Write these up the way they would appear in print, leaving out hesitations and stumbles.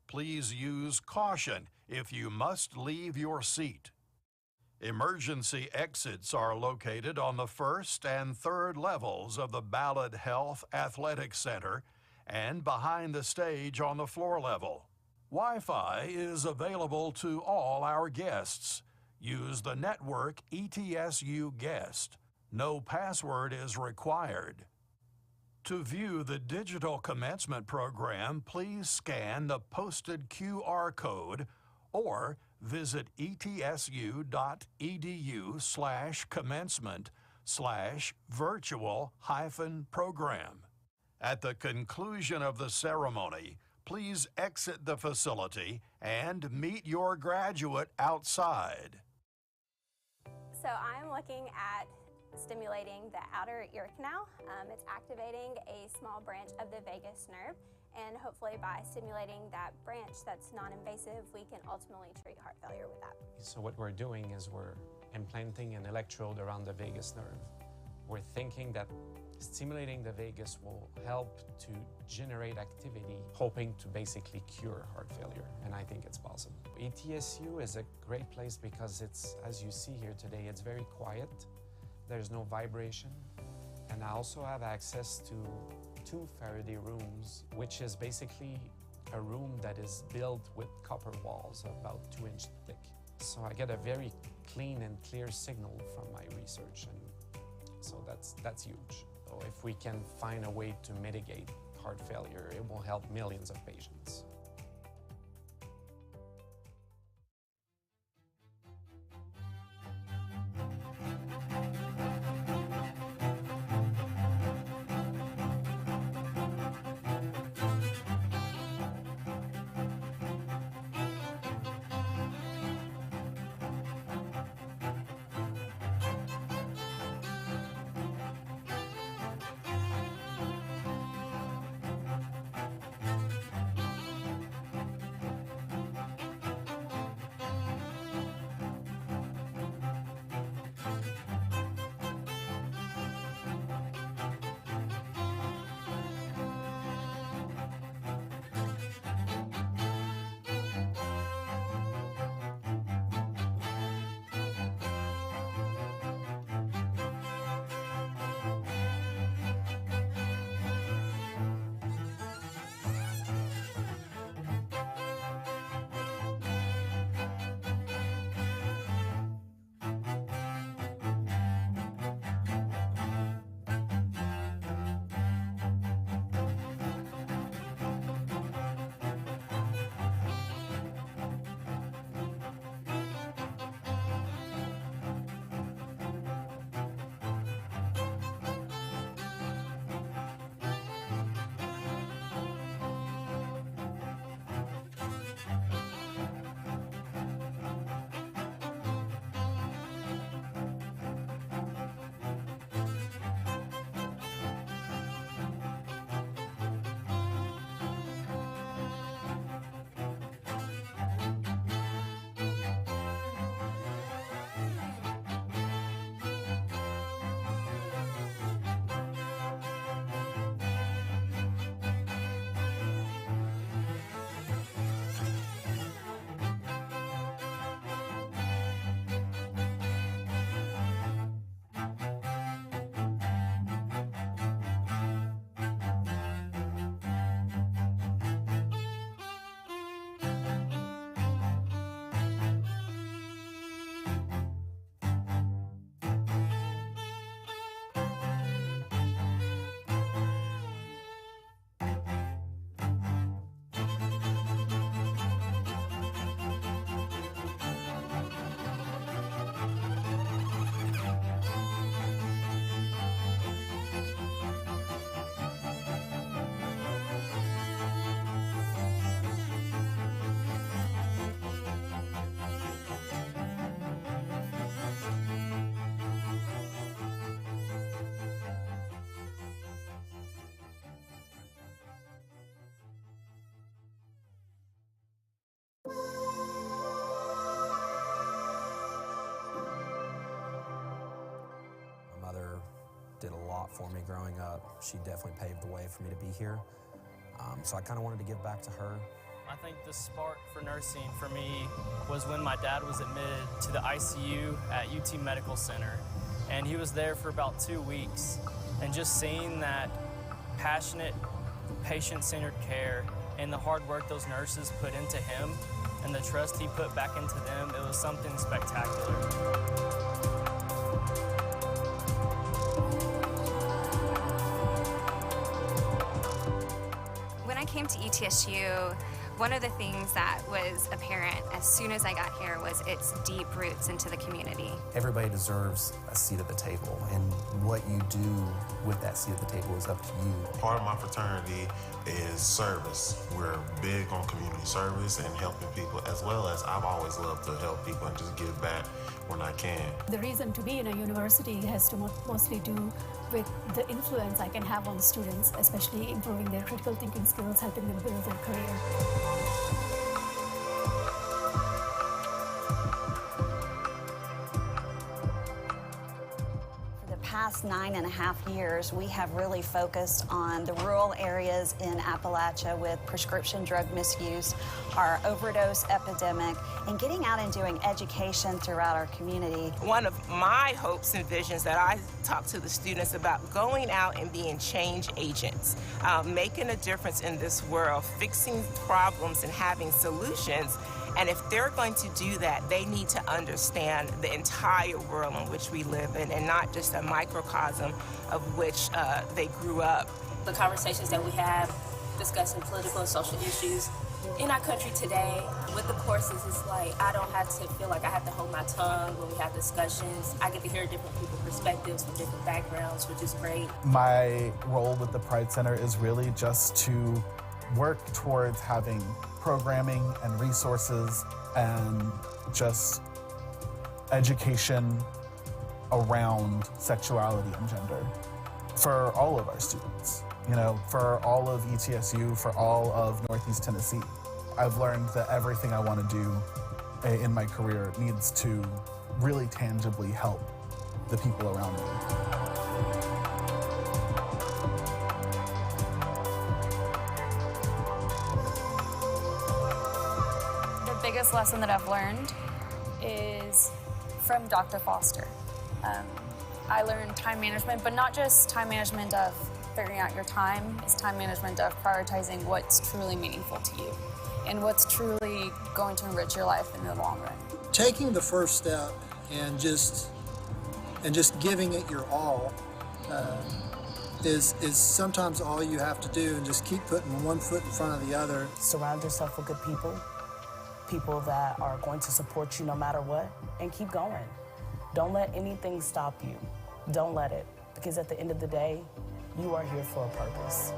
Please use caution if you must leave your seat. Emergency exits are located on the first and third levels of the Ballard Health Athletic Center and behind the stage on the floor level. Wi-Fi is available to all our guests. Use the network ETSU Guest. No password is required. To view the digital commencement program, please scan the posted QR code or visit etsu.edu/commencement/virtual-program. At the conclusion of the ceremony, please exit the facility and meet your graduate outside. So I'm looking at stimulating the outer ear canal. It's activating a small branch of the vagus nerve, and hopefully by stimulating that branch that's non-invasive, we can ultimately treat heart failure with that. So what we're doing is we're implanting an electrode around the vagus nerve. We're thinking that stimulating the vagus will help to generate activity, hoping to basically cure heart failure, and I think it's possible. ETSU is a great place because it's, as you see here today, it's very quiet. There's no vibration, and I also have access to 2 Faraday rooms, which is basically a room that is built with copper walls about 2 inches thick. So I get a very clean and clear signal from my research, and so that's huge. So if we can find a way to mitigate heart failure, it will help millions of patients. did a lot for me growing up. She definitely paved the way for me to be here. So I kind of wanted to give back to her I think the spark for nursing for me was when my dad was admitted to the ICU at UT Medical Center. And he was there for about 2 weeks. And just seeing that passionate, patient-centered care and the hard work those nurses put into him and the trust he put back into them, it was something spectacular. When I came to ETSU, one of the things that was apparent as soon as I got here was its deep roots into the community. Everybody deserves a seat at the table, and what you do with that seat at the table is up to you. Part of my fraternity is service. We're big on community service and helping people, as well as I've always loved to help people and just give back when I can. The reason to be in a university has to mostly do with the influence I can have on students, especially improving their critical thinking skills, helping them build their career. Past 9.5 years, we have really focused on the rural areas in Appalachia with prescription drug misuse, our overdose epidemic, and getting out and doing education throughout our community. One of my hopes and visions that I talk to the students about, going out and being change agents, making a difference in this world, fixing problems and having solutions. And if they're going to do that, they need to understand the entire world in which we live in and not just a microcosm of which they grew up. The conversations that we have discussing political and social issues in our country today, with the courses, it's like I don't have to feel like I have to hold my tongue when we have discussions. I get to hear different people's perspectives from different backgrounds, which is great. My role with the Pride Center is really just to work towards having programming and resources and just education around sexuality and gender for all of our students, you know, for all of ETSU, for all of Northeast Tennessee. I've learned that everything I want to do in my career needs to really tangibly help the people around me. The biggest lesson that I've learned is from Dr. Foster. I learned time management, but not just time management of figuring out your time. It's time management of prioritizing what's truly meaningful to you and what's truly going to enrich your life in the long run. Taking the first step and just giving it your all is sometimes all you have to do, and just keep putting one foot in front of the other. Surround yourself with good people, people that are going to support you no matter what, and keep going. Don't let anything stop you. Don't let it, because at the end of the day, you are here for a purpose.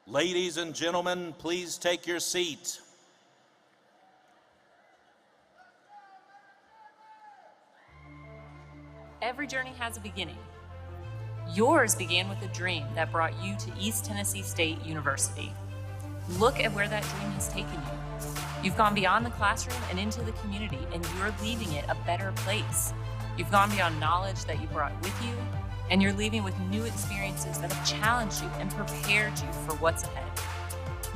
Ladies and gentlemen, please take your seat. every journey has a beginning. Yours began with a dream that brought you to East Tennessee State University. Look at where that dream has taken you. You've gone beyond the classroom and into the community, and you're leaving it a better place. You've gone beyond knowledge that you brought with you, and you're leaving with new experiences that have challenged you and prepared you for what's ahead.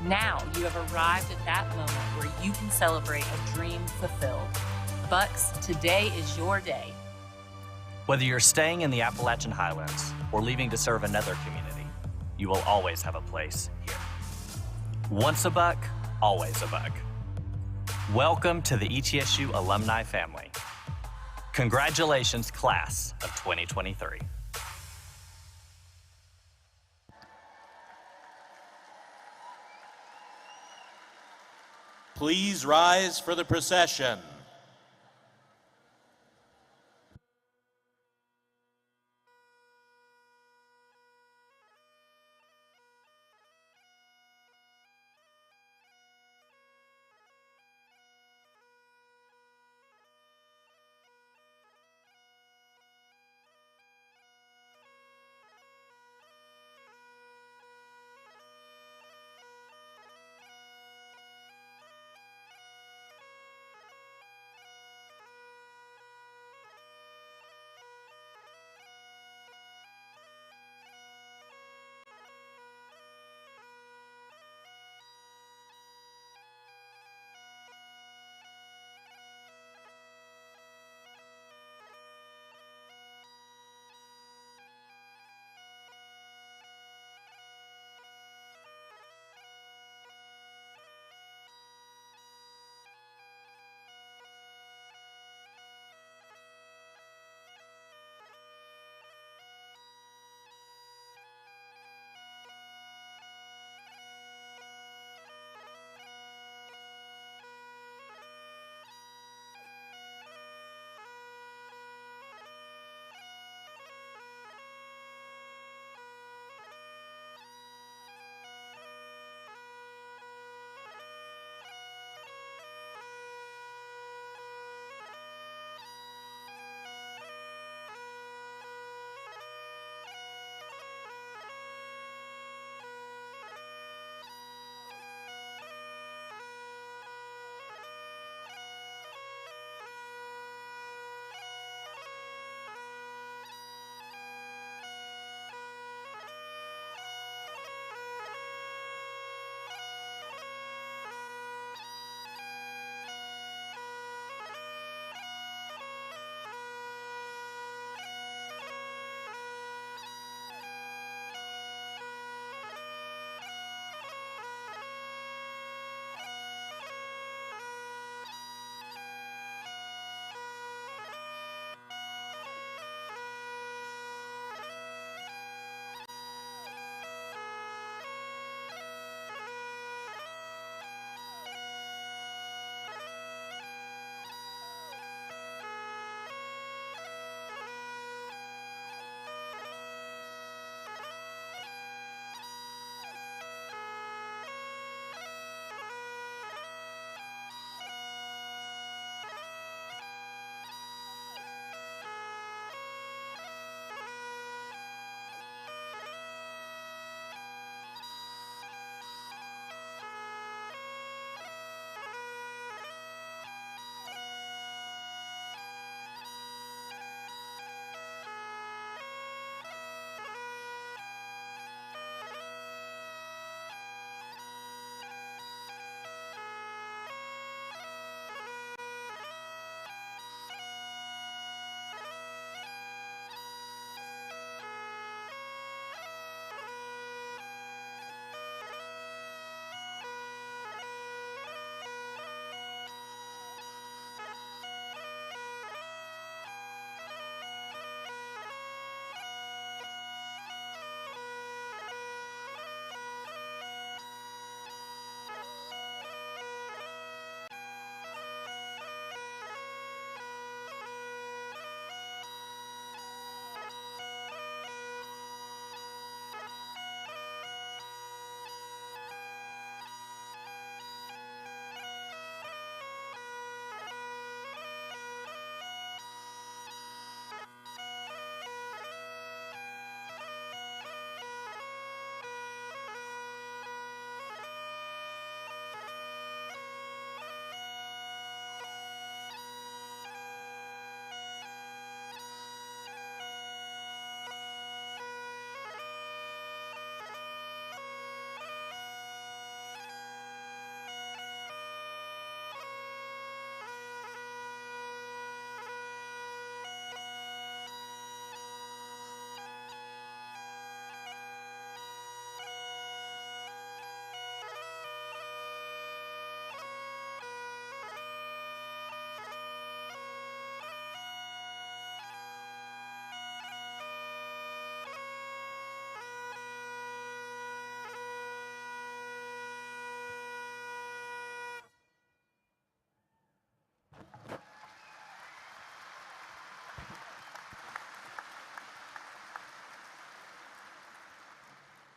Now you have arrived at that moment where you can celebrate a dream fulfilled. Bucks, today is your day. Whether you're staying in the Appalachian Highlands or leaving to serve another community, you will always have a place here. Once a Buck, always a Buck. Welcome to the ETSU alumni family. Congratulations, class of 2023. Please rise for the procession.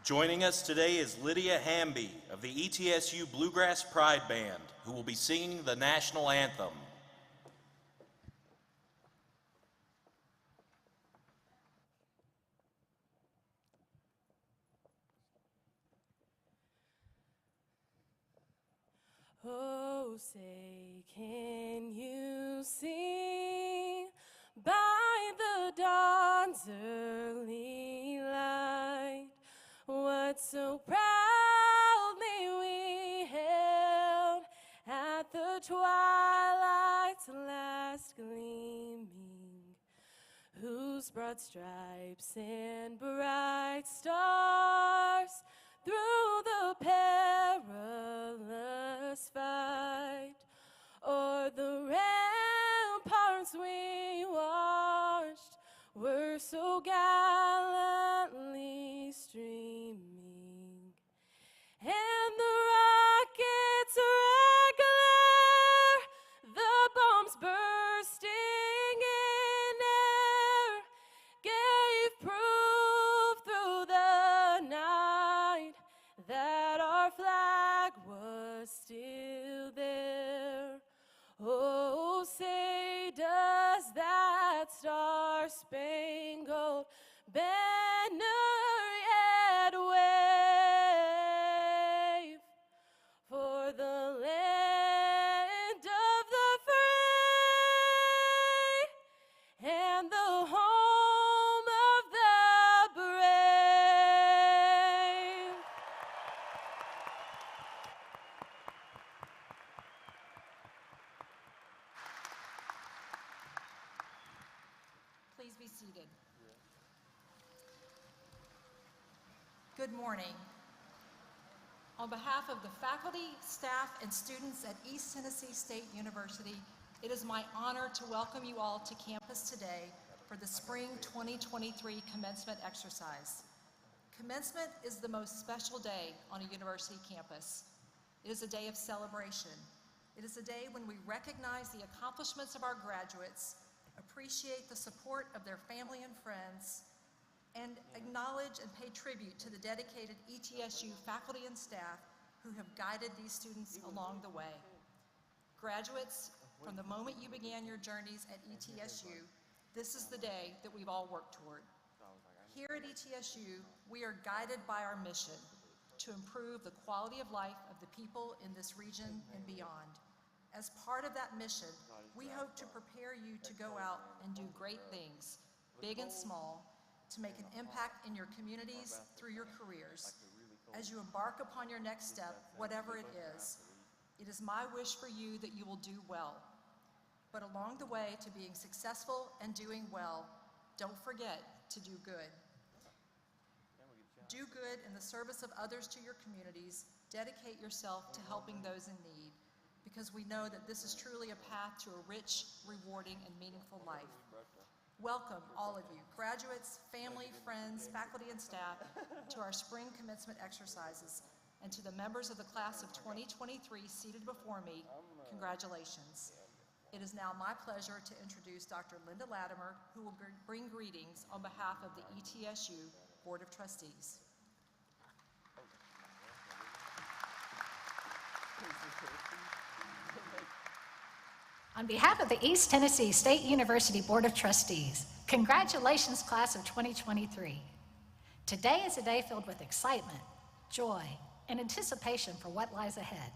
Joining us today is Lydia Hamby of the ETSU Bluegrass Pride Band, who will be singing the national anthem. Oh, say, can you see by the dawn's early light what so proudly we hailed at the twilight's last gleaming, whose broad stripes and bright stars through the perilous fight o'er the ramparts we watched were so gallantly streaming, and the rockets regular, the bombs bursting in air, gave proof through the night that our flag was still there. Oh, say, does that star-spangled banner yet wave for the land of the free and the home of the brave? Please be seated. Good morning. On behalf of the faculty, staff, and students at East Tennessee State University, it is my honor to welcome you all to campus today for the Spring 2023 Commencement exercise. Commencement is the most special day on a university campus. It is a day of celebration. It is a day when we recognize the accomplishments of our graduates, appreciate the support of their family and friends, and acknowledge and pay tribute to the dedicated ETSU faculty and staff who have guided these students along the way. Graduates, from the moment you began your journeys at ETSU, this is the day that we've all worked toward. Here at ETSU, we are guided by our mission to improve the quality of life of the people in this region and beyond. As part of that mission, we hope to prepare you to go out and do great things, big and small, to make an impact in your communities through your careers. As you embark upon your next step, whatever it is my wish for you that you will do well. But along the way to being successful and doing well, don't forget to do good. Do good in the service of others to your communities. Dedicate yourself to helping those in need, because we know that this is truly a path to a rich, rewarding, and meaningful life. Welcome, all of you, graduates, family, friends, faculty, and staff, to our spring commencement exercises, and to the members of the class of 2023 seated before me, congratulations. It is now my pleasure to introduce Dr. Linda Latimer, who will bring greetings on behalf of the ETSU Board of Trustees. On behalf of the East Tennessee State University Board of Trustees, congratulations, class of 2023. Today is a day filled with excitement, joy, and anticipation for what lies ahead.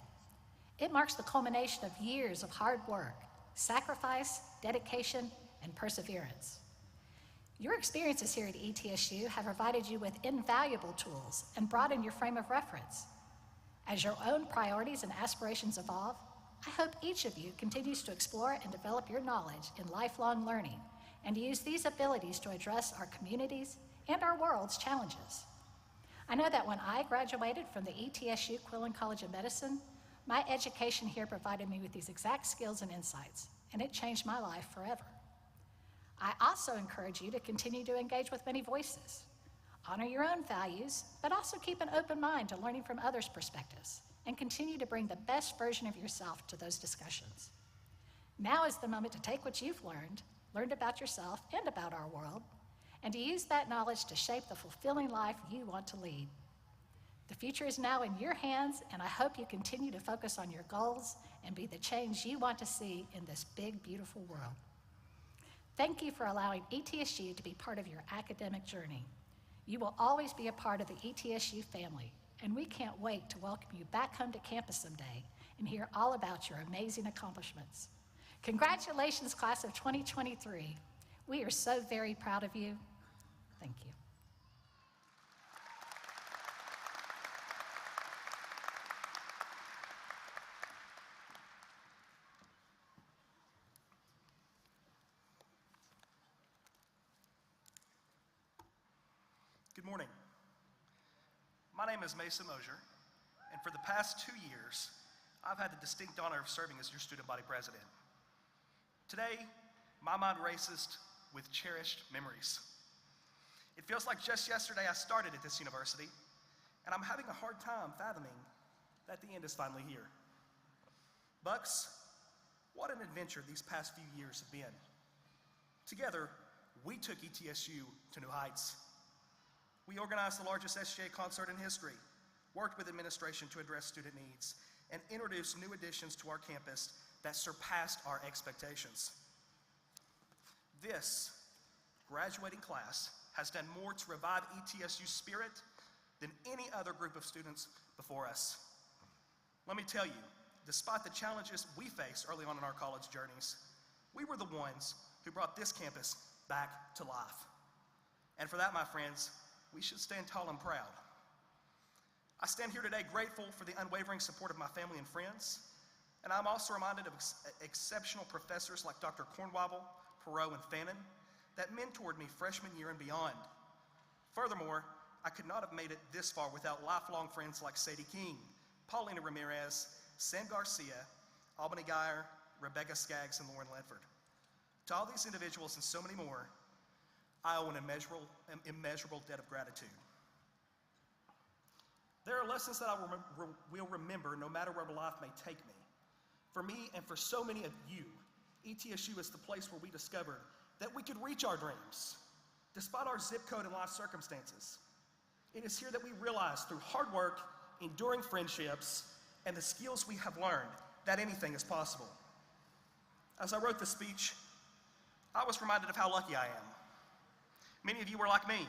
It marks the culmination of years of hard work, sacrifice, dedication, and perseverance. Your experiences here at ETSU have provided you with invaluable tools and broadened your frame of reference. As your own priorities and aspirations evolve, I hope each of you continues to explore and develop your knowledge in lifelong learning and to use these abilities to address our communities and our world's challenges. I know that when I graduated from the ETSU Quillen College of Medicine, my education here provided me with these exact skills and insights, and it changed my life forever. I also encourage you to continue to engage with many voices. Honor your own values, but also keep an open mind to learning from others' perspectives, and continue to bring the best version of yourself to those discussions. Now is the moment to take what you've learned about yourself and about our world, and to use that knowledge to shape the fulfilling life you want to lead. The future is now in your hands, and I hope you continue to focus on your goals and be the change you want to see in this big, beautiful world. Thank you for allowing ETSU to be part of your academic journey. You will always be a part of the ETSU family, and we can't wait to welcome you back home to campus someday and hear all about your amazing accomplishments. Congratulations, class of 2023. We are so very proud of you. Thank you. Good morning. My name is May Commencement, and for the past 2 years, I've had the distinct honor of serving as your student body president. Today, my mind races with cherished memories. It feels like just yesterday I started at this university, and I'm having a hard time fathoming that the end is finally here. Bucks, what an adventure these past few years have been. Together, we took ETSU to new heights. We organized the largest SGA concert in history, worked with administration to address student needs, and introduced new additions to our campus that surpassed our expectations. This graduating class has done more to revive ETSU's spirit than any other group of students before us. Let me tell you, despite the challenges we faced early on in our college journeys, we were the ones who brought this campus back to life. And for that, my friends, we should stand tall and proud. I stand here today grateful for the unwavering support of my family and friends, and I'm also reminded of exceptional professors like Dr. Cornwobble, Perot, and Fannin that mentored me freshman year and beyond. Furthermore, I could not have made it this far without lifelong friends like Sadie King, Paulina Ramirez, Sam Garcia, Albany Geyer, Rebecca Skaggs, and Lauren Ledford. To all these individuals and so many more, I owe an immeasurable debt of gratitude. There are lessons that I will remember no matter where life may take me. For me and for so many of you, ETSU is the place where we discovered that we could reach our dreams, despite our zip code and life circumstances. It is here that we realize through hard work, enduring friendships, and the skills we have learned that anything is possible. As I wrote the speech, I was reminded of how lucky I am. Many of you were like me,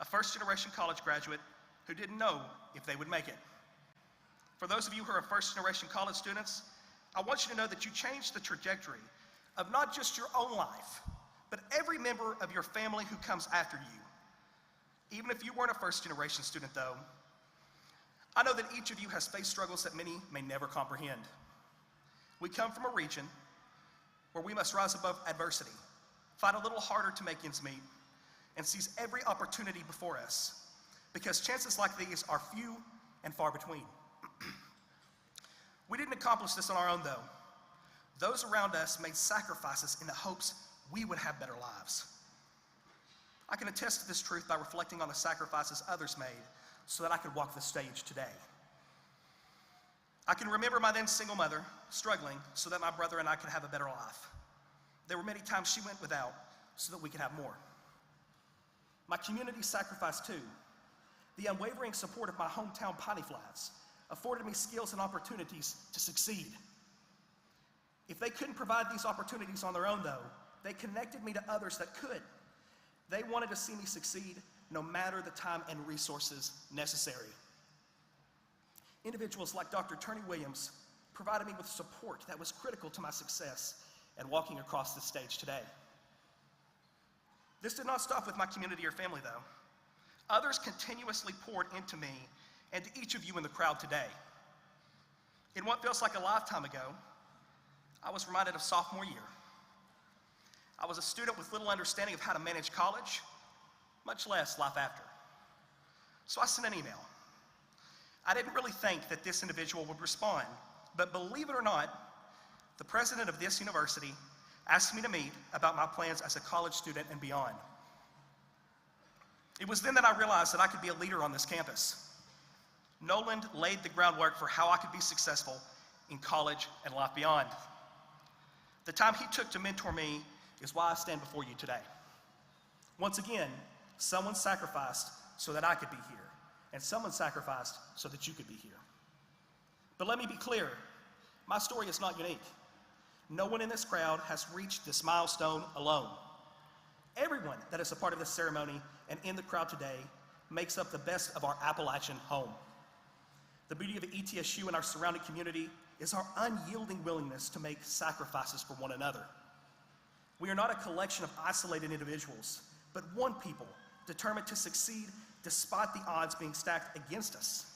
a first-generation college graduate who didn't know if they would make it. For those of you who are first-generation college students, I want you to know that you changed the trajectory of not just your own life, but every member of your family who comes after you. Even if you weren't a first-generation student, though, I know that each of you has faced struggles that many may never comprehend. We come from a region where we must rise above adversity, fight a little harder to make ends meet, and seize every opportunity before us, because chances like these are few and far between. We didn't accomplish this on our own, though. Those around us made sacrifices in the hopes we would have better lives. I can attest to this truth by reflecting on the sacrifices others made so that I could walk the stage today. I can remember my then single mother struggling so that my brother and I could have a better life. There were many times she went without so that we could have more. My community sacrificed too. The unwavering support of my hometown Piney Flats afforded me skills and opportunities to succeed. If they couldn't provide these opportunities on their own, though, they connected me to others that could. They wanted to see me succeed no matter the time and resources necessary. Individuals like Dr. Turney Williams provided me with support that was critical to my success and walking across the stage today. This did not stop with my community or family, though. Others continuously poured into me and to each of you in the crowd today. In what feels like a lifetime ago, I was reminded of sophomore year. I was a student with little understanding of how to manage college, much less life after. So I sent an email. I didn't really think that this individual would respond, but believe it or not, the president of this university asked me to meet about my plans as a college student and beyond. It was then that I realized that I could be a leader on this campus. Noland laid the groundwork for how I could be successful in college and life beyond. The time he took to mentor me is why I stand before you today. Once again, someone sacrificed so that I could be here, and someone sacrificed so that you could be here. But let me be clear, my story is not unique. No one in this crowd has reached this milestone alone. Everyone that is a part of this ceremony and in the crowd today makes up the best of our Appalachian home. The beauty of ETSU and our surrounding community is our unyielding willingness to make sacrifices for one another. We are not a collection of isolated individuals, but one people determined to succeed despite the odds being stacked against us.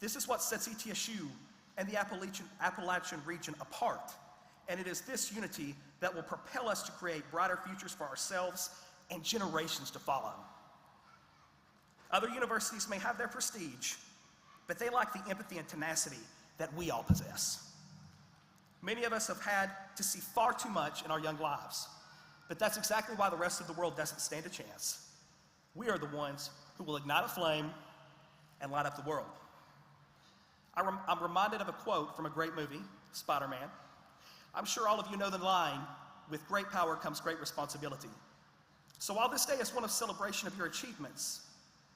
This is what sets ETSU and the Appalachian region apart, and it is this unity that will propel us to create brighter futures for ourselves and generations to follow. Other universities may have their prestige, but they lack the empathy and tenacity that we all possess. Many of us have had to see far too much in our young lives, but that's exactly why the rest of the world doesn't stand a chance. We are the ones who will ignite a flame and light up the world. I'm reminded of a quote from a great movie, Spider-Man. I'm sure all of you know the line, "With great power comes great responsibility." So while this day is one of celebration of your achievements,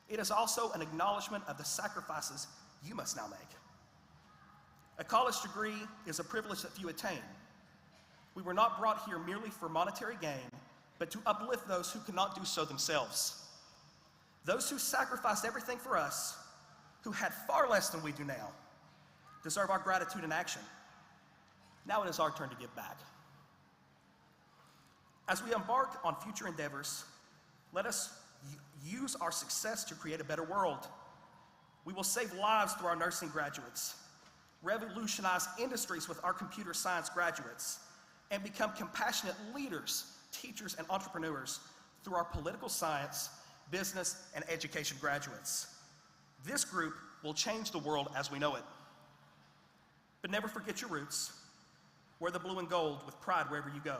it is also an acknowledgement of the sacrifices you must now make. A college degree is a privilege that few attain. We were not brought here merely for monetary gain, but to uplift those who cannot do so themselves. Those who sacrificed everything for us, who had far less than we do now, deserve our gratitude and action. Now it is our turn to give back. As we embark on future endeavors, let us use our success to create a better world. We will save lives through our nursing graduates, revolutionize industries with our computer science graduates, and become compassionate leaders, teachers, and entrepreneurs through our political science, business, and education graduates. This group will change the world as we know it. But never forget your roots. Wear the blue and gold with pride wherever you go.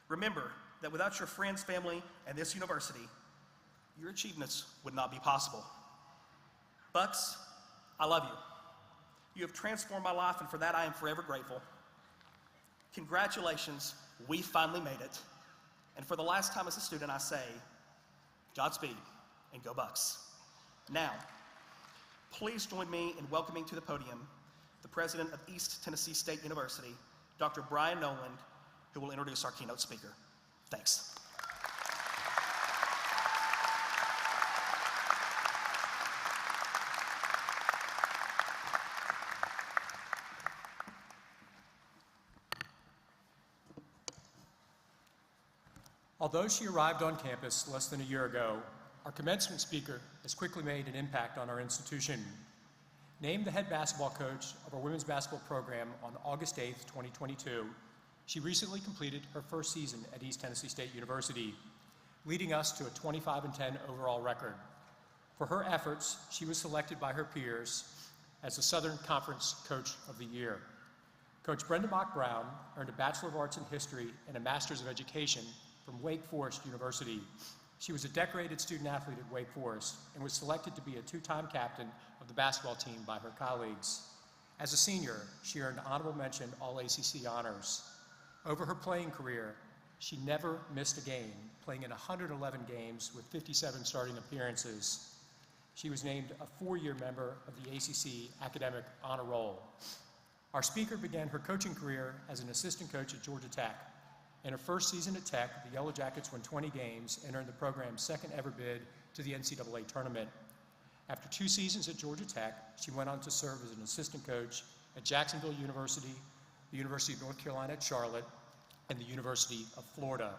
Remember that without your friends, family, and this university, your achievements would not be possible. Bucks, I love you. You have transformed my life, and for that I am forever grateful. Congratulations, we finally made it. And for the last time as a student, I say, Godspeed and go Bucks. Now, please join me in welcoming to the podium the president of East Tennessee State University, Dr. Brian Noland, who will introduce our keynote speaker. Thanks. Although she arrived on campus less than a year ago, our commencement speaker has quickly made an impact on our institution. Named the head basketball coach of our women's basketball program on August 8th, 2022, she recently completed her first season at East Tennessee State University, leading us to a 25-10 overall record. For her efforts, she was selected by her peers as the Southern Conference Coach of the Year. Coach Brenda Mock-Brown earned a Bachelor of Arts in History and a Master's of Education from Wake Forest University. She was a decorated student athlete at Wake Forest and was selected to be a two-time captain of the basketball team by her colleagues. As a senior, she earned honorable mention All-ACC honors. Over her playing career, she never missed a game, playing in 111 games with 57 starting appearances. She was named a 4-year member of the ACC Academic Honor Roll. Our speaker began her coaching career as an assistant coach at Georgia Tech. In her first season at Tech, the Yellow Jackets won 20 games and earned the program's second ever bid to the NCAA tournament. After 2 seasons at Georgia Tech, she went on to serve as an assistant coach at Jacksonville University, the University of North Carolina at Charlotte, and the University of Florida.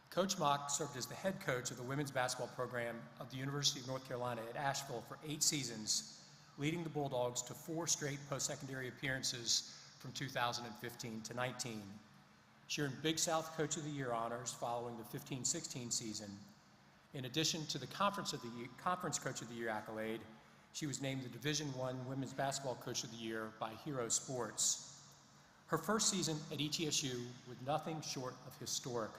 Coach Mock served as the head coach of the women's basketball program of the University of North Carolina at Asheville for 8 seasons, leading the Bulldogs to 4 straight post-secondary appearances from 2015 to 19. She earned Big South Coach of the Year honors following the 15-16 season. In addition to the Conference Coach of the Year accolade, she was named the Division I Women's Basketball Coach of the Year by Hero Sports. Her first season at ETSU was nothing short of historic.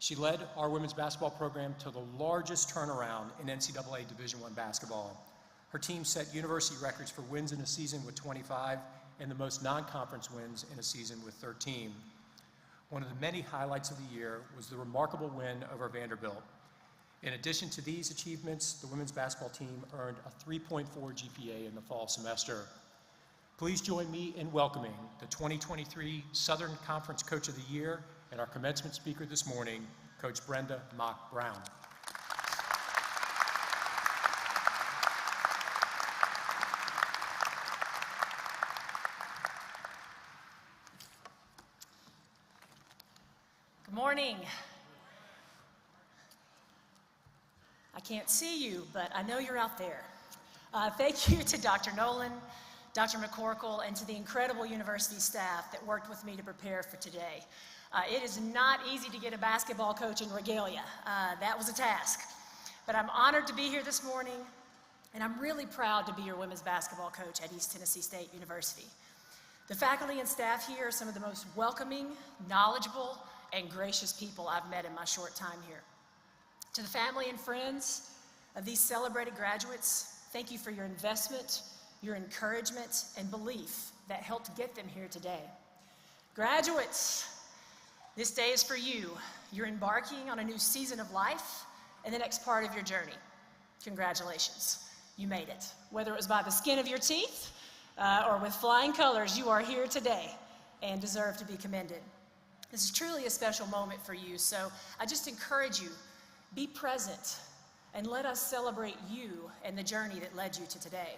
She led our women's basketball program to the largest turnaround in NCAA Division I basketball. Her team set university records for wins in a season with 25 and the most non-conference wins in a season with 13. One of the many highlights of the year was the remarkable win over Vanderbilt. In addition to these achievements, the women's basketball team earned a 3.4 GPA in the fall semester. Please join me in welcoming the 2023 Southern Conference Coach of the Year and our commencement speaker this morning, Coach Brenda Mock Brown. Good morning. I can't see you, but I know you're out there. Thank you to Dr. Nolan, Dr. McCorkle, and to the incredible university staff that worked with me to prepare for today. It is not easy to get a basketball coach in regalia. That was a task. But I'm honored to be here this morning, and I'm really proud to be your women's basketball coach at East Tennessee State University. The faculty and staff here are some of the most welcoming, knowledgeable, and gracious people I've met in my short time here. To the family and friends of these celebrated graduates, thank you for your investment, your encouragement, and belief that helped get them here today. Graduates, this day is for you. You're embarking on a new season of life and the next part of your journey. Congratulations, you made it. Whether it was by the skin of your teeth or with flying colors, you are here today and deserve to be commended. This is truly a special moment for you, so I just encourage you, be present and let us celebrate you and the journey that led you to today.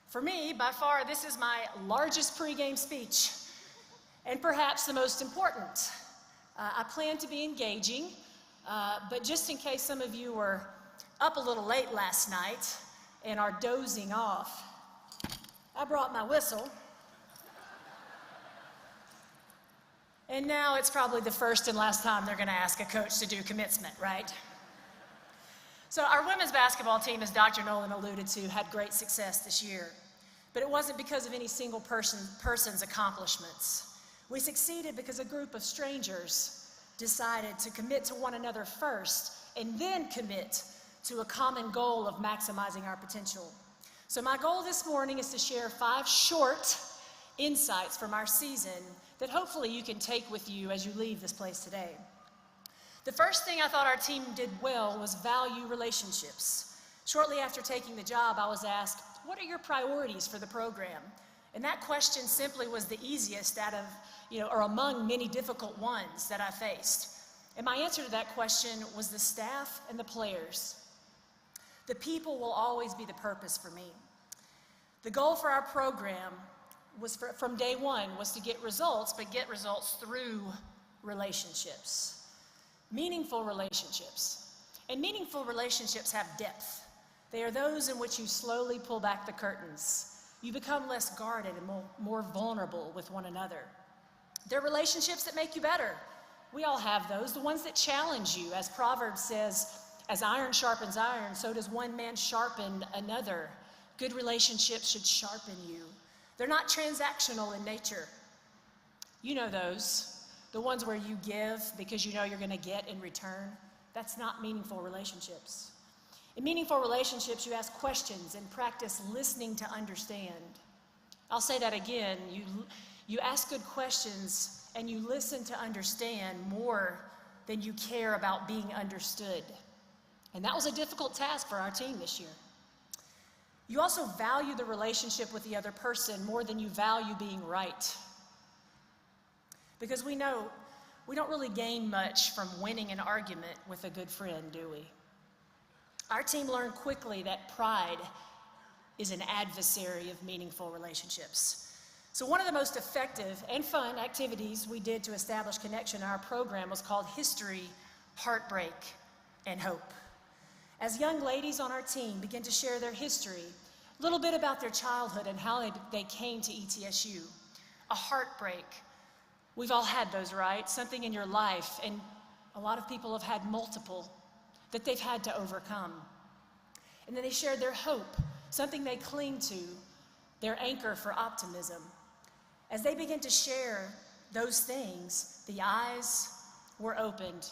For me, by far, this is my largest pregame speech and perhaps the most important. I plan to be engaging, but just in case some of you were up a little late last night and are dozing off, I brought my whistle. And now it's probably the first and last time they're going to ask a coach to do commencement, right? So our women's basketball team, as Dr. Nolan alluded to, had great success this year. But it wasn't because of any single person's accomplishments. We succeeded because a group of strangers decided to commit to one another first and then commit to a common goal of maximizing our potential. So my goal this morning is to share 5 short insights from our season that hopefully you can take with you as you leave this place today. The first thing I thought our team did well was value relationships. Shortly after taking the job, I was asked, what are your priorities for the program? And that question simply was the easiest out of, or among many difficult ones that I faced. And my answer to that question was the staff and the players. The people will always be the purpose for me. The goal for our program was from day one was to get results, but get results through relationships. Meaningful relationships. And meaningful relationships have depth. They are those in which you slowly pull back the curtains. You become less guarded and more vulnerable with one another. They're relationships that make you better. We all have those, the ones that challenge you. As Proverbs says, as iron sharpens iron, so does one man sharpen another. Good relationships should sharpen you. They're not transactional in nature. You know those, the ones where you give because you know you're going to get in return. That's not meaningful relationships. In meaningful relationships, you ask questions and practice listening to understand. I'll say that again. You ask good questions and you listen to understand more than you care about being understood. And that was a difficult task for our team this year. You also value the relationship with the other person more than you value being right. Because we know we don't really gain much from winning an argument with a good friend, do we? Our team learned quickly that pride is an adversary of meaningful relationships. So one of the most effective and fun activities we did to establish connection in our program was called History, Heartbreak, and Hope. As young ladies on our team begin to share their history, a little bit about their childhood and how they came to ETSU. A heartbreak. We've all had those, right? Something in your life, and a lot of people have had multiple that they've had to overcome. And then they shared their hope, something they cling to, their anchor for optimism. As they begin to share those things, the eyes were opened,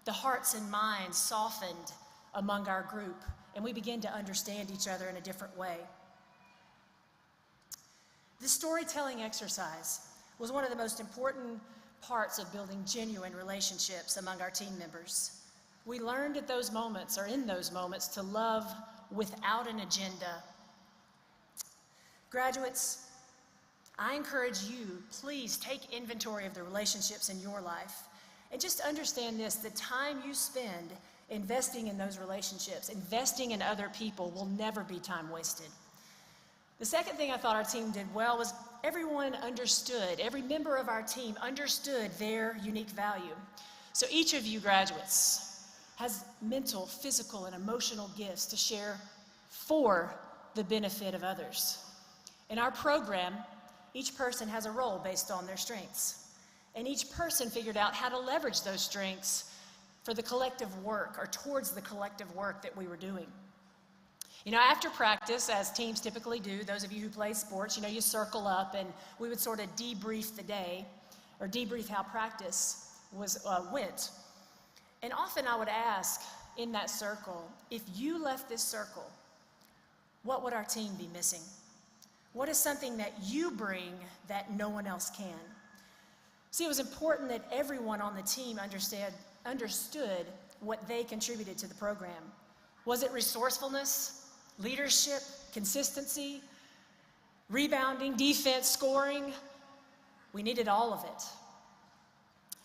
the hearts and minds softened among our group, and we begin to understand each other in a different way. This storytelling exercise was one of the most important parts of building genuine relationships among our team members. We learned at those moments, or in those moments, to love without an agenda. Graduates, I encourage you, please take inventory of the relationships in your life. And just understand this, the time you spend investing in those relationships, investing in other people, will never be time wasted. The second thing I thought our team did well was everyone understood, every member of our team understood their unique value. So each of you graduates has mental, physical, and emotional gifts to share for the benefit of others. In our program, each person has a role based on their strengths. And each person figured out how to leverage those strengths for the collective work, or towards the collective work that we were doing. You know, after practice, as teams typically do, those of you who play sports, you know, you circle up and we would sort of debrief the day, or debrief how practice went. And often I would ask in that circle, if you left this circle, what would our team be missing? What is something that you bring that no one else can? See, it was important that everyone on the team understood what they contributed to the program. Was it resourcefulness, leadership, consistency, rebounding, defense, scoring? We needed all of it.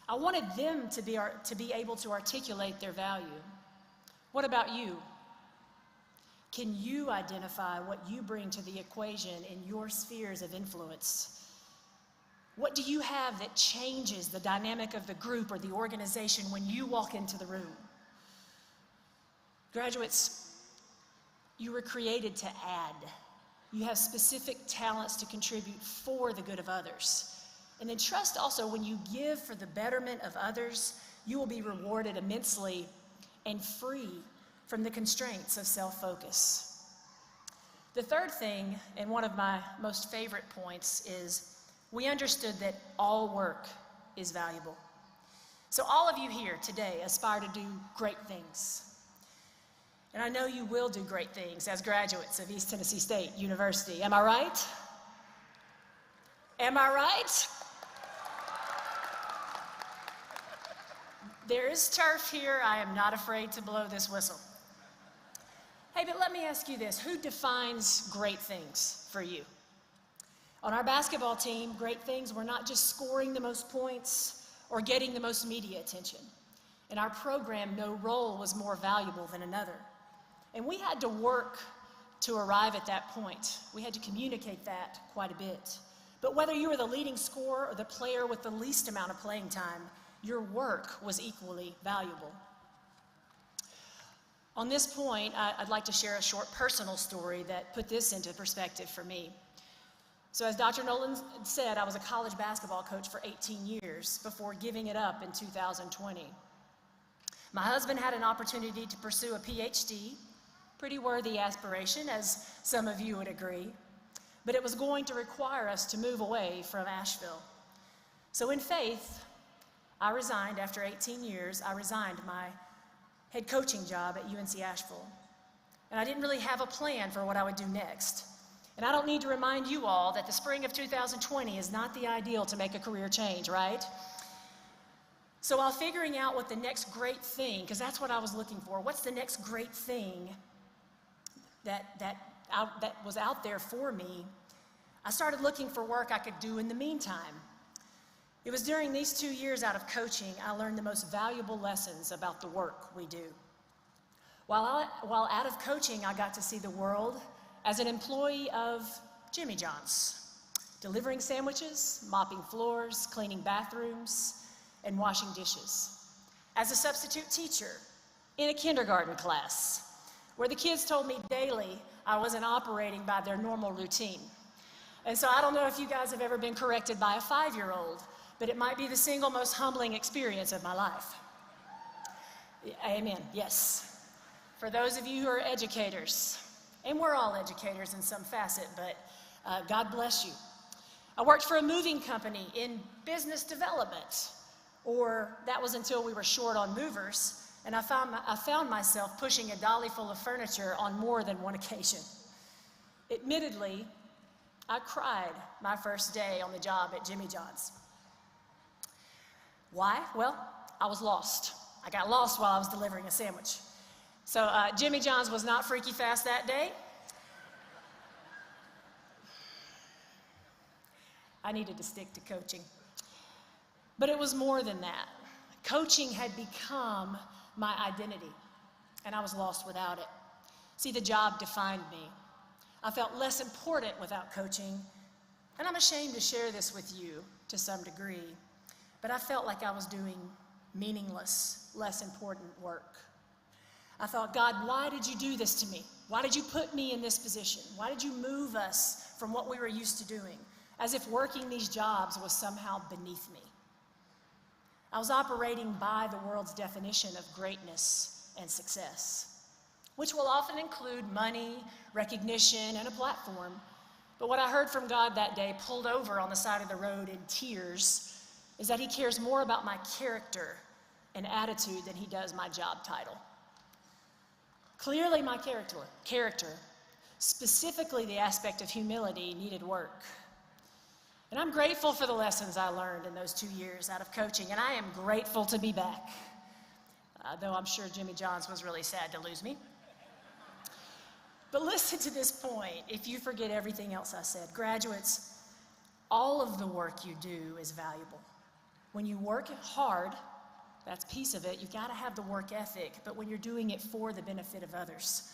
I wanted them to be able to articulate their value. What about you? Can you identify what you bring to the equation in your spheres of influence? What do you have that changes the dynamic of the group or the organization when you walk into the room? Graduates, you were created to add. You have specific talents to contribute for the good of others. And then trust also, when you give for the betterment of others, you will be rewarded immensely and free from the constraints of self-focus. The third thing, and one of my most favorite points, is we understood that all work is valuable. So all of you here today aspire to do great things. And I know you will do great things as graduates of East Tennessee State University. Am I right? Am I right? There is turf here. I am not afraid to blow this whistle. Hey, but let me ask you this. Who defines great things for you? On our basketball team, great things were not just scoring the most points or getting the most media attention. In our program, no role was more valuable than another. And we had to work to arrive at that point. We had to communicate that quite a bit. But whether you were the leading scorer or the player with the least amount of playing time, your work was equally valuable. On this point, I'd like to share a short personal story that put this into perspective for me. So as Dr. Nolan said, I was a college basketball coach for 18 years before giving it up in 2020. My husband had an opportunity to pursue a PhD, pretty worthy aspiration, as some of you would agree, but it was going to require us to move away from Asheville. So in faith, I resigned after 18 years. I resigned my head coaching job at UNC Asheville. And I didn't really have a plan for what I would do next. And I don't need to remind you all that the spring of 2020 is not the ideal to make a career change, right? So while figuring out what the next great thing, because that's what I was looking for, what's the next great thing that was out there for me, I started looking for work I could do in the meantime. It was during these 2 years out of coaching I learned the most valuable lessons about the work we do. While out of coaching, I got to see the world as an employee of Jimmy John's, delivering sandwiches, mopping floors, cleaning bathrooms, and washing dishes. As a substitute teacher in a kindergarten class, where the kids told me daily I wasn't operating by their normal routine. And so I don't know if you guys have ever been corrected by a 5-year-old, but it might be the single most humbling experience of my life. Amen, yes. For those of you who are educators, and we're all educators in some facet, but God bless you. I worked for a moving company in business development, or that was until we were short on movers, and I found myself pushing a dolly full of furniture on more than one occasion. Admittedly, I cried my first day on the job at Jimmy John's. Why? Well, I was lost. I got lost while I was delivering a sandwich. So Jimmy John's was not freaky fast that day. I needed to stick to coaching. But it was more than that. Coaching had become my identity, and I was lost without it. See, the job defined me. I felt less important without coaching, and I'm ashamed to share this with you to some degree, but I felt like I was doing meaningless, less important work. I thought, God, why did you do this to me? Why did you put me in this position? Why did you move us from what we were used to doing? As if working these jobs was somehow beneath me. I was operating by the world's definition of greatness and success, which will often include money, recognition, and a platform. But what I heard from God that day, pulled over on the side of the road in tears, is that he cares more about my character and attitude than he does my job title. Clearly my character, specifically the aspect of humility, needed work. And I'm grateful for the lessons I learned in those 2 years out of coaching, and I am grateful to be back, though I'm sure Jimmy John's was really sad to lose me. But listen to this point, if you forget everything else I said. Graduates, all of the work you do is valuable. When you work hard, that's a piece of it. You've got to have the work ethic, but when you're doing it for the benefit of others.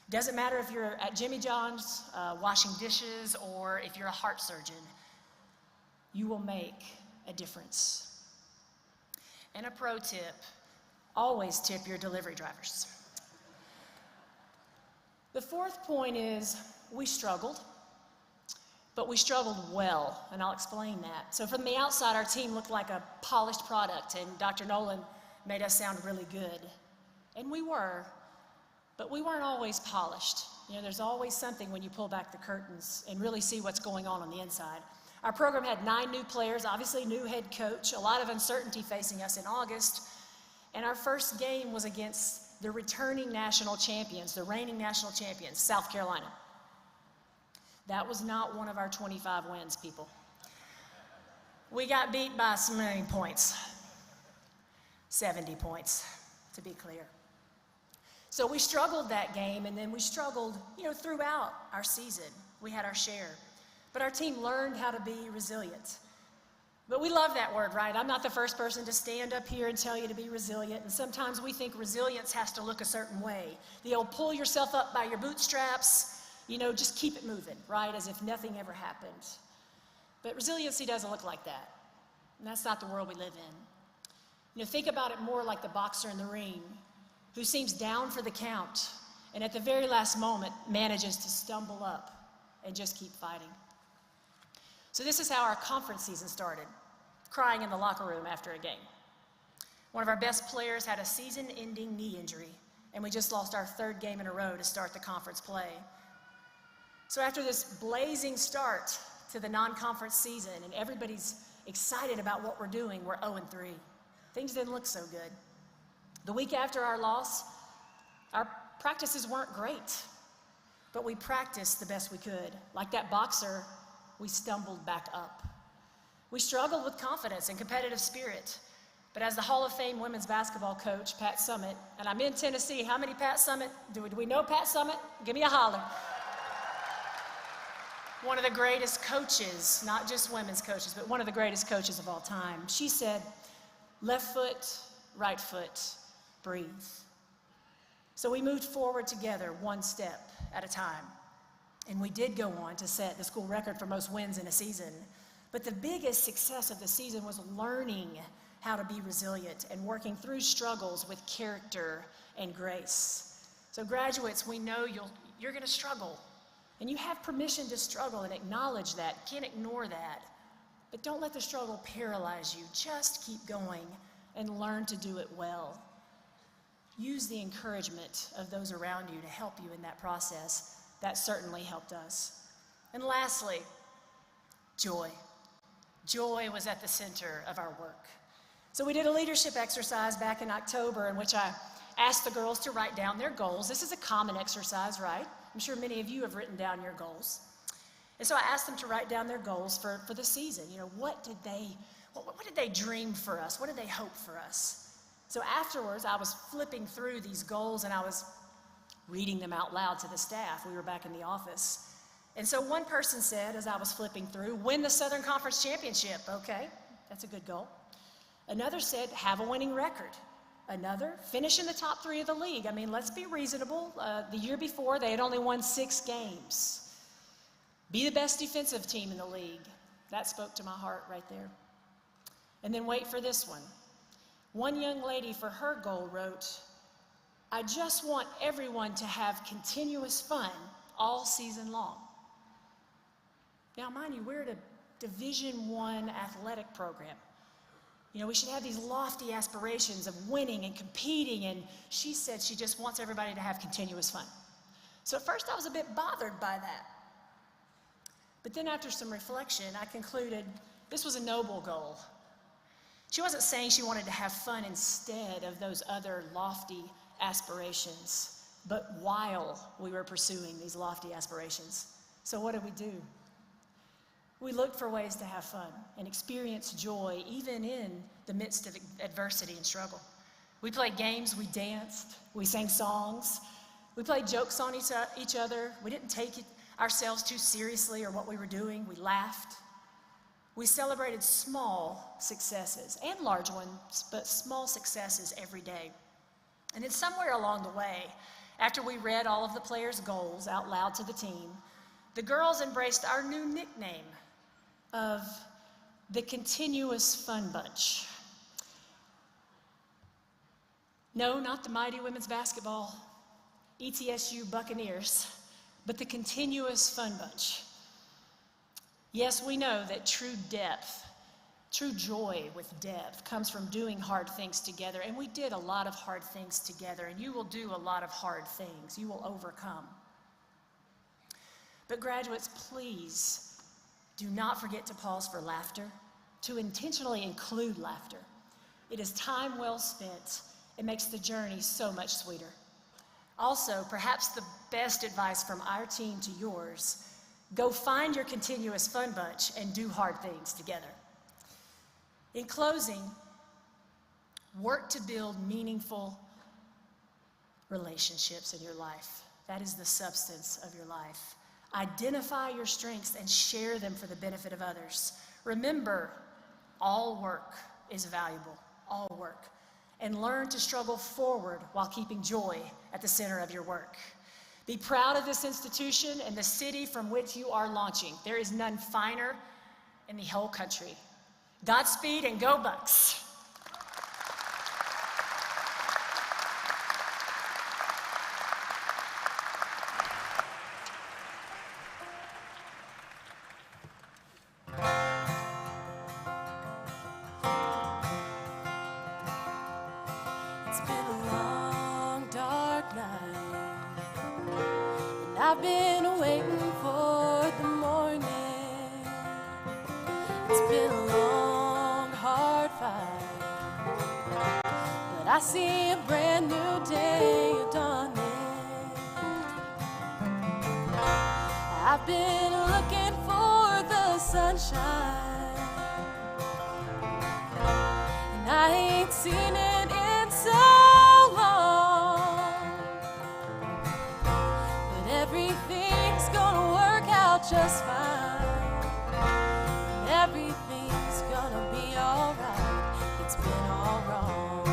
It doesn't matter if you're at Jimmy John's washing dishes or if you're a heart surgeon. You will make a difference. And a pro tip, always tip your delivery drivers. The fourth point is we struggled, but we struggled well, and I'll explain that. So from the outside, our team looked like a polished product, and Dr. Nolan made us sound really good. And we were, but we weren't always polished. You know, there's always something when you pull back the curtains and really see what's going on the inside. Our program had 9 new players, obviously new head coach, a lot of uncertainty facing us in August, and our first game was against the returning national champions, the reigning national champions, South Carolina. That was not one of our 25 wins, people. We got beat by so many points, 70 points, to be clear. So we struggled that game, and then we struggled, throughout our season. We had our share. But our team learned how to be resilient. But we love that word, right? I'm not the first person to stand up here and tell you to be resilient. And sometimes we think resilience has to look a certain way. The old pull yourself up by your bootstraps, just keep it moving, right? As if nothing ever happened. But resiliency doesn't look like that. And that's not the world we live in. Think about it more like the boxer in the ring who seems down for the count and at the very last moment manages to stumble up and just keep fighting. So this is how our conference season started, crying in the locker room after a game. One of our best players had a season-ending knee injury, and we just lost our 3rd game in a row to start the conference play. So after this blazing start to the non-conference season, and everybody's excited about what we're doing, we're 0-3. Things didn't look so good. The week after our loss, our practices weren't great, but we practiced the best we could. Like that boxer, we stumbled back up. We struggled with confidence and competitive spirit. But as the Hall of Fame women's basketball coach, Pat Summitt, and I'm in Tennessee, how many Pat Summitt? Do we know Pat Summitt? Give me a holler. One of the greatest coaches, not just women's coaches, but one of the greatest coaches of all time. She said, left foot, right foot, breathe. So we moved forward together, one step at a time. And we did go on to set the school record for most wins in a season. But the biggest success of the season was learning how to be resilient and working through struggles with character and grace. So graduates, we know you're going to struggle. And you have permission to struggle and acknowledge that. You can't ignore that. But don't let the struggle paralyze you. Just keep going and learn to do it well. Use the encouragement of those around you to help you in that process. That certainly helped us. And lastly, joy. Joy was at the center of our work. So we did a leadership exercise back in October in which I asked the girls to write down their goals. This is a common exercise, right? I'm sure many of you have written down your goals. And so I asked them to write down their goals for the season. What did they dream for us? What did they hope for us? So afterwards, I was flipping through these goals and I was reading them out loud to the staff. We were back in the office. And so one person said, as I was flipping through, win the Southern Conference Championship. Okay, that's a good goal. Another said, have a winning record. Another, finish in the top 3 of the league. I mean, let's be reasonable. The year before, they had only won 6 games. Be the best defensive team in the league. That spoke to my heart right there. And then wait for this one. One young lady for her goal wrote, I just want everyone to have continuous fun all season long. Now, mind you, we're at a Division I athletic program. You know, we should have these lofty aspirations of winning and competing, and she said she just wants everybody to have continuous fun. So at first I was a bit bothered by that. But then after some reflection, I concluded this was a noble goal. She wasn't saying she wanted to have fun instead of those other lofty aspirations, but while we were pursuing these lofty aspirations. So what did we do? We looked for ways to have fun and experience joy even in the midst of adversity and struggle. We played games, we danced, we sang songs, we played jokes on each other. We didn't take ourselves too seriously or what we were doing. We laughed. We celebrated small successes and large ones, but small successes every day. And then somewhere along the way, after we read all of the players' goals out loud to the team, the girls embraced our new nickname of the Continuous Fun Bunch. No, not the mighty women's basketball ETSU Buccaneers, but the Continuous Fun Bunch. Yes, we know that true depth, true joy with depth comes from doing hard things together, and we did a lot of hard things together, and you will do a lot of hard things. You will overcome. But graduates, please do not forget to pause for laughter, to intentionally include laughter. It is time well spent. It makes the journey so much sweeter. Also, perhaps the best advice from our team to yours, go find your Continuous Fun Bunch and do hard things together. In closing, work to build meaningful relationships in your life. That is the substance of your life. Identify your strengths and share them for the benefit of others. Remember, all work is valuable, all work. And learn to struggle forward while keeping joy at the center of your work. Be proud of this institution and the city from which you are launching. There is none finer in the whole country. Godspeed and go Bucks. It's been a long, dark night, and I've been waiting for the morning. It's been a long, hard fight, but I see a brand new day dawning. I've been looking for the sunshine, and I ain't seen it in so long. But everything's gonna work out just fine. And everything's gonna be alright. It's been all wrong.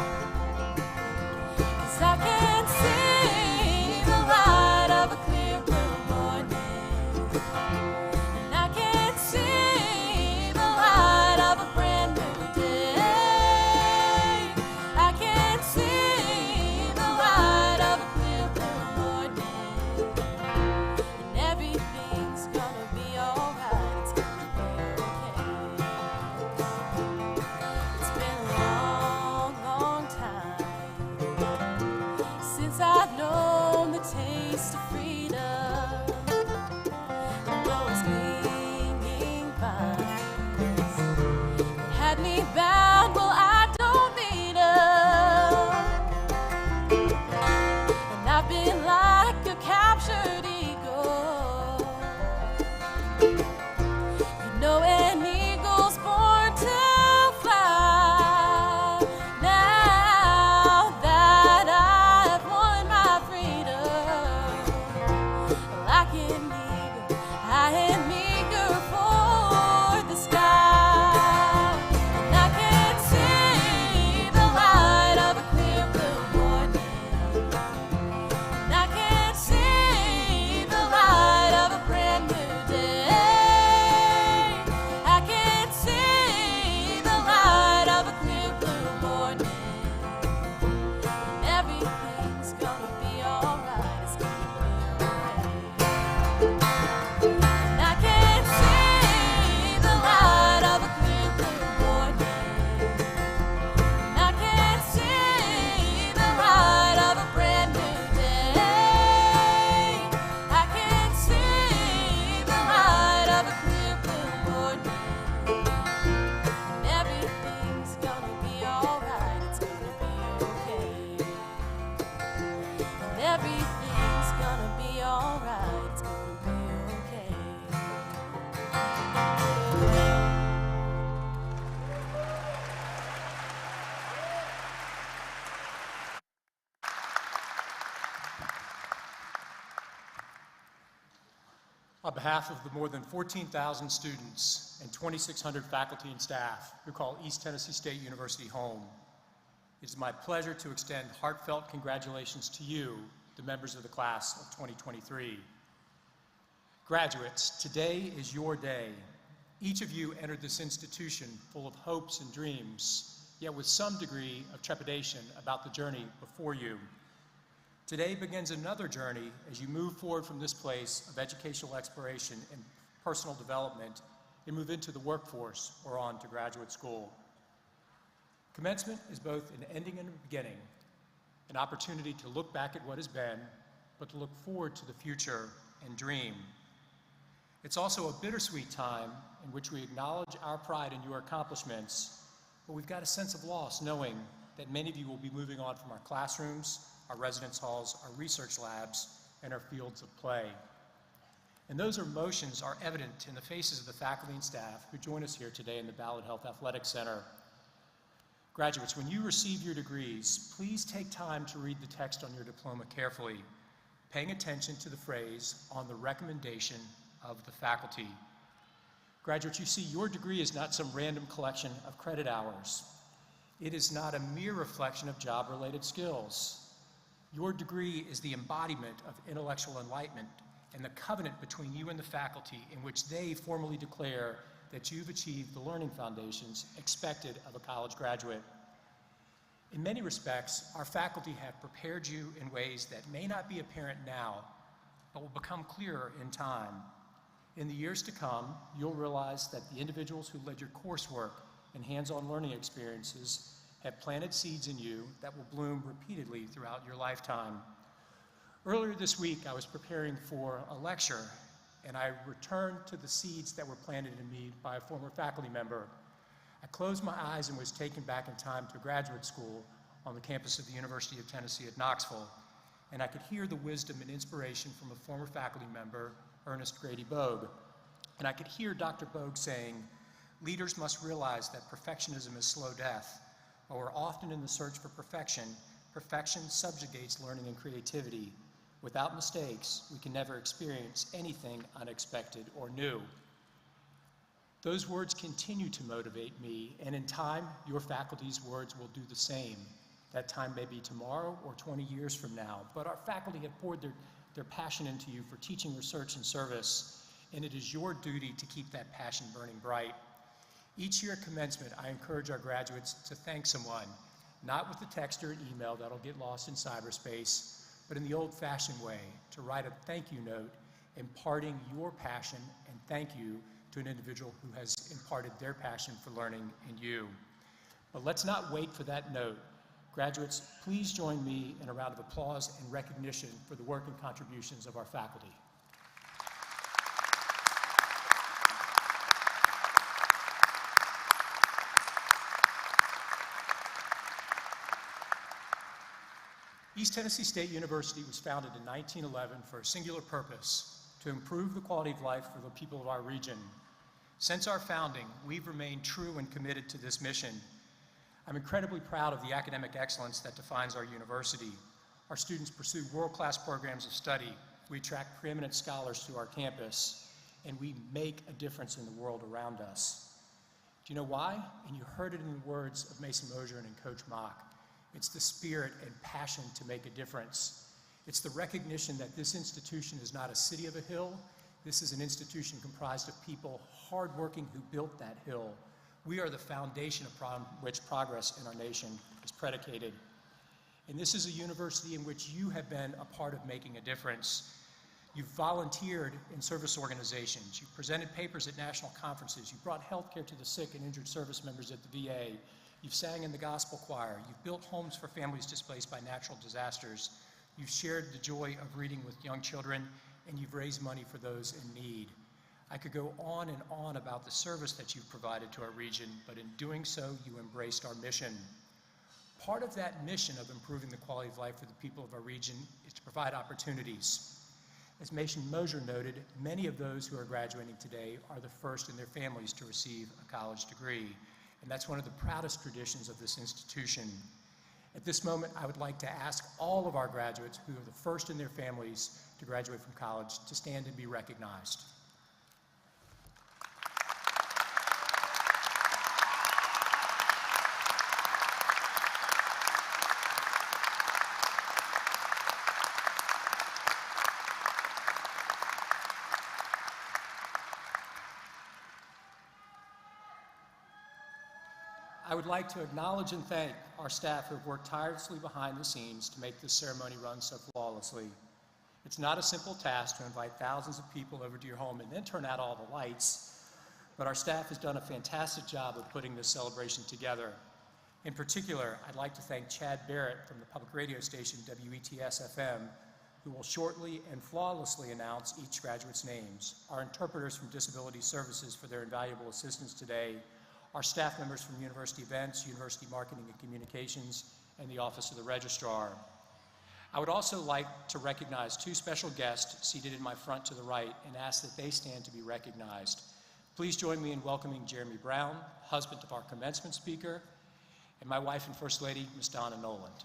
'Cause I can see the light of a clear blue morning, and I can see the light of a brand new day. I On behalf of the more than 14,000 students and 2,600 faculty and staff who call East Tennessee State University home, it is my pleasure to extend heartfelt congratulations to you, the members of the class of 2023. Graduates, today is your day. Each of you entered this institution full of hopes and dreams, yet with some degree of trepidation about the journey before you. Today begins another journey as you move forward from this place of educational exploration and personal development and move into the workforce or on to graduate school. Commencement is both an ending and a beginning, an opportunity to look back at what has been, but to look forward to the future and dream. It's also a bittersweet time in which we acknowledge our pride in your accomplishments, but we've got a sense of loss knowing that many of you will be moving on from our classrooms, our residence halls, our research labs, and our fields of play. And those emotions are evident in the faces of the faculty and staff who join us here today in the Ballard Health Athletic Center. Graduates, when you receive your degrees, please take time to read the text on your diploma carefully, paying attention to the phrase, "on the recommendation of the faculty." Graduates, you see, your degree is not some random collection of credit hours. It is not a mere reflection of job-related skills. Your degree is the embodiment of intellectual enlightenment and the covenant between you and the faculty in which they formally declare that you've achieved the learning foundations expected of a college graduate. In many respects, our faculty have prepared you in ways that may not be apparent now, but will become clearer in time. In the years to come, you'll realize that the individuals who led your coursework and hands-on learning experiences have planted seeds in you that will bloom repeatedly throughout your lifetime. Earlier this week, I was preparing for a lecture, and I returned to the seeds that were planted in me by a former faculty member. I closed my eyes and was taken back in time to graduate school on the campus of the University of Tennessee at Knoxville, and I could hear the wisdom and inspiration from a former faculty member, Ernest Grady Bogue. And I could hear Dr. Bogue saying, "Leaders must realize that perfectionism is slow death. While we're often in the search for perfection, perfection subjugates learning and creativity. Without mistakes, we can never experience anything unexpected or new." Those words continue to motivate me, and in time, your faculty's words will do the same. That time may be tomorrow or 20 years from now, but our faculty have poured their passion into you for teaching, research, and service, and it is your duty to keep that passion burning bright. Each year at commencement, I encourage our graduates to thank someone, not with a text or an email that'll get lost in cyberspace, but in the old-fashioned way, to write a thank you note imparting your passion and thank you to an individual who has imparted their passion for learning in you. But let's not wait for that note. Graduates, please join me in a round of applause and recognition for the work and contributions of our faculty. East Tennessee State University was founded in 1911 for a singular purpose: to improve the quality of life for the people of our region. Since our founding, we've remained true and committed to this mission. I'm incredibly proud of the academic excellence that defines our university. Our students pursue world-class programs of study, we attract preeminent scholars to our campus, and we make a difference in the world around us. Do you know why? And you heard it in the words of Mason Mosier and Coach Mock. It's the spirit and passion to make a difference. It's the recognition that this institution is not a city of a hill. This is an institution comprised of people hardworking who built that hill. We are the foundation upon which progress in our nation is predicated. And this is a university in which you have been a part of making a difference. You've volunteered in service organizations. You've presented papers at national conferences. You've brought health care to the sick and injured service members at the VA. You've sang in the gospel choir. You've built homes for families displaced by natural disasters. You've shared the joy of reading with young children, and you've raised money for those in need. I could go on and on about the service that you've provided to our region, but in doing so, you embraced our mission. Part of that mission of improving the quality of life for the people of our region is to provide opportunities. As Mason Mosier noted, many of those who are graduating today are the first in their families to receive a college degree, and that's one of the proudest traditions of this institution. At this moment, I would like to ask all of our graduates who are the first in their families to graduate from college to stand and be recognized. would like to acknowledge and thank our staff who have worked tirelessly behind the scenes to make this ceremony run so flawlessly. It's not a simple task to invite thousands of people over to your home and then turn out all the lights, but our staff has done a fantastic job of putting this celebration together. In particular, I'd like to thank Chad Barrett from the public radio station WETS-FM, who will shortly and flawlessly announce each graduate's names, our interpreters from Disability Services for their invaluable assistance today, our staff members from University Events, University Marketing and Communications, and the Office of the Registrar. I would also like to recognize two special guests seated in my front to the right and ask that they stand to be recognized. Please join me in welcoming Jeremy Brown, husband of our commencement speaker, and my wife and First Lady, Ms. Donna Noland.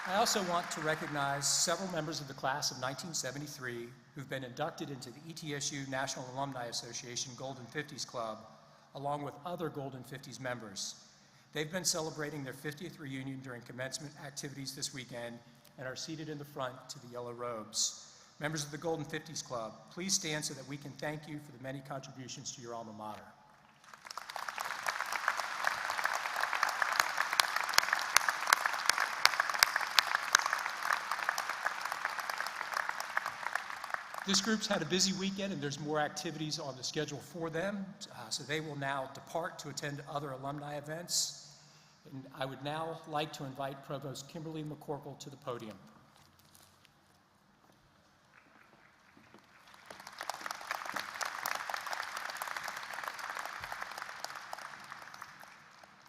I also want to recognize several members of the class of 1973 who've been inducted into the ETSU National Alumni Association Golden 50s Club, along with other Golden 50s members. They've been celebrating their 50th reunion during commencement activities this weekend and are seated in the front to the yellow robes. Members of the Golden 50s Club, please stand so that we can thank you for the many contributions to your alma mater. This group's had a busy weekend and there's more activities on the schedule for them, so they will now depart to attend other alumni events. And I would now like to invite Provost Kimberly McCorkle to the podium.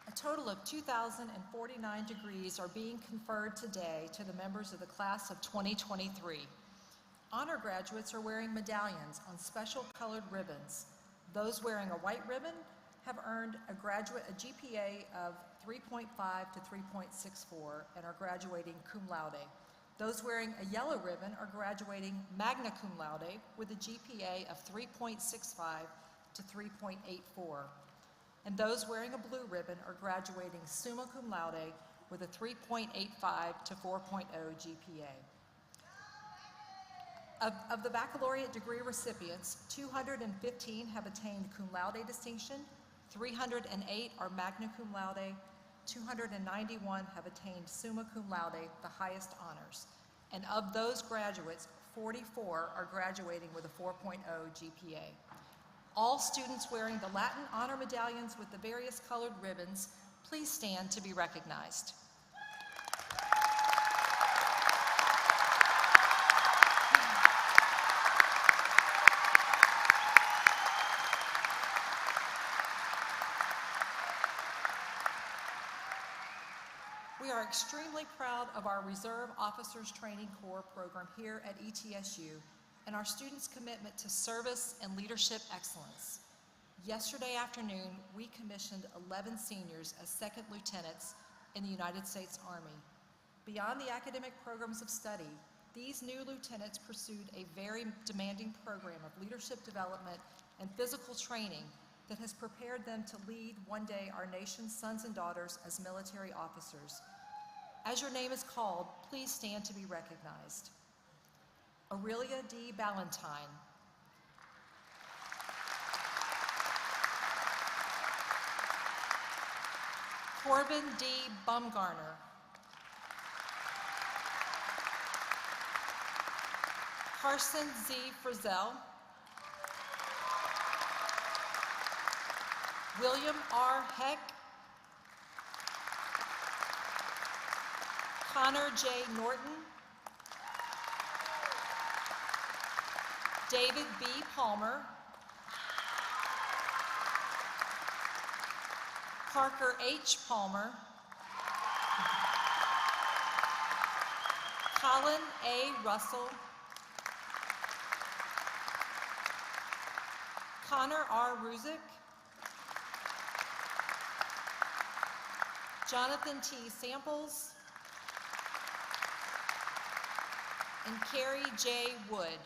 A total of 2,049 degrees are being conferred today to the members of the class of 2023. Honor graduates are wearing medallions on special colored ribbons. Those wearing a white ribbon have earned a GPA of 3.5 to 3.64 and are graduating cum laude. Those wearing a yellow ribbon are graduating magna cum laude with a GPA of 3.65 to 3.84. And those wearing a blue ribbon are graduating summa cum laude with a 3.85 to 4.0 GPA. Of the baccalaureate degree recipients, 215 have attained cum laude distinction, 308 are magna cum laude, 291 have attained summa cum laude, the highest honors. And of those graduates, 44 are graduating with a 4.0 GPA. All students wearing the Latin honor medallions with the various colored ribbons, please stand to be recognized. We are extremely proud of our Reserve Officers Training Corps program here at ETSU and our students' commitment to service and leadership excellence. Yesterday afternoon, we commissioned 11 seniors as second lieutenants in the United States Army. Beyond the academic programs of study, these new lieutenants pursued a very demanding program of leadership development and physical training that has prepared them to lead one day our nation's sons and daughters as military officers. As your name is called, please stand to be recognized. Aurelia D. Ballantyne. Corbin D. Bumgarner. Carson Z. Frizzell. William R. Heck. Connor J. Norton. David B. Palmer. Parker H. Palmer. Colin A. Russell. Connor R. Ruzick. Jonathan T. Samples. And Carrie J. Wood.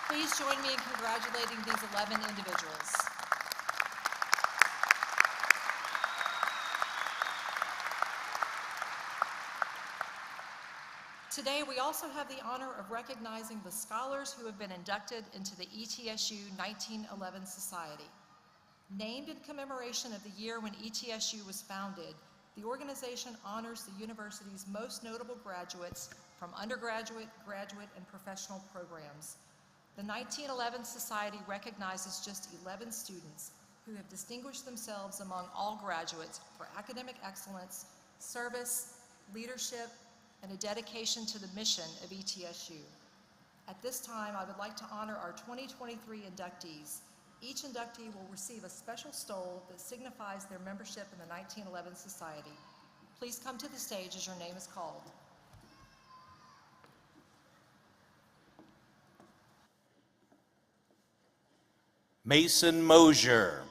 Please join me in congratulating these 11 individuals. Today, we also have the honor of recognizing the scholars who have been inducted into the ETSU 1911 Society. Named in commemoration of the year when ETSU was founded, the organization honors the university's most notable graduates from undergraduate, graduate, and professional programs. The 1911 Society recognizes just 11 students who have distinguished themselves among all graduates for academic excellence, service, leadership, and a dedication to the mission of ETSU. At this time, I would like to honor our 2023 inductees. Each inductee will receive a special stole that signifies their membership in the 1911 Society. Please come to the stage as your name is called. Mason Mosier.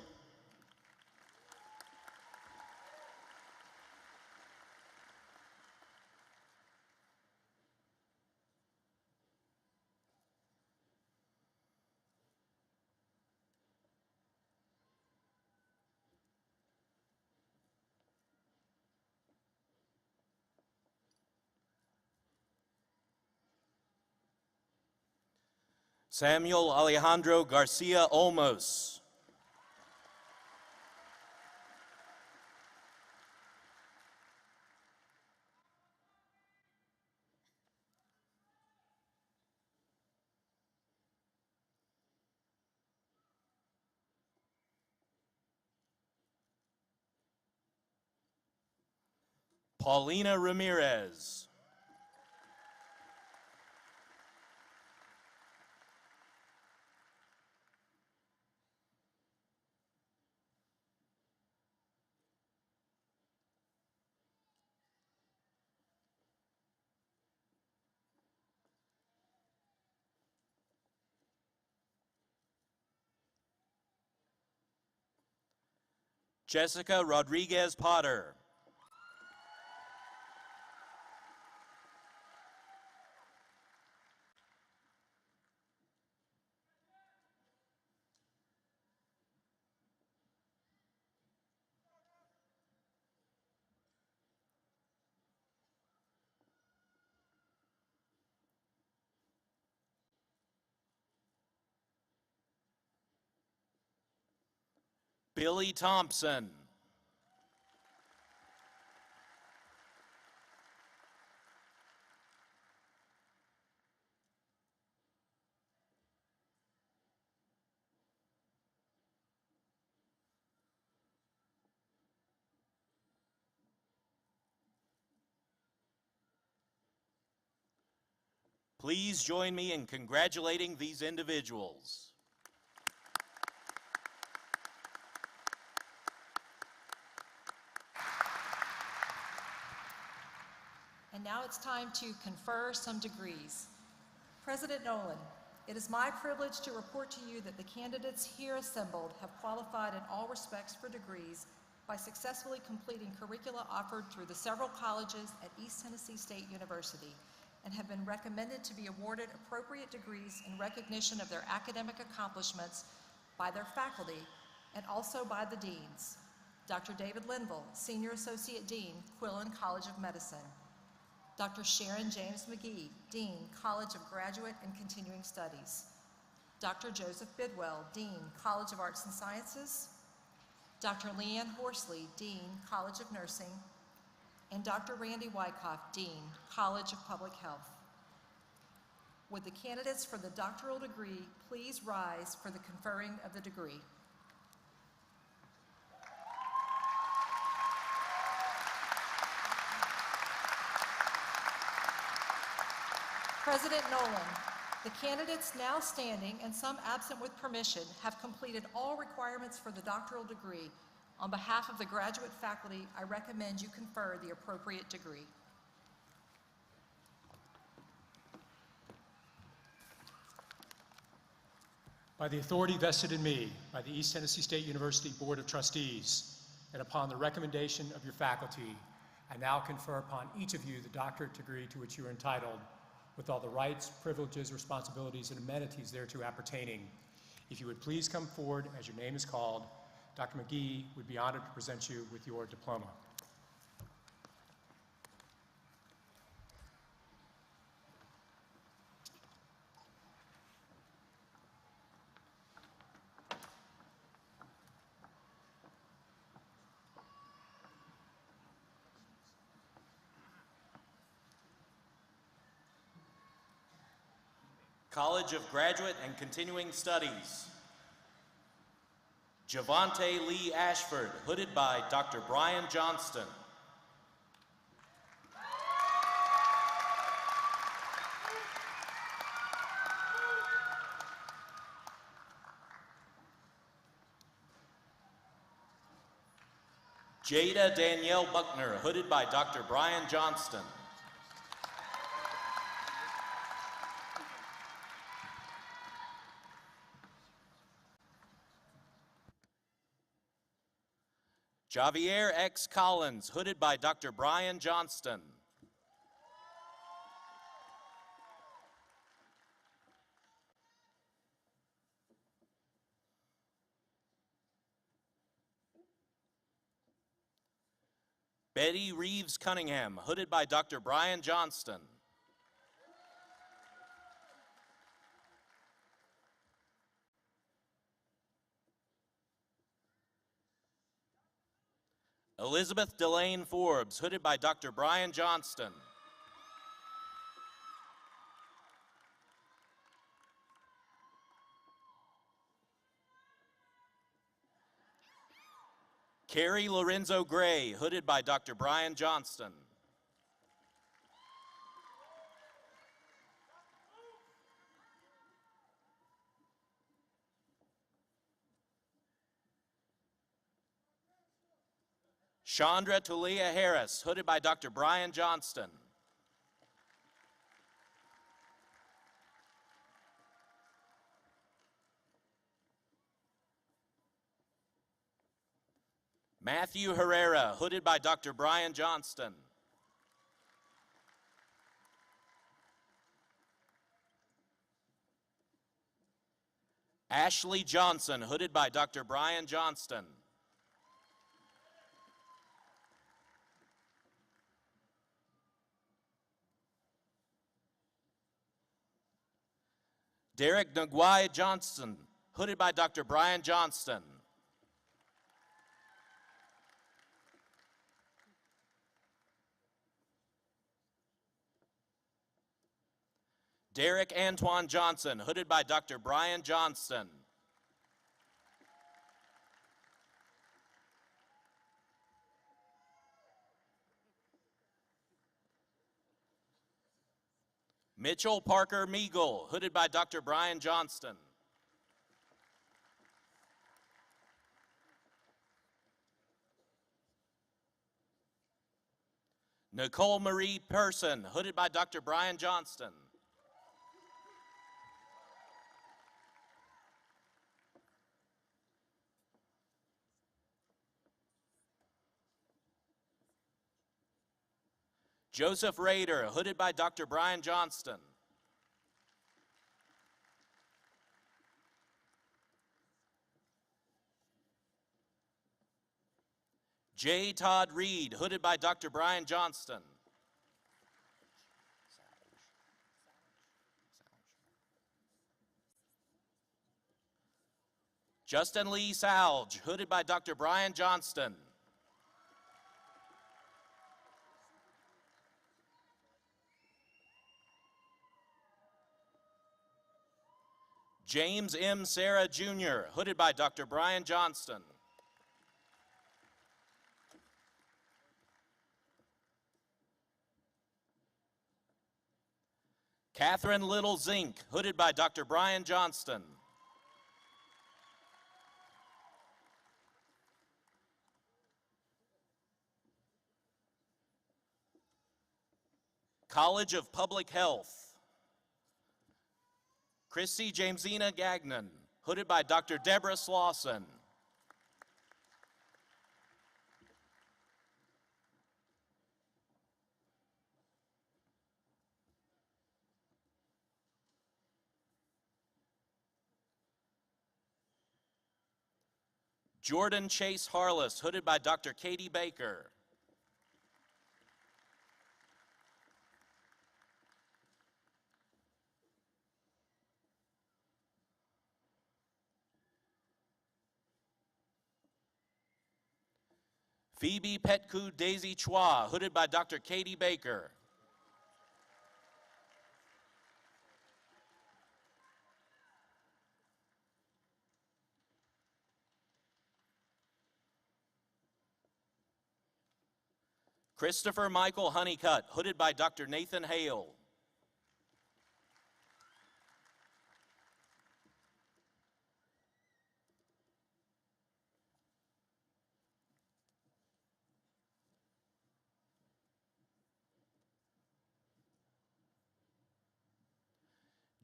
Samuel Alejandro Garcia Olmos. Paulina Ramirez. Jessica Rodriguez Potter. Billy Thompson. Please join me in congratulating these individuals. And now it's time to confer some degrees. President Nolan, it is my privilege to report to you that the candidates here assembled have qualified in all respects for degrees by successfully completing curricula offered through the several colleges at East Tennessee State University and have been recommended to be awarded appropriate degrees in recognition of their academic accomplishments by their faculty and also by the deans. Dr. David Linville, Senior Associate Dean, Quillen College of Medicine. Dr. Sharon James McGee, Dean, College of Graduate and Continuing Studies. Dr. Joseph Bidwell, Dean, College of Arts and Sciences. Dr. Leanne Horsley, Dean, College of Nursing. And Dr. Randy Wyckoff, Dean, College of Public Health. Would the candidates for the doctoral degree please rise for the conferring of the degree? President Nolan, the candidates now standing and some absent with permission have completed all requirements for the doctoral degree. On behalf of the graduate faculty, I recommend you confer the appropriate degree. By the authority vested in me by the East Tennessee State University Board of Trustees, and upon the recommendation of your faculty, I now confer upon each of you the doctorate degree to which you are entitled, with all the rights, privileges, responsibilities, and amenities thereto appertaining. If you would please come forward as your name is called, Dr. McGee would be honored to present you with your diploma. College of Graduate and Continuing Studies. Javante Lee Ashford, hooded by Dr. Brian Johnston. Jada Danielle Buckner, hooded by Dr. Brian Johnston. Javier X. Collins, hooded by Dr. Brian Johnston. Betty Reeves Cunningham, hooded by Dr. Brian Johnston. Elizabeth Delane Forbes, hooded by Dr. Brian Johnston. Carrie Lorenzo Gray, hooded by Dr. Brian Johnston. Chandra Tulia Harris, hooded by Dr. Brian Johnston. Matthew Herrera, hooded by Dr. Brian Johnston. Ashley Johnson, hooded by Dr. Brian Johnston. Derek Nguai Johnson, hooded by Dr. Brian Johnston. Derek Antoine Johnson, hooded by Dr. Brian Johnston. Mitchell Parker Meagle, hooded by Dr. Brian Johnston. Nicole Marie Person, hooded by Dr. Brian Johnston. Joseph Rader, hooded by Dr. Brian Johnston. J. Todd Reed, hooded by Dr. Brian Johnston. Justin Lee Salge, hooded by Dr. Brian Johnston. James M. Sarah Jr., hooded by Dr. Brian Johnston. Catherine Little Zink, hooded by Dr. Brian Johnston. College of Public Health. Christy Jamesina Gagnon, hooded by Dr. Deborah Slauson. Jordan Chase Harless, hooded by Dr. Katie Baker. Phoebe Petku Daisy Chua, hooded by Dr. Katie Baker. Christopher Michael Honeycutt, hooded by Dr. Nathan Hale.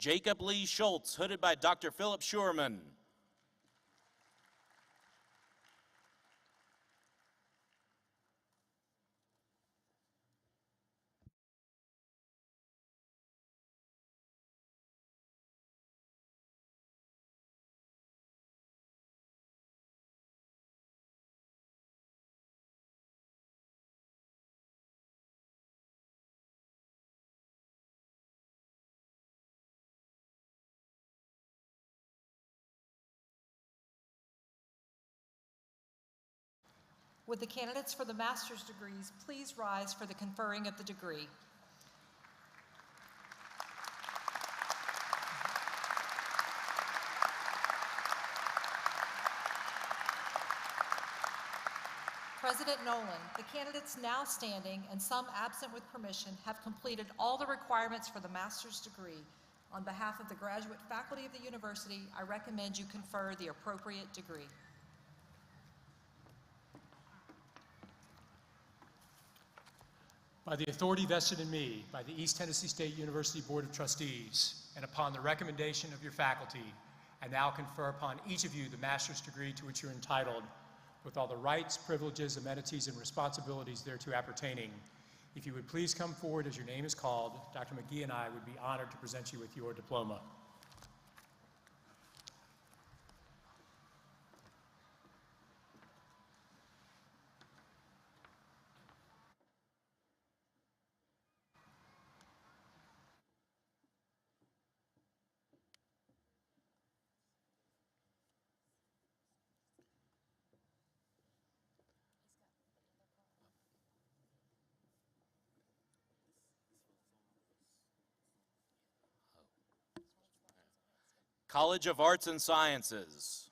Jacob Lee Schultz, hooded by Dr. Philip Schurman. Would the candidates for the master's degrees please rise for the conferring of the degree? President Nolan, the candidates now standing and some absent with permission have completed all the requirements for the master's degree. On behalf of the graduate faculty of the university, I recommend you confer the appropriate degree. By the authority vested in me by the East Tennessee State University Board of Trustees, and upon the recommendation of your faculty, I now confer upon each of you the master's degree to which you're entitled, with all the rights, privileges, amenities, and responsibilities thereto appertaining. If you would please come forward as your name is called, Dr. McGee and I would be honored to present you with your diploma. College of Arts and Sciences.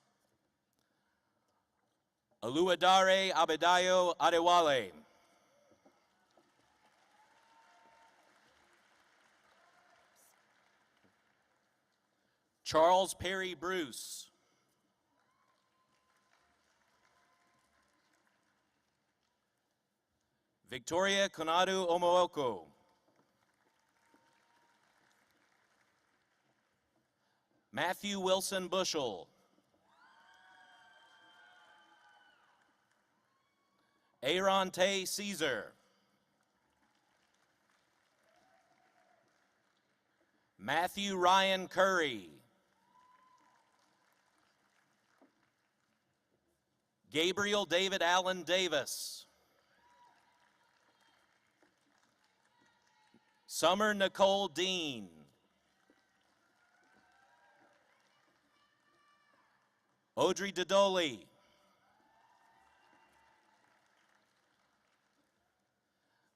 Oluwadare Abedayo Adewale. Charles Perry Bruce. Victoria Konadu Omooko. Matthew Wilson Bushell. Aaron Tay Caesar. Matthew Ryan Curry. Gabriel David Allen Davis. Summer Nicole Dean. Audrey Dodoli.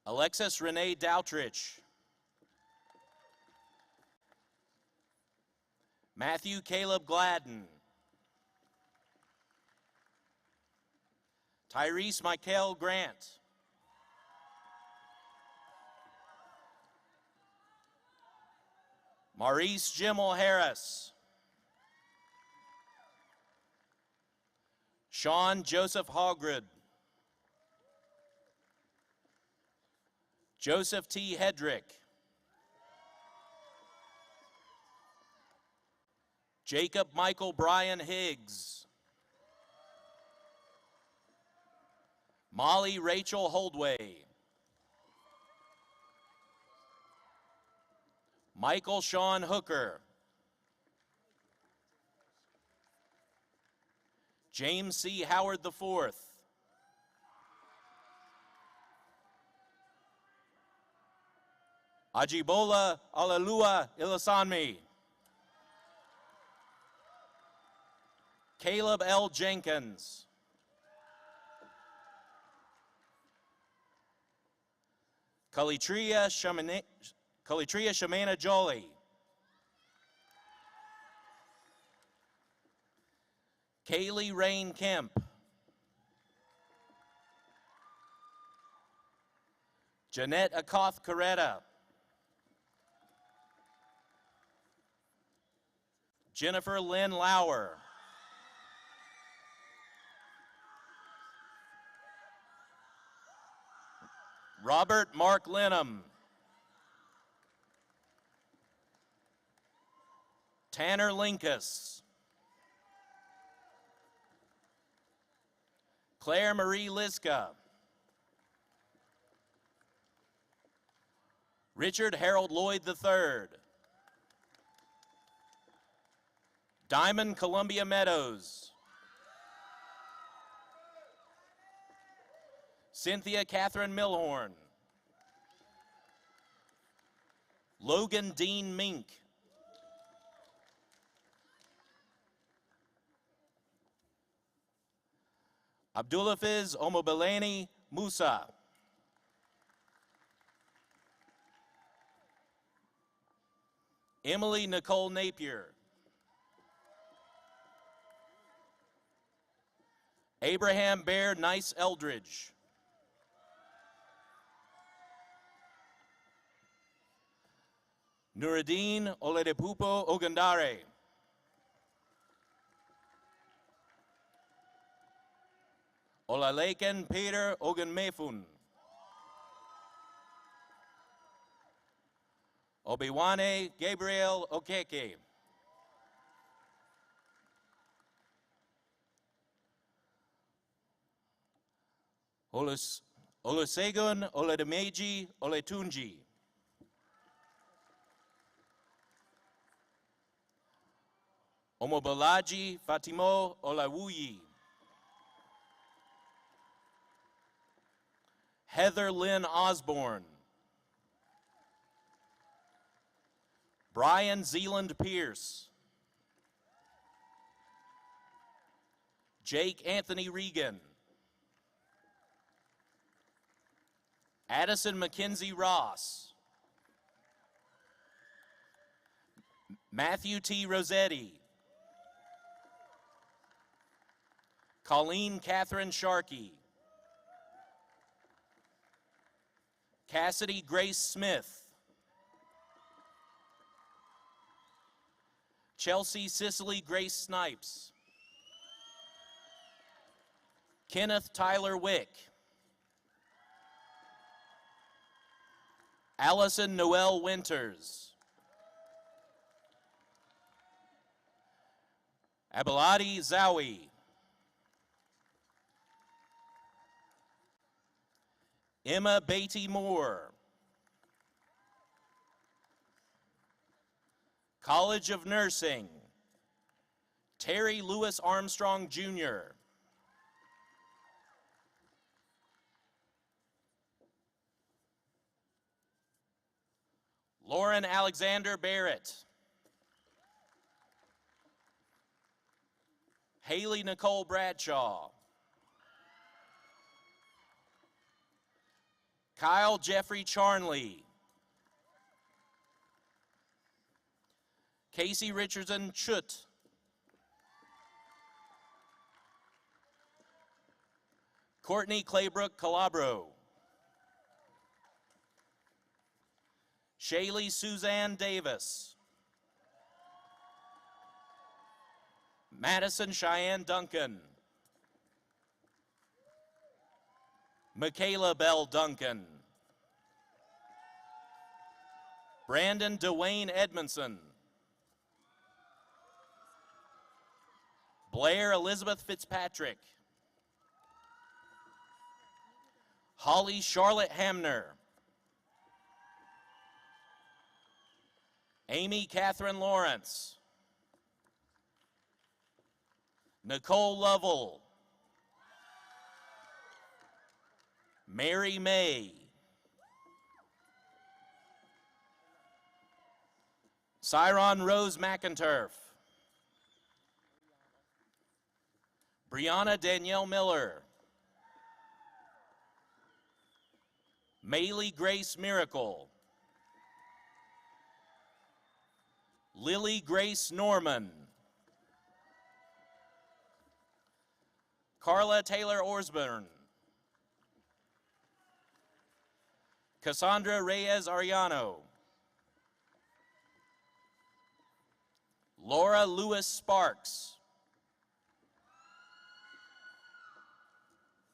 Alexis Renee Doutrich. Matthew Caleb Gladden. Tyrese Michael Grant. Maurice Jimmel Harris. Sean Joseph Hogred. Joseph T. Hedrick. Jacob Michael Brian Higgs. Molly Rachel Holdway. Michael Sean Hooker. James C. Howard IV. Ajibola Alalua Ilasanmi. Caleb L. Jenkins. Kalitria Shamana Jolie. Kaylee Rain Kemp. Jeanette Akoth Coretta. Jennifer Lynn Lauer. Robert Mark Lenham. Tanner Linkus. Claire Marie Liska. Richard Harold Lloyd III. Diamond Columbia Meadows. Cynthia Catherine Milhorn. Logan Dean Mink. Abdulafiz Omobeleni Musa. Emily Nicole Napier. Abraham Bear Nice Eldridge. Nuruddin Oledepupo Ogandare. Olalekan Peter Ogunmefun. Obiwane Gabriel Okeke. Olusegun Oledemeji Oletunji. Omobolaji Fatimo Olawuyi. Heather Lynn Osborne. Brian Zealand Pierce. Jake Anthony Regan. Addison Mackenzie Ross. Matthew T. Rossetti. Colleen Catherine Sharkey. Cassidy Grace Smith. Chelsea Cicely Grace Snipes. Kenneth Tyler Wick. Allison Noel Winters. Abiladi Zawi. Emma Beatty Moore. College of Nursing. Terry Lewis Armstrong, Jr. Lauren Alexander Barrett. Haley Nicole Bradshaw. Kyle Jeffrey Charnley. Casey Richardson Chut. Courtney Claybrook Calabro. Shaylee Suzanne Davis. Madison Cheyenne Duncan. Michaela Bell Duncan. Brandon Dwayne Edmondson. Blair Elizabeth Fitzpatrick. Holly Charlotte Hamner. Amy Catherine Lawrence. Nicole Lovell. Mary May. Cyron Rose McInturf. Brianna Danielle Miller. Maylee Grace Miracle. Lily Grace Norman. Carla Taylor Orsburn. Cassandra Reyes Ariano. Laura Lewis Sparks.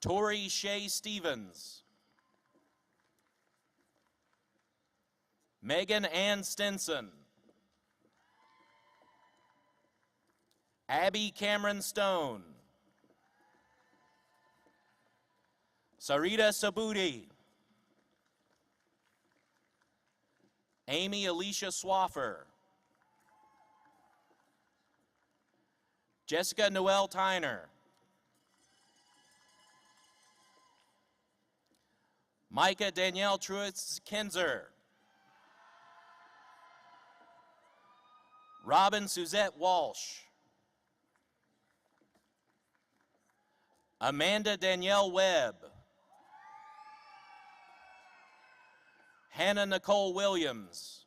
Tori Shea Stevens. Megan Ann Stinson. Abby Cameron Stone. Sarita Sabuti. Amy Alicia Swaffer. Jessica Noel Tyner. Micah Danielle Truitz Kinzer. Robin Suzette Walsh. Amanda Danielle Webb. Hannah Nicole Williams.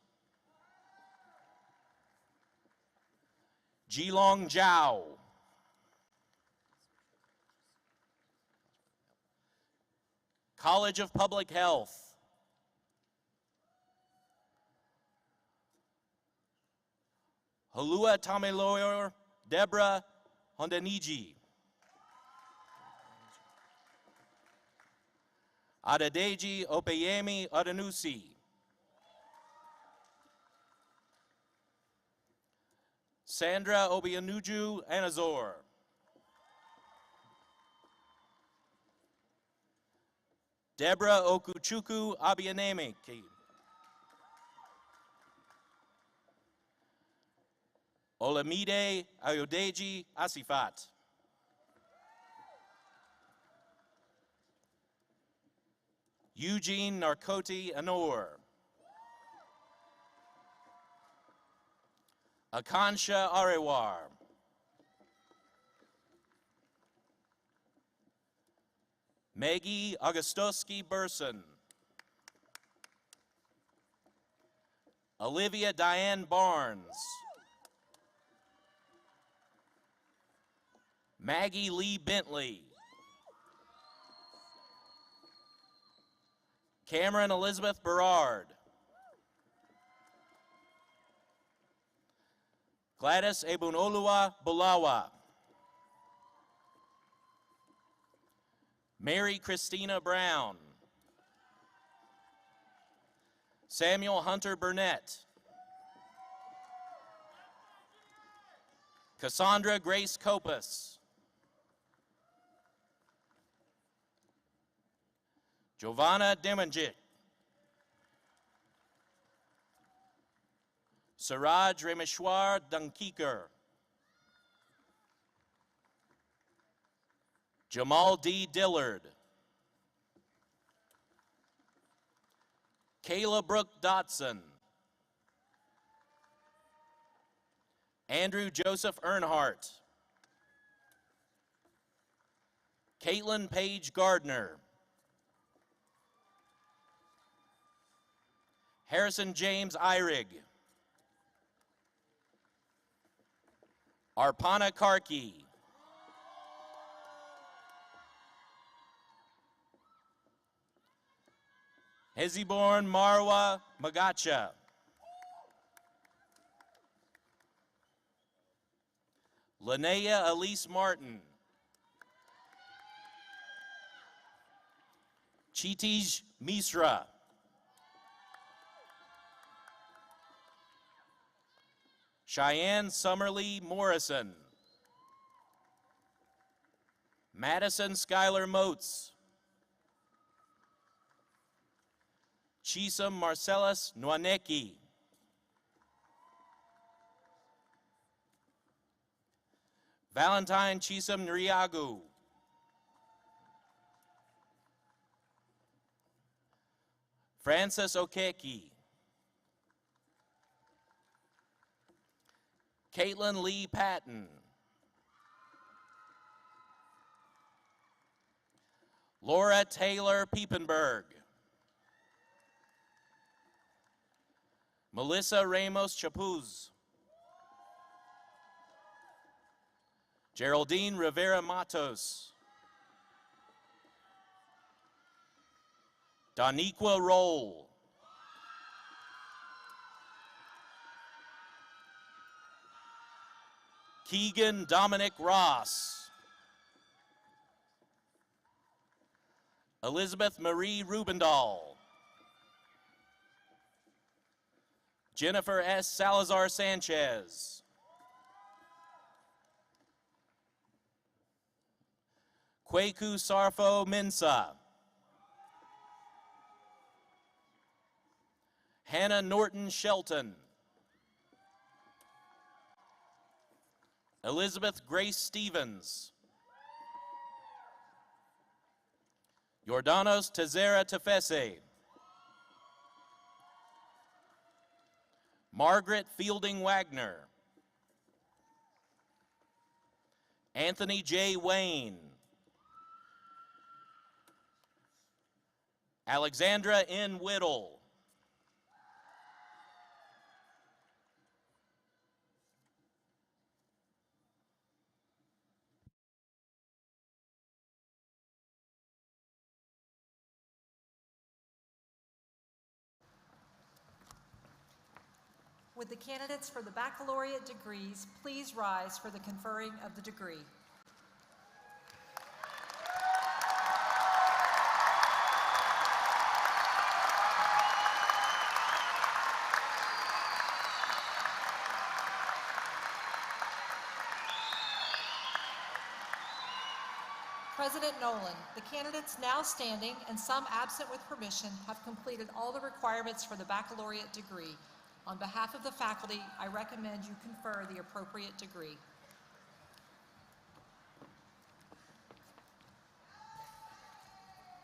Jilong Zhao. College of Public Health. Halua Tamiloyor Deborah Hondaniji. Adedeji Opeyemi Adenusi. Sandra Obianuju Anazor. Deborah Okuchuku Abianemeki. Olamide Ayodeji Asifat. Eugene Narkoti Anor. Akansha Arewar. Maggie Augustoski Burson. Olivia Diane Barnes. Maggie Lee Bentley. Cameron Elizabeth Berard. Gladys Ebunoluwa Bulawa. Mary Christina Brown. Samuel Hunter Burnett. Cassandra Grace Kopus. Giovanna Demanjic. Siraj Rameshwar Dankikar. Jamal D. Dillard. Kayla Brooke Dotson. Andrew Joseph Earnhardt. Caitlin Paige Gardner. Harrison James Eyrig. Arpana Karki. Heziborn Marwa Magacha. Linnea Elise Martin. Chitij Misra. Cheyenne Summerlee Morrison. Madison Skylar Moats. Chisum Marcellus Nwaneki. Valentine Chisum Nriagu. Francis Okeki. Caitlin Lee Patton. Laura Taylor Piepenberg. Melissa Ramos Chapuz. Geraldine Rivera Matos. Doniqua Roll. Keegan Dominic Ross. Elizabeth Marie Rubendahl. Jennifer S. Salazar Sanchez. Kweku Sarfo Mensa. Hannah Norton Shelton. Elizabeth Grace Stevens. Yordanos Tezera Tefese. Margaret Fielding Wagner. Anthony J. Wayne. Alexandra N. Whittle. Would the candidates for the baccalaureate degrees please rise for the conferring of the degree? President Nolan, the candidates now standing and some absent with permission have completed all the requirements for the baccalaureate degree. On behalf of the faculty, I recommend you confer the appropriate degree.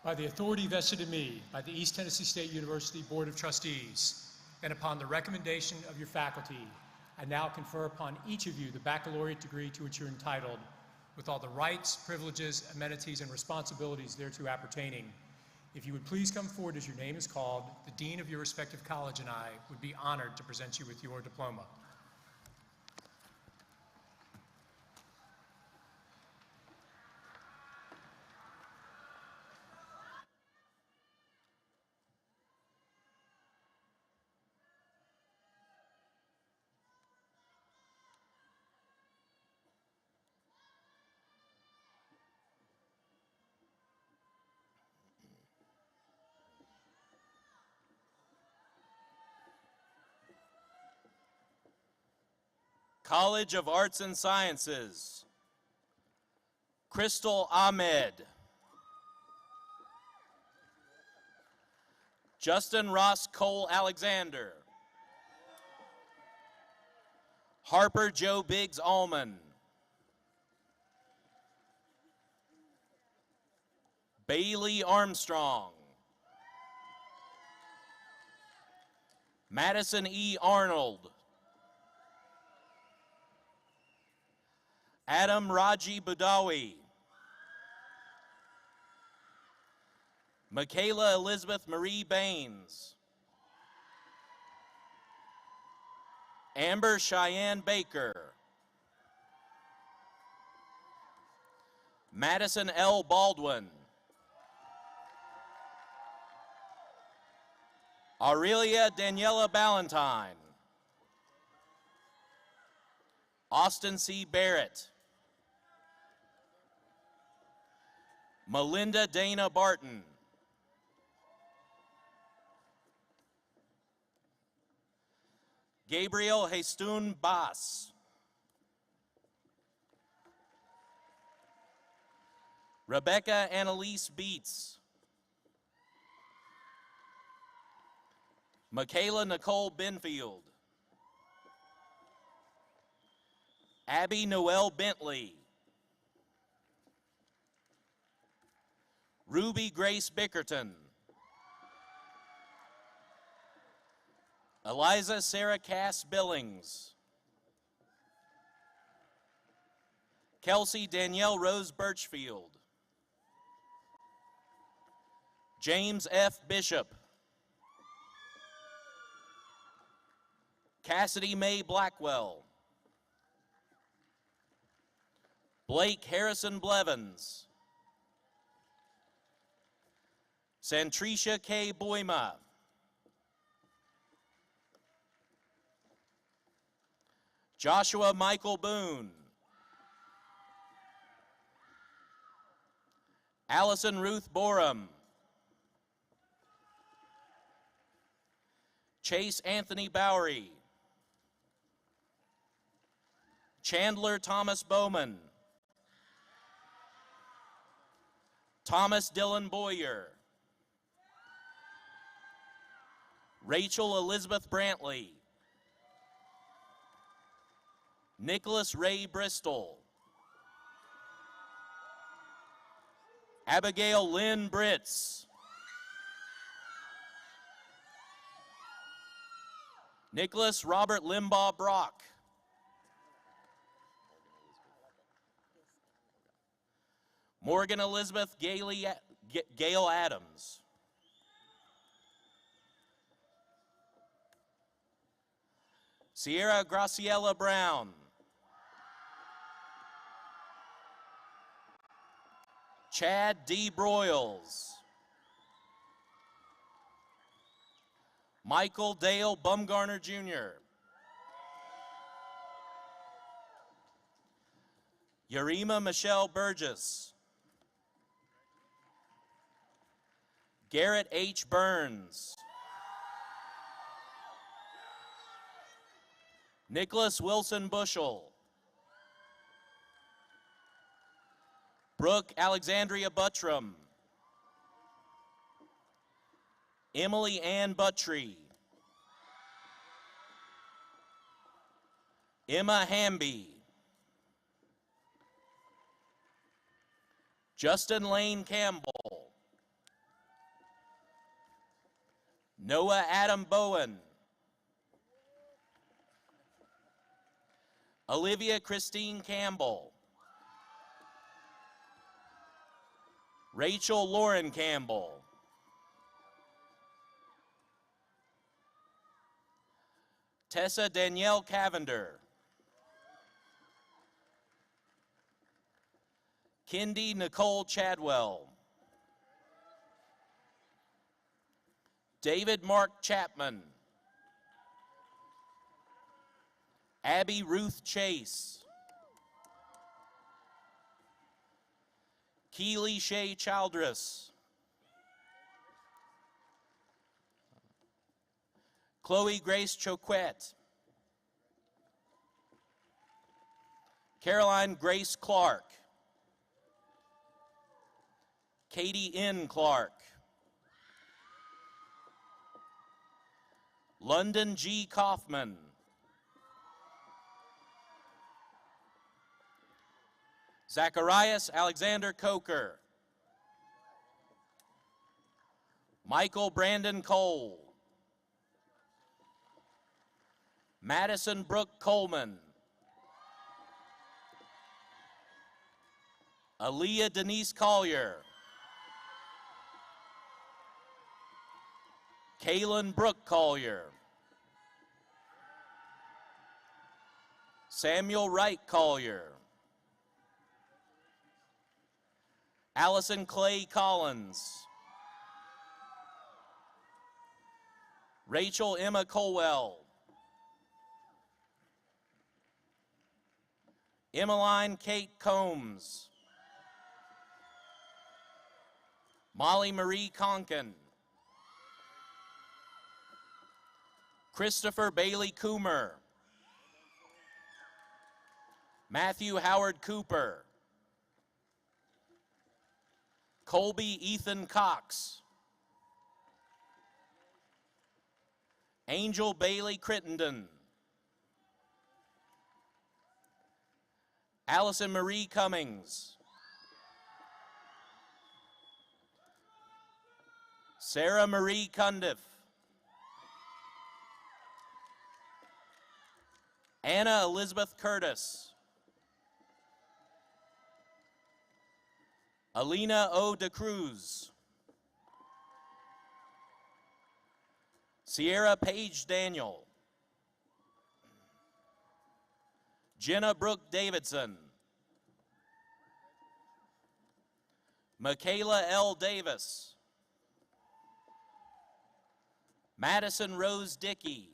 By the authority vested in me by the East Tennessee State University Board of Trustees, and upon the recommendation of your faculty, I now confer upon each of you the baccalaureate degree to which you're entitled, with all the rights, privileges, amenities, and responsibilities thereto appertaining. If you would please come forward as your name is called, the dean of your respective college and I would be honored to present you with your diploma. College of Arts and Sciences, Crystal Ahmed. Justin Ross Cole Alexander. Harper Joe Biggs Allman. Bailey Armstrong. Madison E. Arnold. Adam Raji Budawi. Michaela Elizabeth Marie Baines. Amber Cheyenne Baker. Madison L. Baldwin. Aurelia Daniela Ballantyne. Austin C. Barrett. Melinda Dana Barton. Gabriel Hestun Bass. Rebecca Annalise Beats. Michaela Nicole Benfield. Abby Noel Bentley. Ruby Grace Bickerton. Eliza Sarah Cass Billings. Kelsey Danielle Rose Birchfield. James F. Bishop. Cassidy May Blackwell. Blake Harrison Blevins. Santricia K. Boima. Joshua Michael Boone. Allison Ruth Borum. Chase Anthony Bowery. Chandler Thomas Bowman. Thomas Dylan Boyer. Rachel Elizabeth Brantley. Nicholas Ray Bristol. Abigail Lynn Britz. Nicholas Robert Limbaugh Brock. Morgan Elizabeth Gail Adams. Sierra Graciela Brown. Chad D. Broyles. Michael Dale Bumgarner Jr. Yarima Michelle Burgess. Garrett H. Burns. Nicholas Wilson Bushel. Brooke Alexandria Buttram. Emily Ann Buttry. Emma Hamby. Justin Lane Campbell. Noah Adam Bowen. Olivia Christine Campbell. Rachel Lauren Campbell. Tessa Danielle Cavender. Kendi Nicole Chadwell. David Mark Chapman. Abby Ruth Chase. Keely Shea Childress. Chloe Grace Choquette. Caroline Grace Clark. Katie N. Clark. London G. Kaufman. Zacharias Alexander Coker. Michael Brandon Cole. Madison Brooke Coleman. Aaliyah Denise Collier. Kaylin Brooke Collier. Samuel Wright Collier. Allison Clay Collins. Rachel Emma Colwell. Emmeline Kate Combs. Molly Marie Conkin. Christopher Bailey Coomer. Matthew Howard Cooper. Colby Ethan Cox. Angel Bailey Crittenden. Allison Marie Cummings. Sarah Marie Cundiff. Anna Elizabeth Curtis. Alina O. DeCruz. Sierra Paige Daniel. Jenna Brooke Davidson. Michaela L. Davis. Madison Rose Dickey.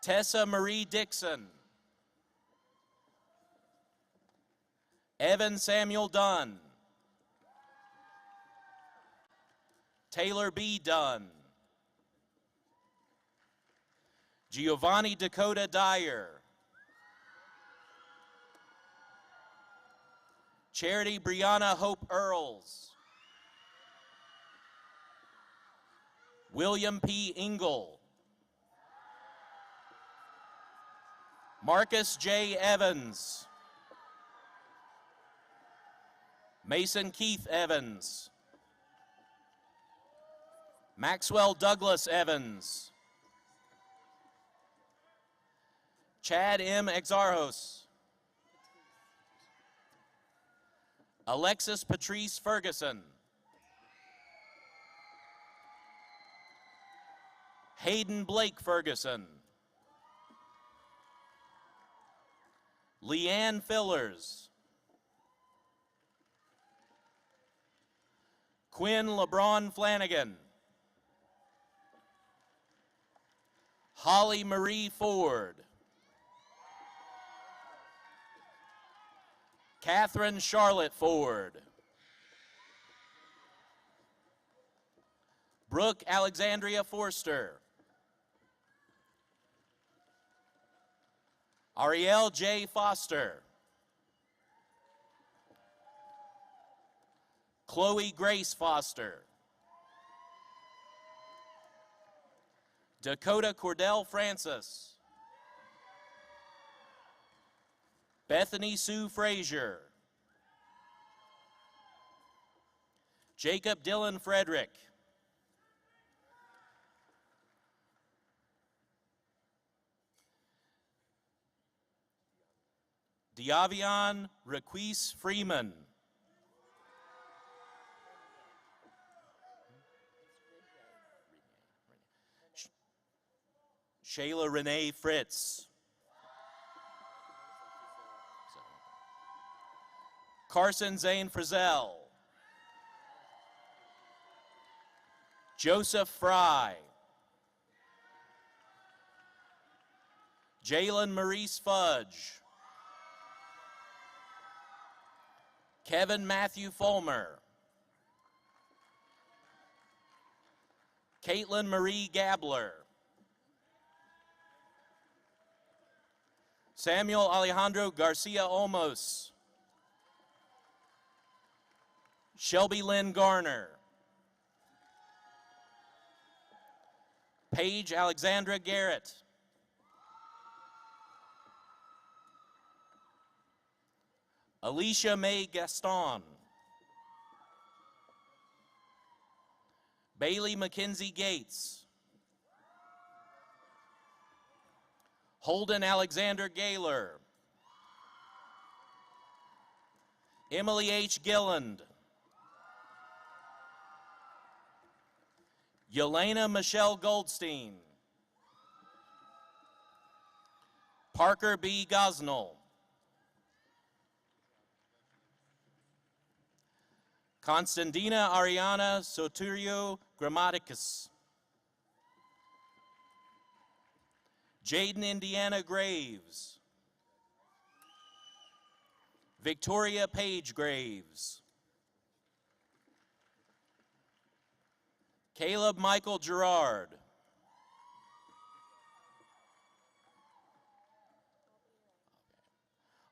Tessa Marie Dixon. Evan Samuel Dunn. Taylor B. Dunn. Giovanni Dakota Dyer. Charity Brianna Hope Earls. William P. Engel. Marcus J. Evans. Mason Keith Evans. Maxwell Douglas Evans. Chad M. Exarchos. Alexis Patrice Ferguson. Hayden Blake Ferguson. Leanne Fillers. Quinn LeBron Flanagan. Holly Marie Ford. Catherine Charlotte Ford. Brooke Alexandria Forster. Ariel J. Foster. Chloe Grace Foster. Dakota Cordell Francis. Bethany Sue Frazier. Jacob Dylan Frederick. Diavion Requise Freeman. Shayla Renee Fritz. Carson Zane Frizzell. Joseph Fry. Jalen Maurice Fudge. Kevin Matthew Fulmer. Caitlin Marie Gabler. Samuel Alejandro Garcia Olmos. Shelby Lynn Garner. Paige Alexandra Garrett. Alicia Mae Gaston. Bailey Mackenzie Gates. Holden Alexander Gaylor. Emily H. Gilland. Yelena Michelle Goldstein. Parker B. Gosnell. Constantina Ariana Soturio Grammaticus. Jaden Indiana Graves. Victoria Page Graves. Caleb Michael Gerard.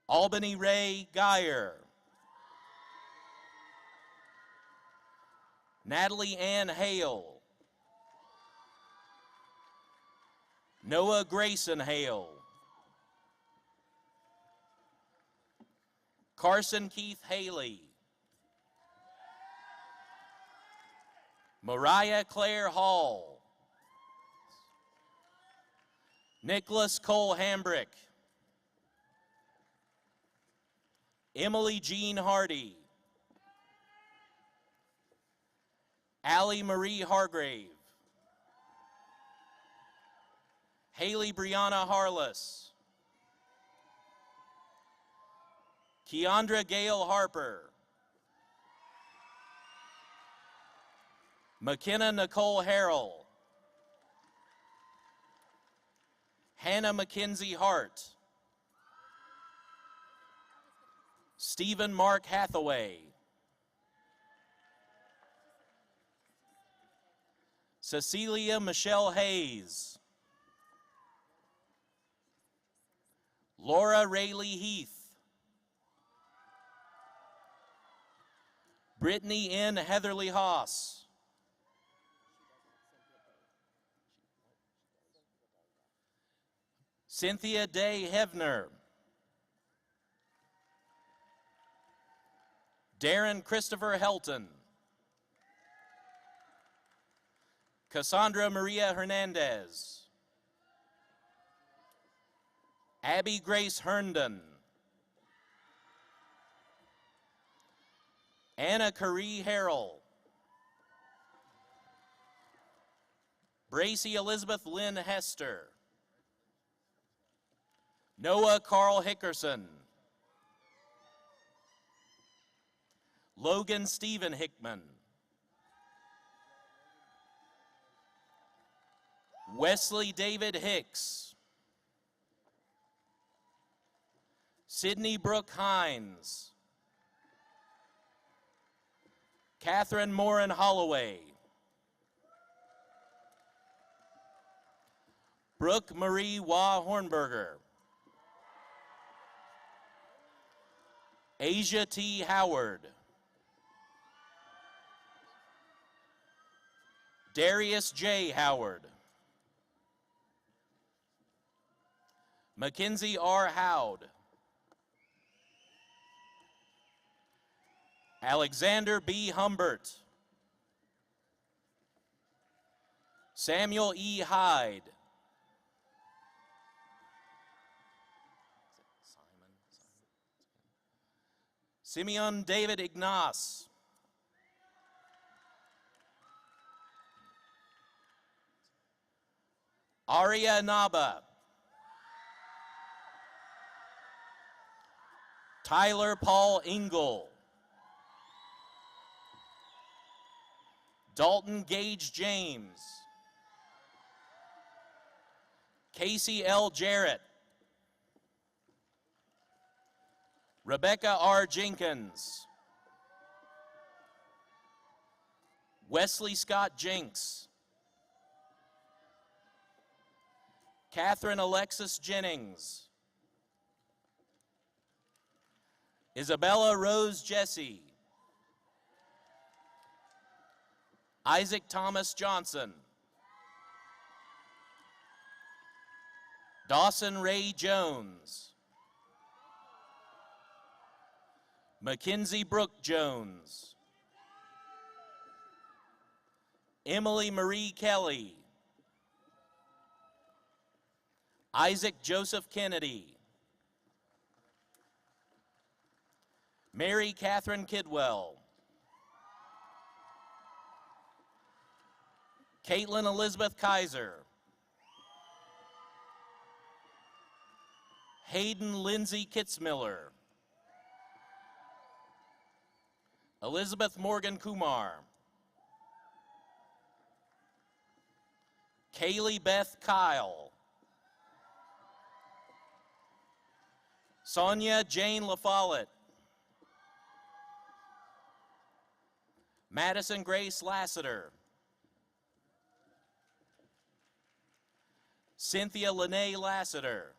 Albany Ray Geyer. Natalie Ann Hale. Noah Grayson Hale. Carson Keith Haley. Mariah Claire Hall. Nicholas Cole Hambrick. Emily Jean Hardy. Allie Marie Hargrave. Haley Brianna Harless. Keandra Gail Harper. McKenna Nicole Harrell. Hannah Mackenzie Hart. Stephen Mark Hathaway. Cecilia Michelle Hayes. Laura Rayleigh Heath. Brittany N. Heatherly Haas. Cynthia Day Hevner. Darren Christopher Helton. Cassandra Maria Hernandez. Abby Grace Herndon. Anna Caree Harrell. Bracy Elizabeth Lynn Hester. Noah Carl Hickerson. Logan Stephen Hickman. Wesley David Hicks. Sydney Brooke Hines. Catherine Morin Holloway. Brooke Marie Wah Hornberger. Asia T. Howard. Darius J. Howard. Mackenzie R. Howd. Alexander B. Humbert. Samuel E. Hyde. Simeon David Ignace. Aria Naba. Tyler Paul Engel. Dalton Gage James. Casey L. Jarrett. Rebecca R. Jenkins. Wesley Scott Jenks. Catherine Alexis Jennings. Isabella Rose Jesse. Isaac Thomas Johnson. Dawson Ray Jones. Mackenzie Brooke Jones. Emily Marie Kelly. Isaac Joseph Kennedy. Mary Catherine Kidwell. Caitlin Elizabeth Kaiser. Hayden Lindsay Kitzmiller. Elizabeth Morgan Kumar. Kaylee Beth Kyle. Sonia Jane LaFollette. Madison Grace Lassiter. Cynthia Lene Lassiter.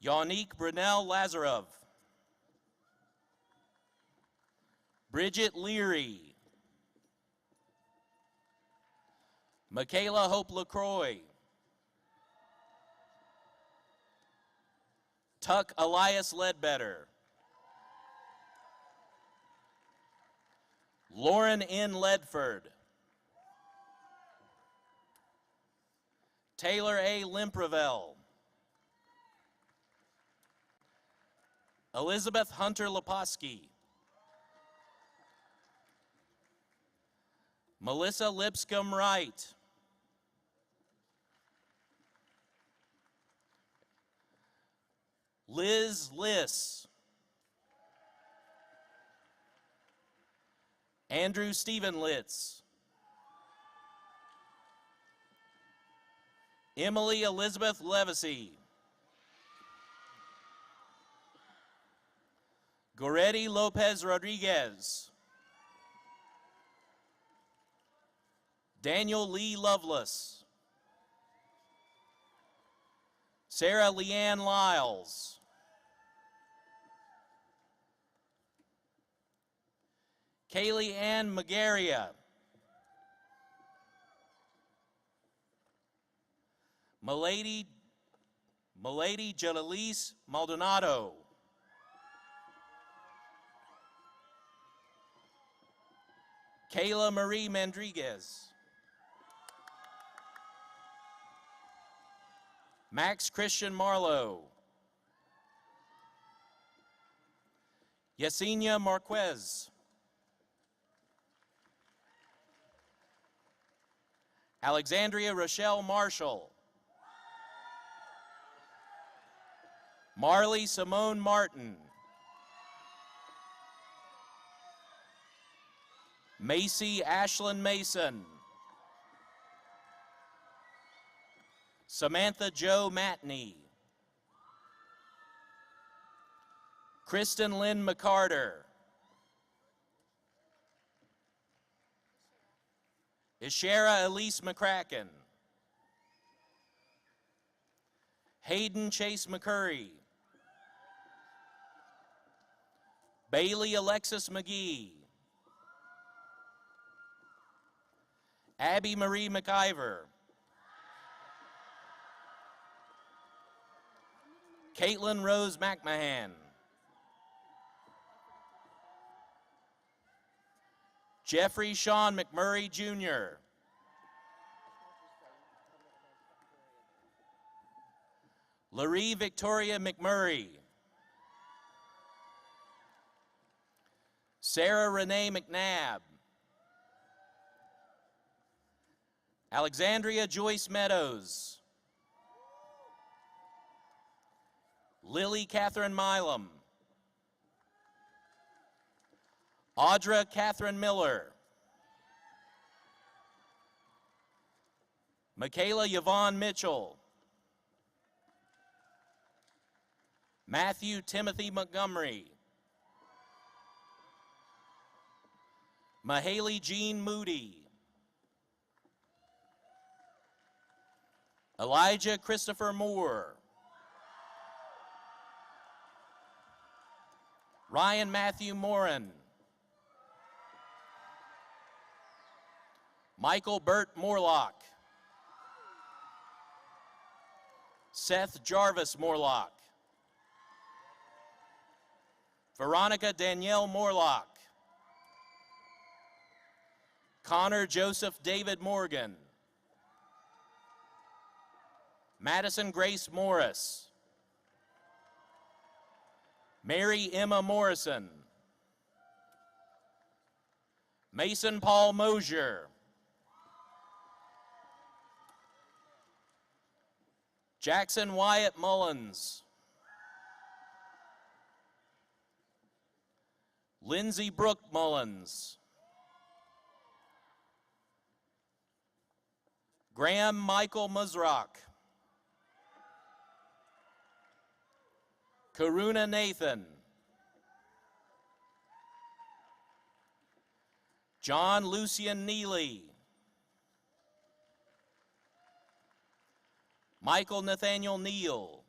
Yonique Brunel Lazarov. Bridget Leary. Michaela Hope LaCroix. Tuck Elias Ledbetter. Lauren N. Ledford. Taylor A. Limprevel. Elizabeth Hunter Leposki. Melissa Lipscomb Wright. Liz Liss. Andrew Stephenlitz. Emily Elizabeth Levacy. Goretti Lopez Rodriguez. Daniel Lee Lovelace. Sarah Leanne Lyles. Kaylee Ann Magaria. Milady Jalilise Maldonado. Kayla Marie Mandriguez. Max Christian Marlowe. Yesenia Marquez. Alexandria Rochelle Marshall. Marley Simone Martin. Macy Ashlyn Mason. Samantha Jo Matney. Kristen Lynn McCarter. Ishara Elise McCracken. Hayden Chase McCurry. Bailey Alexis McGee. Abby Marie McIver. Caitlin Rose McMahon. Jeffrey Sean McMurray Jr. Laree Victoria McMurray. Sarah Renee McNabb. Alexandria Joyce Meadows. Lily Catherine Milam. Audra Catherine Miller. Michaela Yvonne Mitchell. Matthew Timothy Montgomery. Mahaley Jean Moody. Elijah Christopher Moore. Ryan Matthew Morin. Michael Burt Morlock. Seth Jarvis Morlock. Veronica Danielle Morlock. Connor Joseph David Morgan. Madison Grace Morris. Mary Emma Morrison. Mason Paul Mosier. Jackson Wyatt Mullins. Lindsay Brooke Mullins. Graham Michael Musrock. Karuna Nathan. John Lucian Neely. Michael Nathaniel Neal.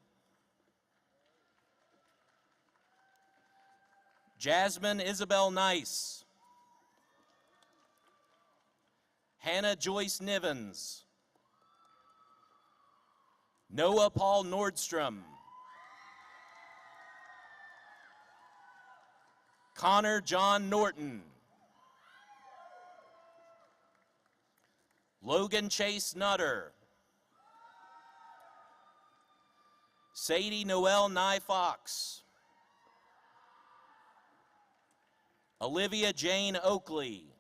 Jasmine Isabel Nice. Hannah Joyce Nivens. Noah Paul Nordstrom. Connor John Norton. Logan Chase Nutter. Sadie Noel Nye Fox. Olivia Jane Oakley.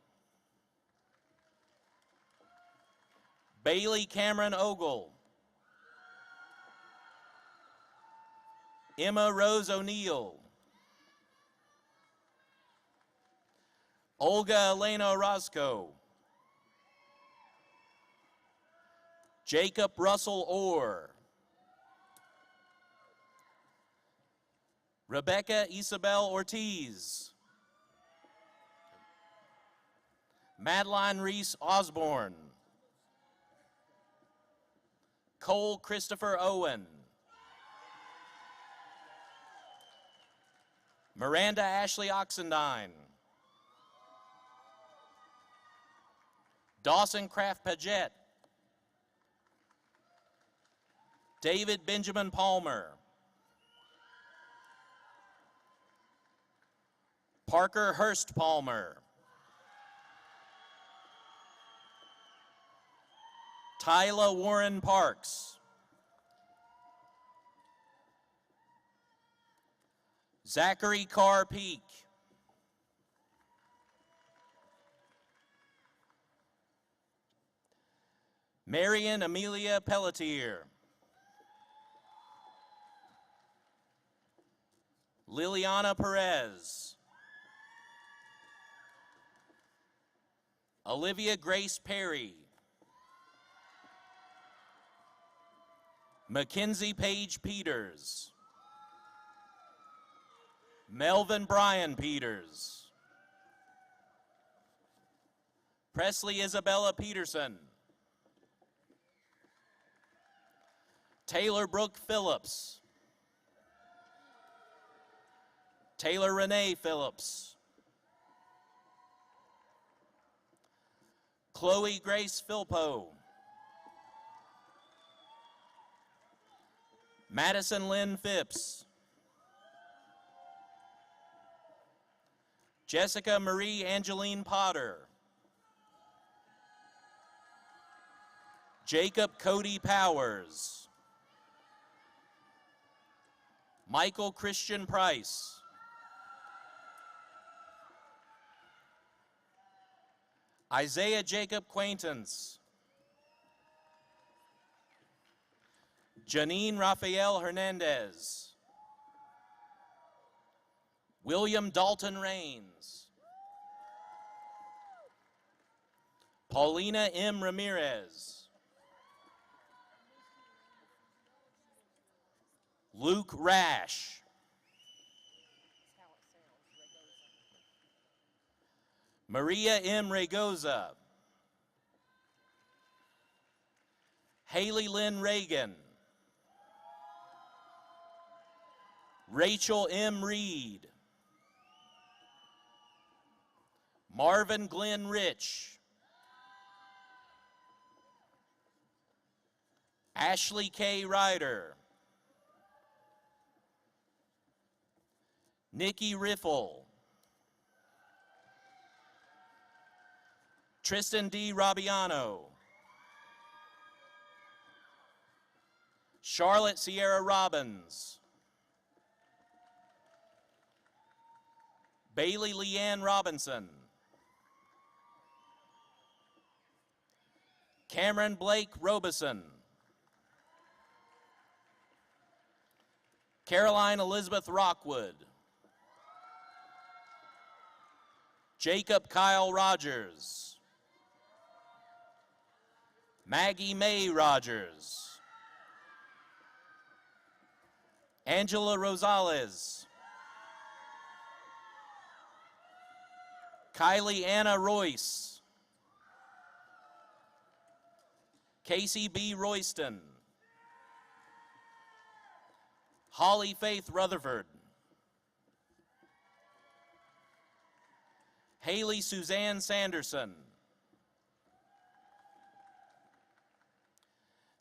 Bailey Cameron Ogle. Emma Rose O'Neill. Olga Elena Orozco. Jacob Russell Orr. Rebecca Isabel Ortiz. Madeline Reese Osborne. Cole Christopher Owen. Miranda Ashley Oxendine. Dawson Kraft Paget. David Benjamin Palmer. Parker Hurst Palmer. Tyla Warren Parks. Zachary Carr Peak. Marion Amelia Pelletier. Liliana Perez. Olivia Grace Perry. Mackenzie Page Peters. Melvin Bryan Peters. Presley Isabella Peterson. Taylor Brooke Phillips. Taylor Renee Phillips. Chloe Grace Philpo. Madison Lynn Phipps. Jessica Marie Angeline Potter. Jacob Cody Powers. Michael Christian Price. Isaiah Jacob Quaintance. Janine Rafael Hernandez. William Dalton Rains. Paulina M. Ramirez. Luke Rash. Maria M. Regoza. Haley Lynn Reagan. Rachel M. Reed. Marvin Glenn Rich. Ashley K. Ryder. Nikki Riffle. Tristan D. Robiano. Charlotte Sierra Robbins. Bailey Leanne Robinson. Cameron Blake Robeson. Caroline Elizabeth Rockwood. Jacob Kyle Rogers. Maggie Mae Rogers. Angela Rosales. Kylie Anna Royce. Casey B. Royston. Holly Faith Rutherford. Haley Suzanne Sanderson.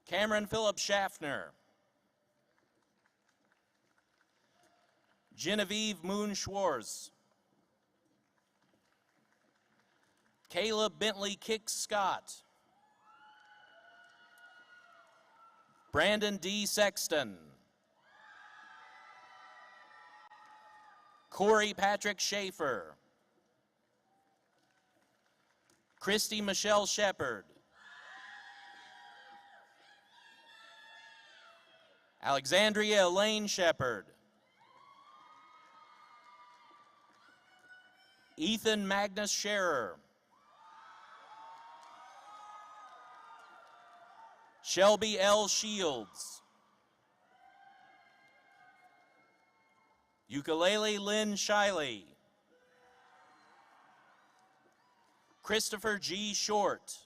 Cameron Philip Schaffner. Genevieve Moon Schwartz. Caleb Bentley Kick Scott. Brandon D. Sexton. Corey Patrick Schaefer. Christy Michelle Shepard. Alexandria Elaine Shepard. Ethan Magnus Scherer. Shelby L. Shields. Ukulele Lynn Shiley. Christopher G. Short.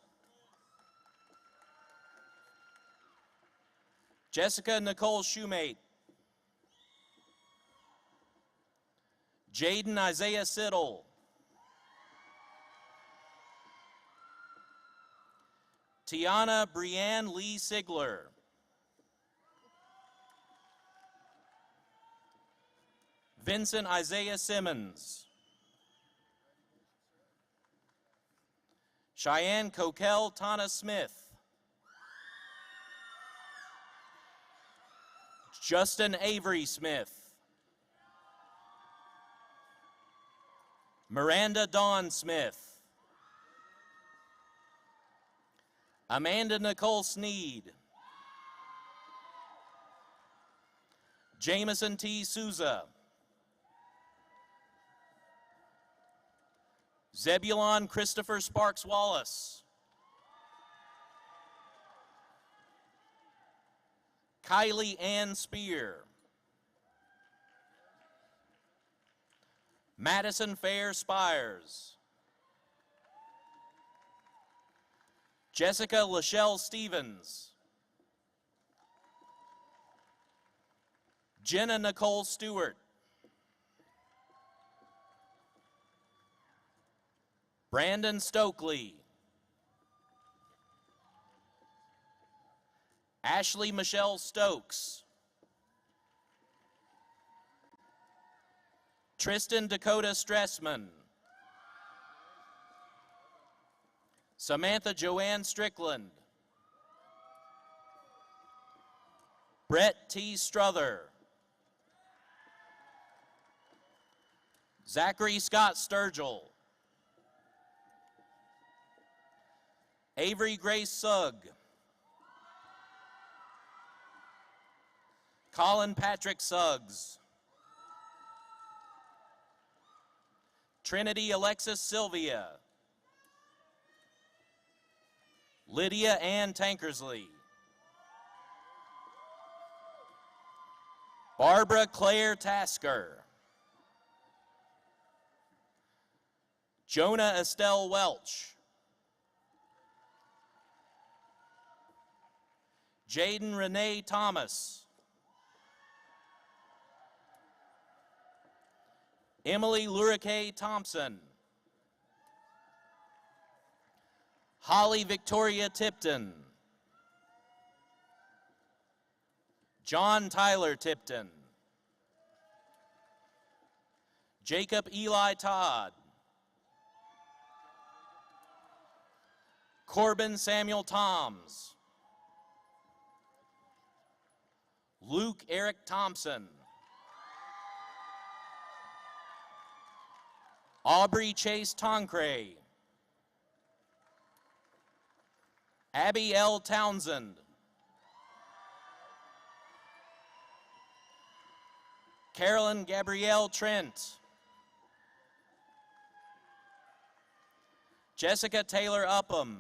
Jessica Nicole Shoemate. Jaden Isaiah Siddle. Tiana Brianne Lee Sigler. Vincent Isaiah Simmons. Cheyenne Coquel Tana Smith. Justin Avery Smith. Miranda Dawn Smith. Amanda Nicole Sneed. Jameson T. Souza. Zebulon Christopher Sparks Wallace. Kylie Ann Spear. Madison Fair Spires. Jessica Lachelle Stevens. Jenna Nicole Stewart. Brandon Stokely. Ashley Michelle Stokes. Tristan Dakota Stressman. Samantha Joanne Strickland. Brett T. Struther. Zachary Scott Sturgill. Avery Grace Sugg. Colin Patrick Suggs. Trinity Alexis Sylvia. Lydia Ann Tankersley. Barbara Claire Tasker. Jonah Estelle Welch. Jaden Renee Thomas. Emily Lurike Thompson. Holly Victoria Tipton. John Tyler Tipton. Jacob Eli Todd. Corbin Samuel Toms. Luke Eric Thompson. Aubrey Chase Toncray. Abby L. Townsend. Carolyn Gabrielle Trent. Jessica Taylor Upham.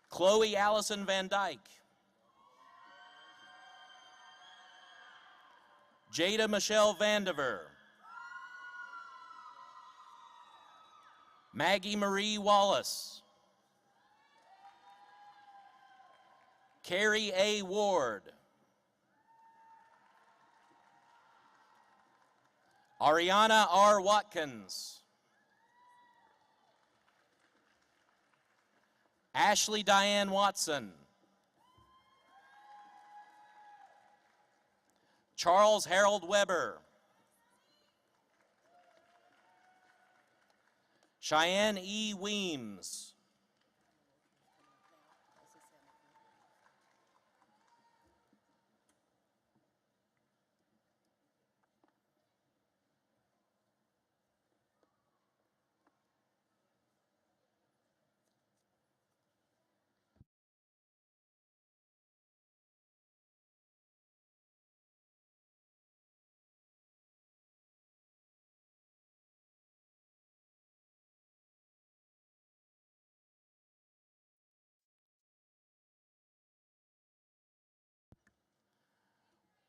Chloe Allison Van Dyke. Jada Michelle Vandiver. Maggie Marie Wallace. Carrie A. Ward. Ariana R. Watkins. Ashley Diane Watson. Charles Harold Weber. Cheyenne E. Weems.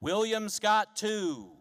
William Scott II.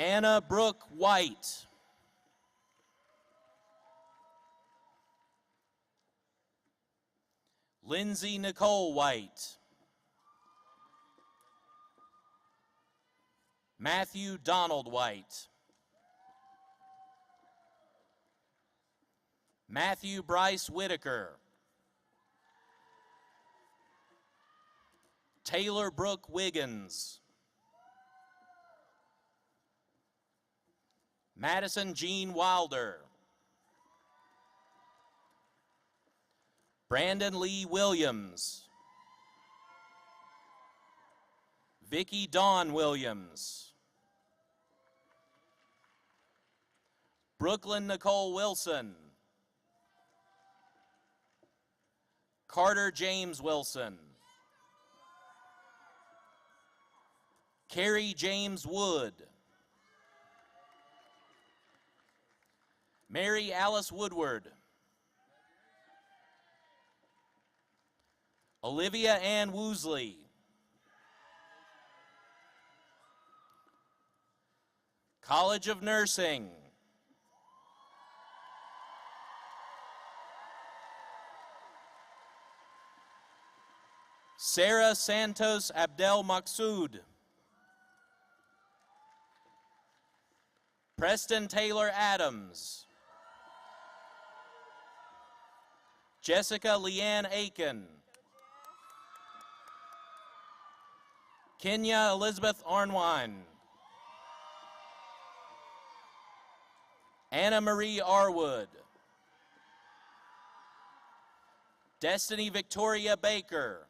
Anna Brooke White. Lindsay Nicole White. Matthew Donald White. Matthew Bryce Whitaker. Taylor Brooke Wiggins. Madison Jean Wilder. Brandon Lee Williams. Vicky Dawn Williams. Brooklyn Nicole Wilson. Carter James Wilson. Carrie James Wood. Mary Alice Woodward. Olivia Ann Woosley. College of Nursing. Sarah Santos Abdel Maksud. Preston Taylor Adams. Jessica Leanne Aiken. Kenya Elizabeth Arnwine. Anna Marie Arwood. Destiny Victoria Baker.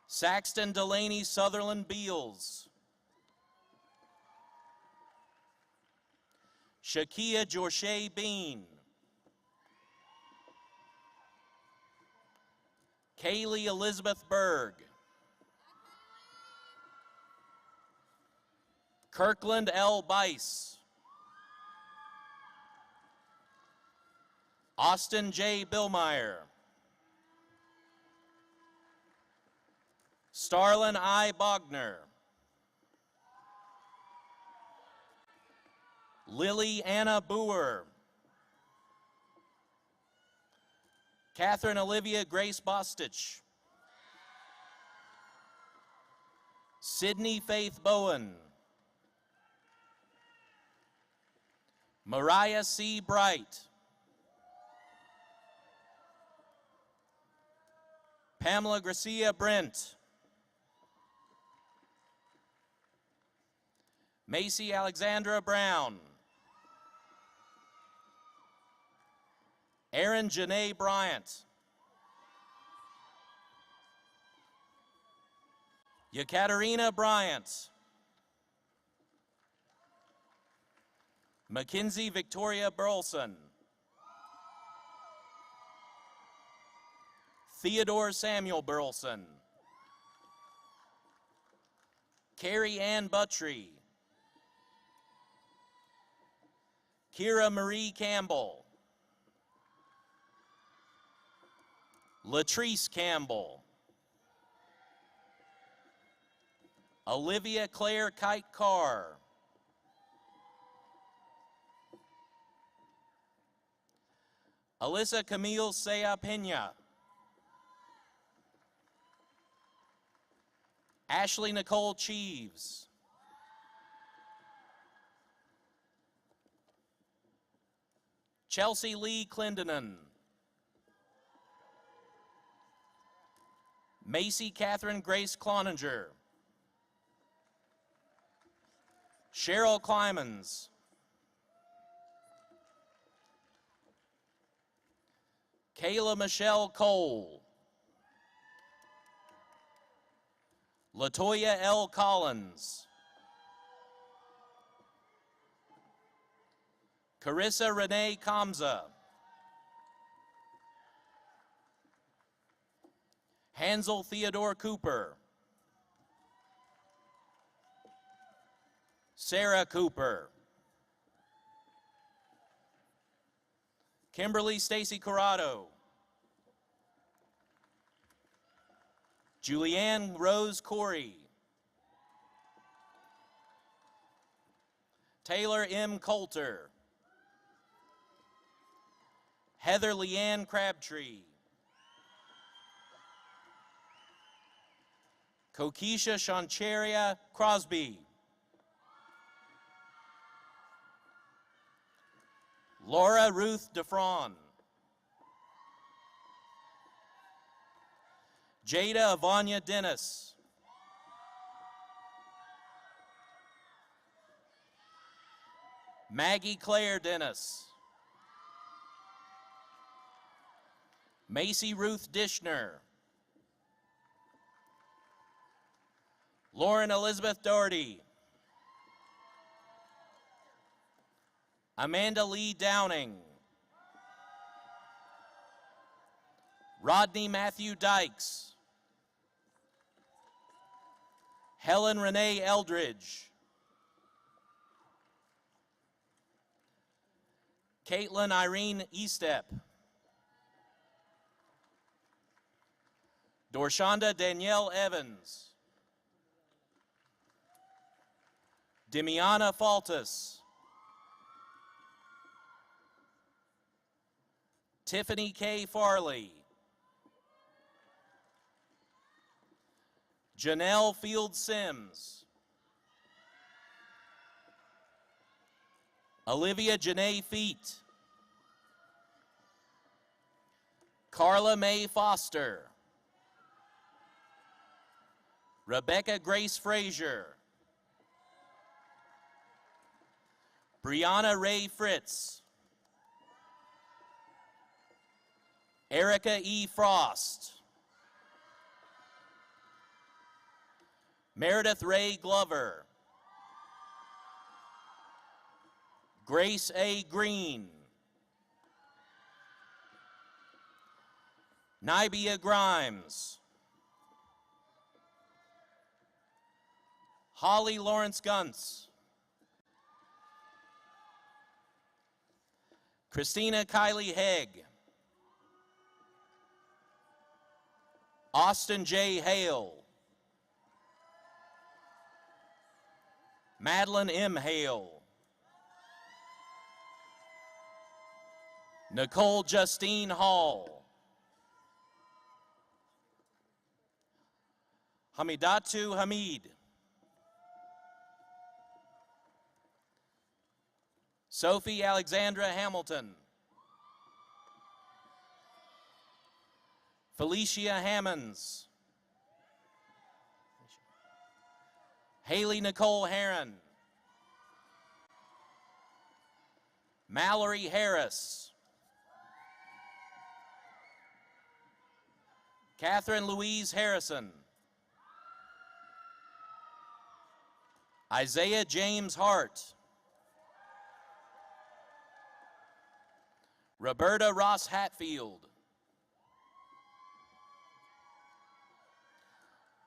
Saxton Delaney Sutherland Beals. Shakia Jorshay Bean. Kaylee Elizabeth Berg. Kirkland L. Bice. Austin J. Billmeyer. Starlin I. Bogner. Lily Anna Boer. Catherine Olivia Grace Bostich. Sydney Faith Bowen. Mariah C. Bright. Pamela Gracia Brent. Macy Alexandra Brown. Erin Janae Bryant. Yekaterina Bryant. Mackenzie Victoria Burleson. Theodore Samuel Burleson. Carrie Ann Buttry. Kira Marie Campbell. Latrice Campbell. Olivia Claire Kite Carr. Alyssa Camille Sea Pena. Ashley Nicole Cheeves. Chelsea Lee Clendenin. Macy Catherine Grace Cloninger. Cheryl Clymans. Kayla Michelle Cole. Latoya L. Collins. Carissa Renee Kamza. Hansel Theodore Cooper. Sarah Cooper. Kimberly Stacy Corrado. Julianne Rose Corey. Taylor M. Coulter. Heather Leanne Crabtree. Kokisha Shancharia Crosby. Laura Ruth DeFron. Jada Avanya Dennis. Maggie Claire Dennis. Macy Ruth Dishner. Lauren Elizabeth Doherty. Amanda Lee Downing. Rodney Matthew Dykes. Helen Renee Eldridge. Caitlin Irene Estep. Dorshonda Danielle Evans. Demiana Faltus. Tiffany K. Farley. Janelle Field Sims. Olivia Janae Feet. Carla Mae Foster. Rebecca Grace Frazier. Brianna Ray Fritz. Erica E. Frost. Meredith Ray Glover. Grace A. Green. Nibia Grimes. Holly Lawrence Gunts. Christina Kylie Hegg. Austin J. Hale. Madeline M. Hale. Nicole Justine Hall. Hamidatu Hamid. Sophie Alexandra Hamilton. Felicia Hammonds. Haley Nicole Heron. Mallory Harris. Catherine Louise Harrison. Isaiah James Hart. Roberta Ross Hatfield.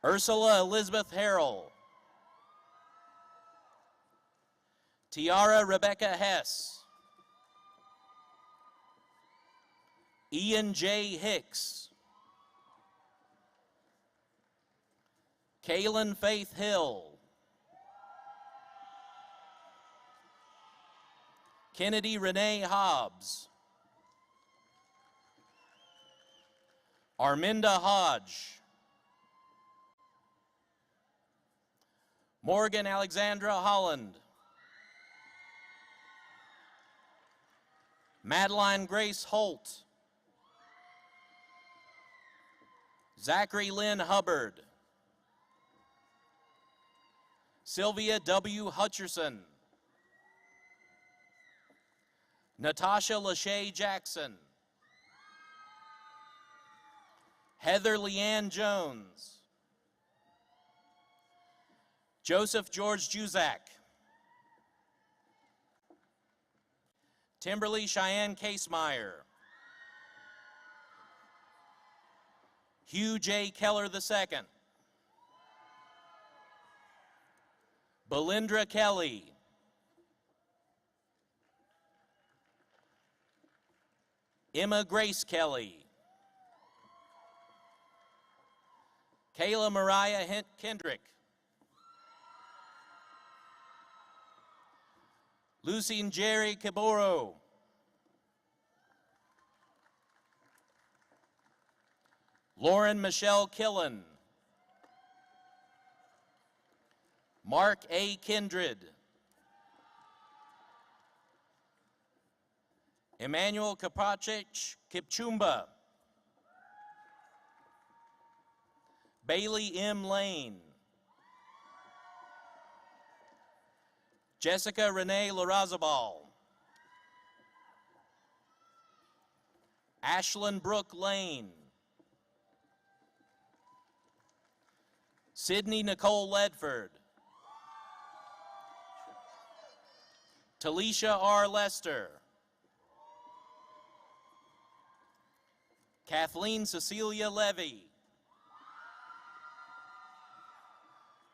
Ursula Elizabeth Harrell. Tiara Rebecca Hess. Ian J. Hicks. Kaylin Faith Hill. Kennedy Renee Hobbs. Arminda Hodge. Morgan Alexandra Holland. Madeline Grace Holt. Zachary Lynn Hubbard. Sylvia W. Hutcherson, Natasha Lachey Jackson, Heather Leanne Jones, Joseph George Juzak, Timberly Cheyenne Casemeyer, Hugh J. Keller II, Belindra Kelly, Emma Grace Kelly, Kayla Mariah Kendrick, Lucy and Jerry Caboro, Lauren Michelle Killen, Mark A. Kindred, Emmanuel Kapacic Kipchumba, Bailey M. Lane, Jessica Renee Larazabal, Ashlyn Brooke Lane, Sydney Nicole Ledford, Talisha R. Lester, Kathleen Cecilia Levy,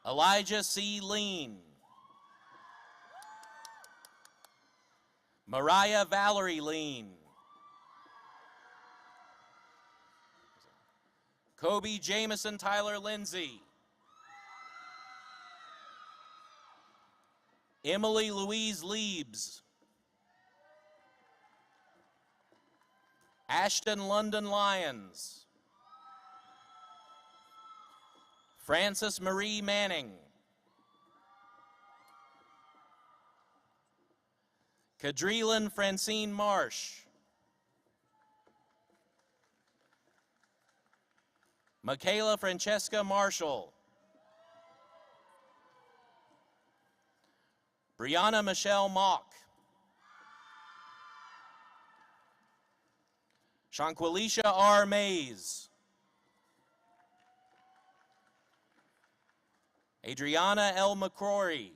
Elijah C. Lean, Mariah Valerie Lean, Kobe Jameson Tyler Lindsay, Emily Louise Liebs, Ashton London Lyons, Frances Marie Manning, Kadrilyn Francine Marsh, Michaela Francesca Marshall, Brianna Michelle Mock, Shanquilisha R. Mays, Adriana L. McCrory,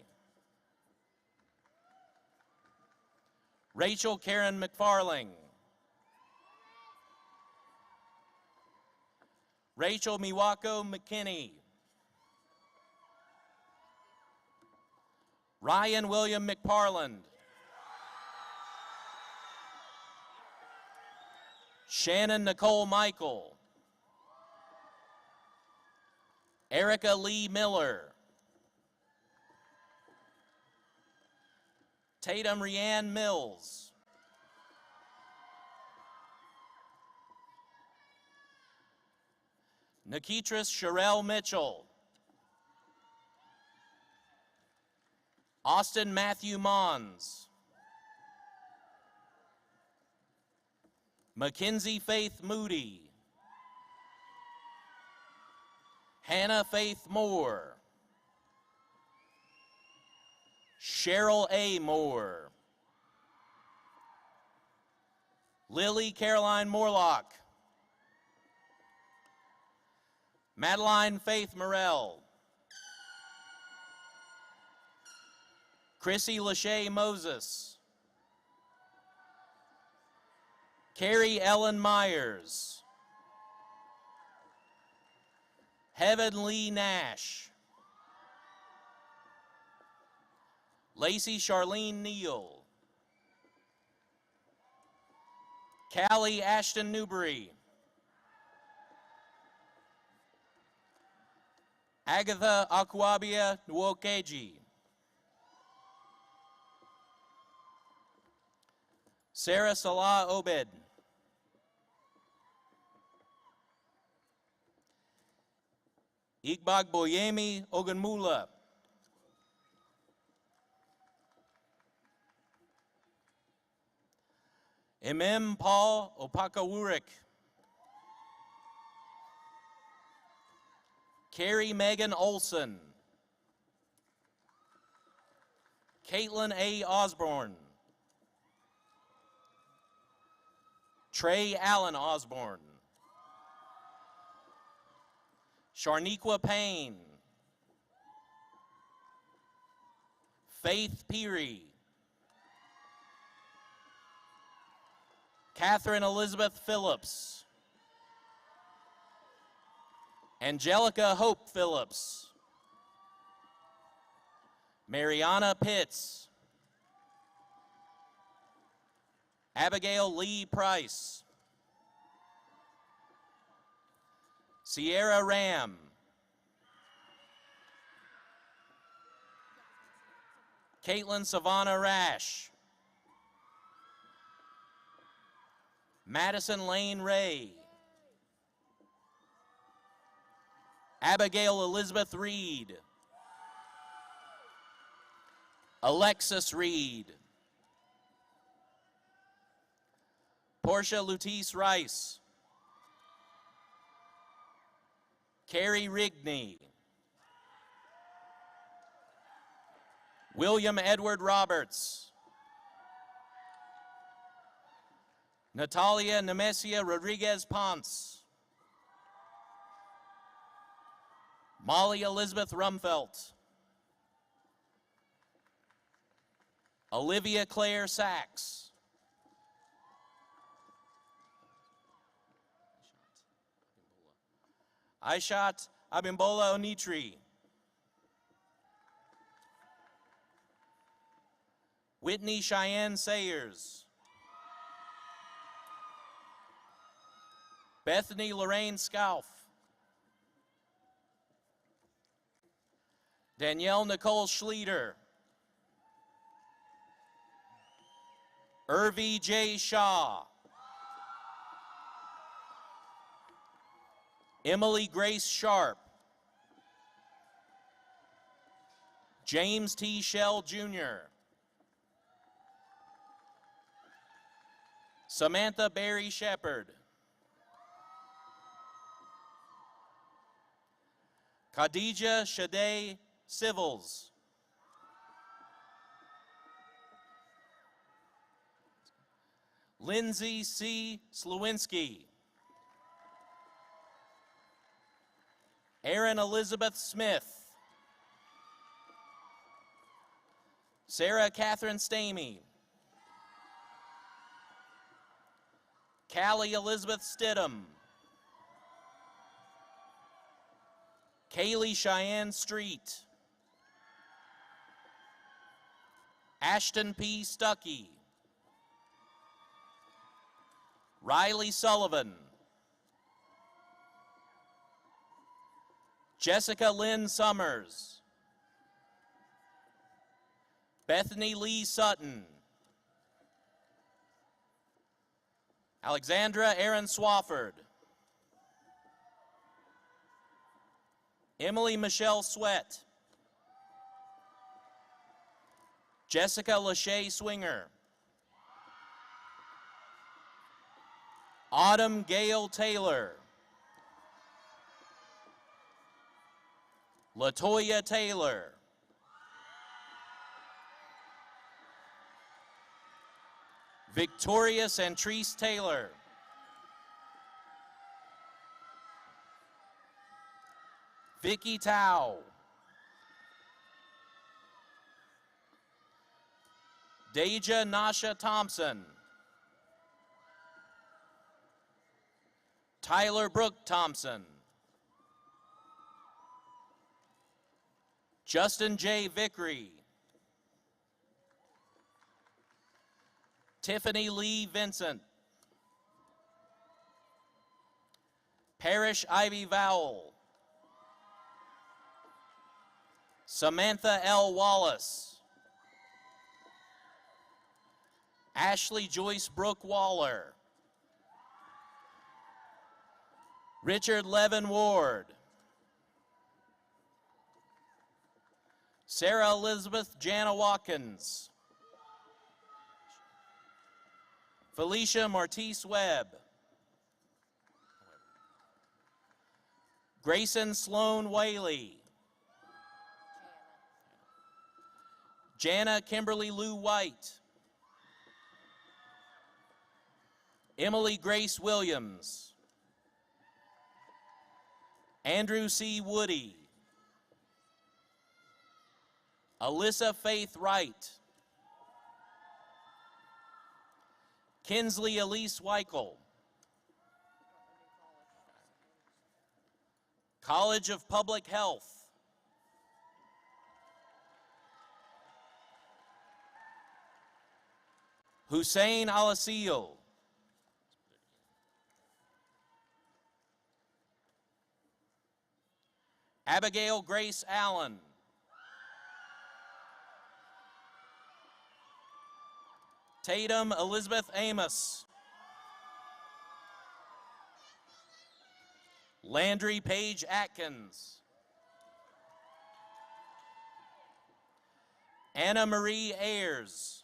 Rachel Karen McFarling, Rachel Miwako McKinney, Ryan William McParland, Shannon Nicole Michael, Erica Lee Miller, Tatum Rianne Mills, Nikitris Sherelle Mitchell, Austin Matthew Mons, Mackenzie Faith Moody, Hannah Faith Moore, Cheryl A. Moore, Lily Caroline Morlock, Madeline Faith Morell, Chrissy Lachey Moses, Carrie Ellen Myers, Heaven Lee Nash, Lacey Charlene Neal, Callie Ashton Newbury, Agatha Akwabia Nwokeji, Sarah Salah Obed, Igbag Boyemi Ogunmula, Emem Paul Opakawurik, Carrie Megan Olson, Caitlin A. Osborne. Trey Allen Osborne. Sharniqua Payne. Faith Peary. Catherine Elizabeth Phillips. Angelica Hope Phillips. Mariana Pitts. Abigail Lee Price. Sierra Ram. Caitlin Savannah Rash. Madison Lane Ray. Abigail Elizabeth Reed. Alexis Reed. Portia Lutice Rice. Carrie Rigney. William Edward Roberts. Natalia Nemesia Rodriguez Ponce. Molly Elizabeth Rumfelt. Olivia Claire Sachs. Aishat Abimbola Onitri. Whitney Cheyenne Sayers. Bethany Lorraine Scalf. Danielle Nicole Schleter. Irvi J. Shaw. Emily Grace Sharp. James T. Shell Jr. Samantha Barry Shepard. Khadija Shade Civils. Lindsay C. Slewinski. Erin Elizabeth Smith. Sarah Catherine Stamey. Callie Elizabeth Stidham. Kaylee Cheyenne Street. Ashton P. Stuckey. Riley Sullivan. Jessica Lynn Summers. Bethany Lee Sutton. Alexandra Aaron Swafford. Emily Michelle Sweat. Jessica Lachey Swinger. Autumn Gale Taylor. Latoya Taylor. Victoria Centrise Taylor. Vicky Tao. Deja Nasha Thompson. Tyler Brooke Thompson. Justin J. Vickery. Tiffany Lee Vincent. Parrish Ivy Vowell. Samantha L. Wallace. Ashley Joyce Brooke Waller. Richard Levin Ward. Sarah Elizabeth Jana Watkins. Felicia Martise Webb. Grayson Sloan Whaley. Jana Kimberly Lou White, Emily Grace Williams, Andrew C. Woody, Alyssa Faith Wright, Kinsley Elise Weichel, College of Public Health, Hussein Alasil, Abigail Grace Allen, Tatum Elizabeth Amos, Landry Page Atkins, Anna Marie Ayers,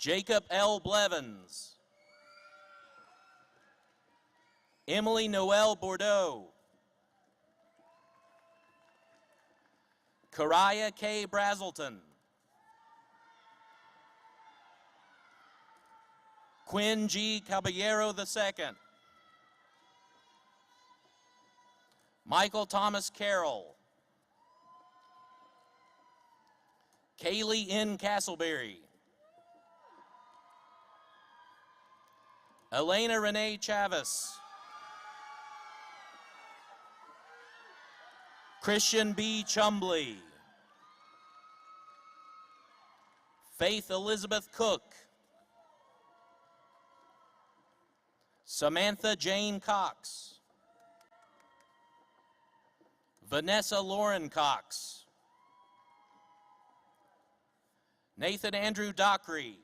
Jacob L. Blevins, Emily Noel Bordeaux, Karaya K. Brazelton, Quinn G. Caballero II, Michael Thomas Carroll, Kaylee N. Castleberry, Elena Renee Chavis, Christian B. Chumbley, Faith Elizabeth Cook, Samantha Jane Cox, Vanessa Lauren Cox, Nathan Andrew Dockery,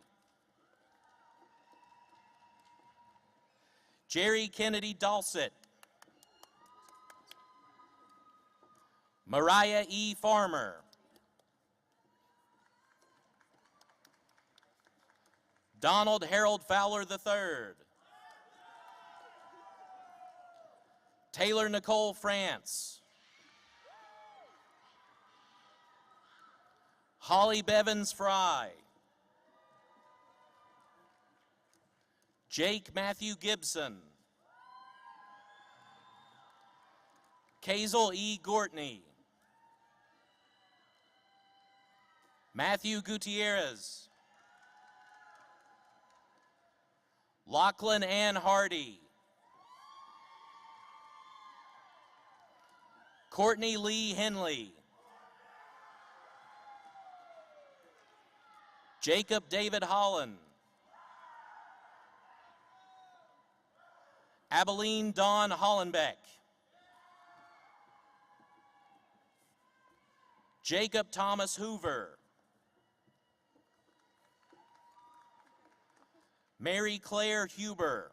Jerry Kennedy Dalsett, Mariah E. Farmer, Donald Harold Fowler III, Taylor Nicole France, Holly Bevins Fry, Jake Matthew Gibson, Kazel E. Gortney, Matthew Gutierrez, Lachlan Ann Hardy, Courtney Lee Henley, Jacob David Holland, Abilene Dawn Hollenbeck, Jacob Thomas Hoover, Mary Claire Huber,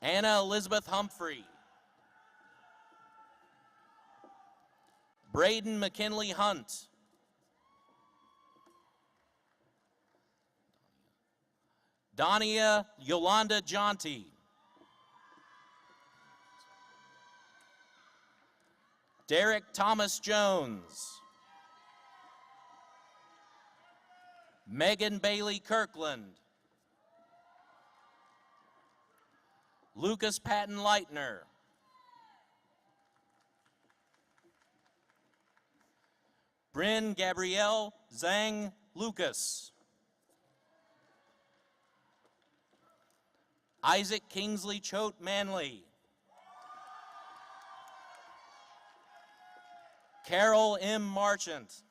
Anna Elizabeth Humphrey, Braden McKinley Hunt, Donia Yolanda Jonty, Derek Thomas Jones, Megan Bailey Kirkland, Lucas Patton Leitner, Bryn Gabrielle Zhang Lucas, Isaac Kingsley Choate Manley, Carol M. Marchant,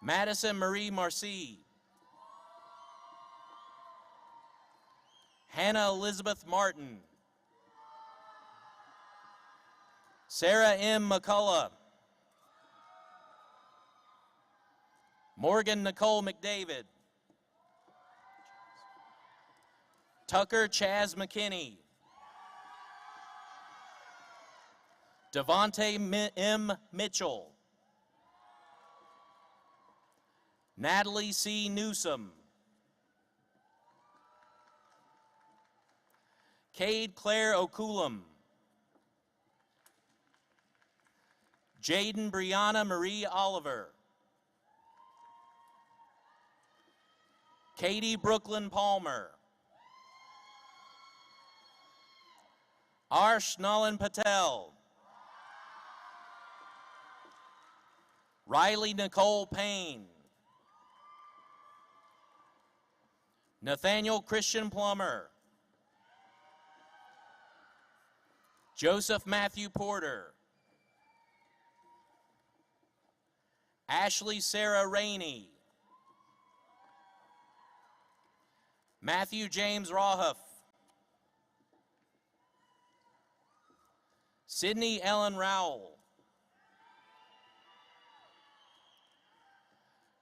Madison Marie Marcy, Hannah Elizabeth Martin, Sarah M. McCullough, Morgan Nicole McDavid, Tucker Chaz McKinney, Devontae M. Mitchell, Natalie C. Newsom, Cade Claire Okulum. Jaden Brianna Marie Oliver. Katie Brooklyn Palmer. Arsh Nalan Patel. Riley Nicole Payne. Nathaniel Christian Plummer. Joseph Matthew Porter. Ashley Sarah Rainey. Matthew James Rahuff. Sydney Ellen Rowell.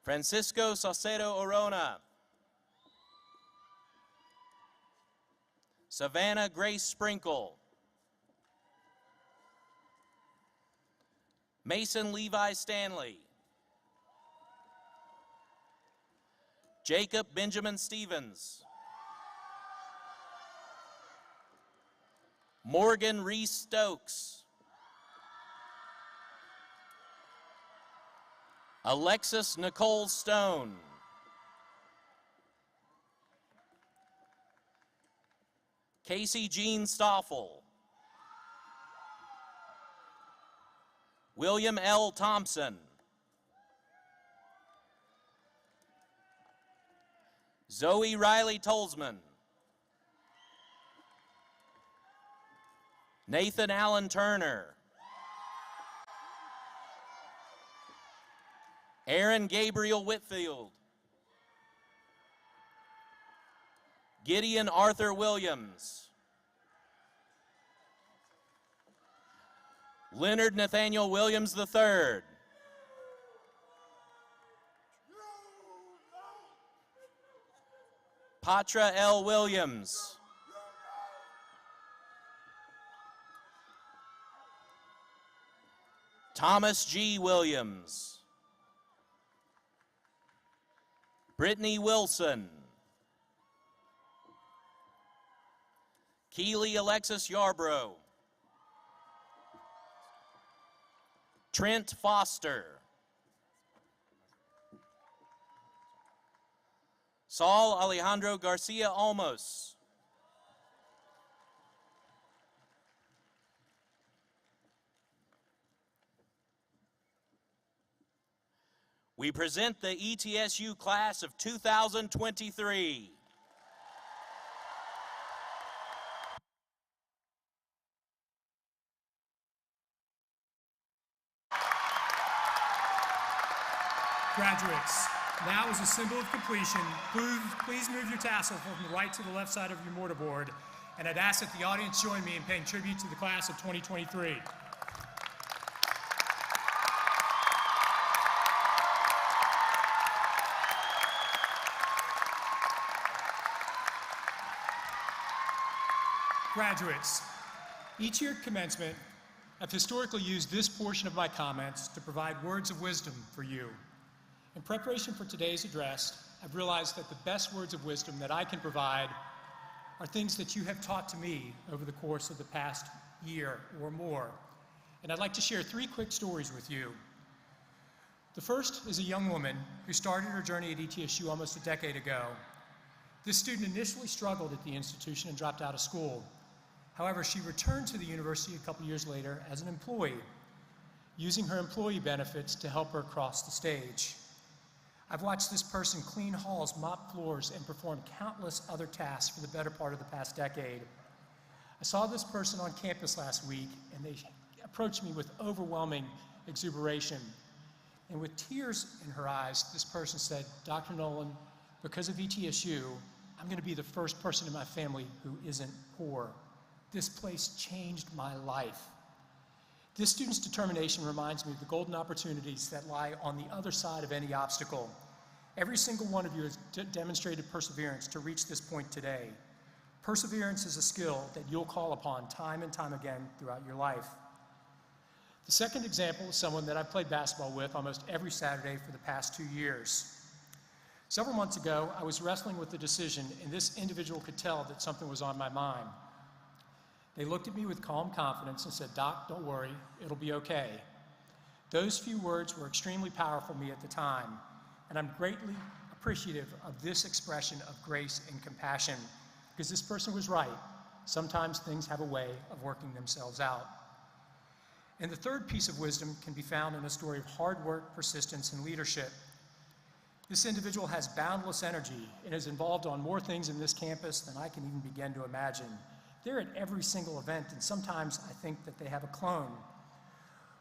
Francisco Saucedo Orona. Savannah Grace Sprinkle. Mason Levi Stanley. Jacob Benjamin Stevens. Morgan Reese Stokes. Alexis Nicole Stone. Casey Jean Stoffel. William L. Thompson. Zoe Riley Tolzman. Nathan Allen Turner. Aaron Gabriel Whitfield. Gideon Arthur Williams. Leonard Nathaniel Williams III. Patra L. Williams. Thomas G. Williams. Brittany Wilson. Keely Alexis Yarbrough. Trent Foster. Saul Alejandro Garcia Olmos. We present the ETSU class of 2023. Graduates, now as a symbol of completion, please move your tassel from the right to the left side of your mortarboard, and I'd ask that the audience join me in paying tribute to the class of 2023. Graduates, each year at commencement, I've historically used this portion of my comments to provide words of wisdom for you. In preparation for today's address, I've realized that the best words of wisdom that I can provide are things that you have taught to me over the course of the past year or more. And I'd like to share 3 quick stories with you. The first is a young woman who started her journey at ETSU almost a decade ago. This student initially struggled at the institution and dropped out of school. However, she returned to the university a couple years later as an employee, using her employee benefits to help her cross the stage. I've watched this person clean halls, mop floors, and perform countless other tasks for the better part of the past decade. I saw this person on campus last week, and they approached me with overwhelming exuberation. And with tears in her eyes, this person said, "Dr. Nolan, because of ETSU, I'm going to be the first person in my family who isn't poor. This place changed my life." This student's determination reminds me of the golden opportunities that lie on the other side of any obstacle. Every single one of you has demonstrated perseverance to reach this point today. Perseverance is a skill that you'll call upon time and time again throughout your life. The second example is someone that I've played basketball with almost every Saturday for the past 2 years. Several months ago, I was wrestling with the decision, and this individual could tell that something was on my mind. They looked at me with calm confidence and said, "Doc, don't worry, it'll be okay." Those few words were extremely powerful to me at the time, and I'm greatly appreciative of this expression of grace and compassion, because this person was right. Sometimes things have a way of working themselves out. And the third piece of wisdom can be found in a story of hard work, persistence, and leadership. This individual has boundless energy and is involved on more things in this campus than I can even begin to imagine. They're at every single event, and sometimes I think that they have a clone.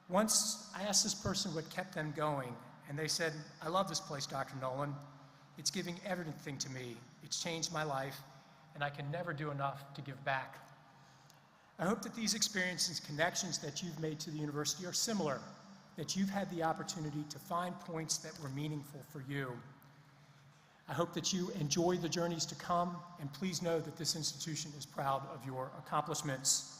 Once I asked this person what kept them going, and they said, "I love this place, Dr. Nolan. It's giving everything to me. It's changed my life, and I can never do enough to give back." I hope that these experiences, connections that you've made to the university are similar, that you've had the opportunity to find points that were meaningful for you. I hope that you enjoy the journeys to come, and please know that this institution is proud of your accomplishments.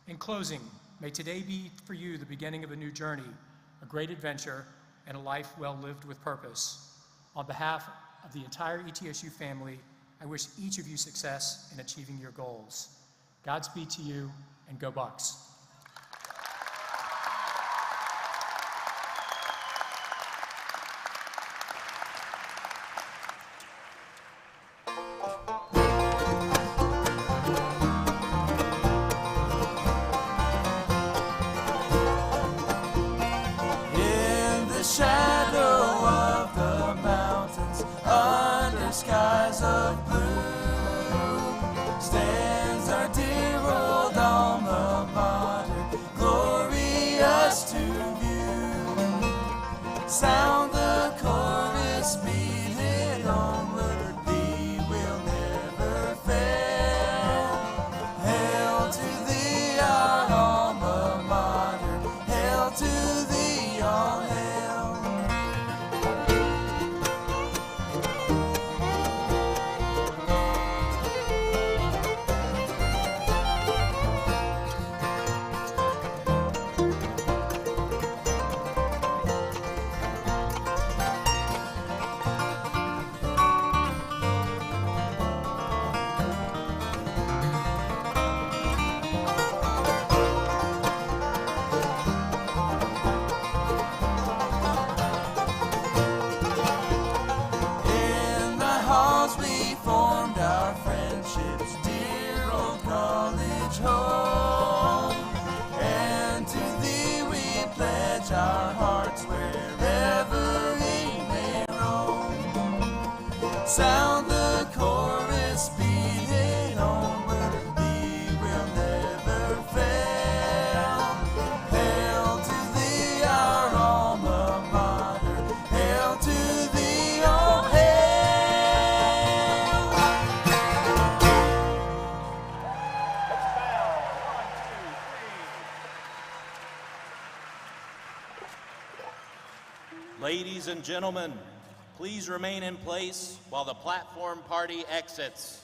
In closing, may today be for you the beginning of a new journey, a great adventure, and a life well lived with purpose. On behalf of the entire ETSU family, I wish each of you success in achieving your goals. Godspeed to you, and go Bucks. In the shadow of the mountains, under skies of blue, stands our dear old alma mater, glorious to view. Sound the chorus, beat it onward, thee will never fail. Hail to thee, our alma mater, hail to thee, all hail. In the halls we formed our friendships, dear old college home. And to thee we pledge our hearts wherever we may roam. Sound the chorus, beat it onward, thee will never fail. Hail to thee, our alma mater, hail to thee, all hail. Ladies and gentlemen, please remain in place while the platform party exits.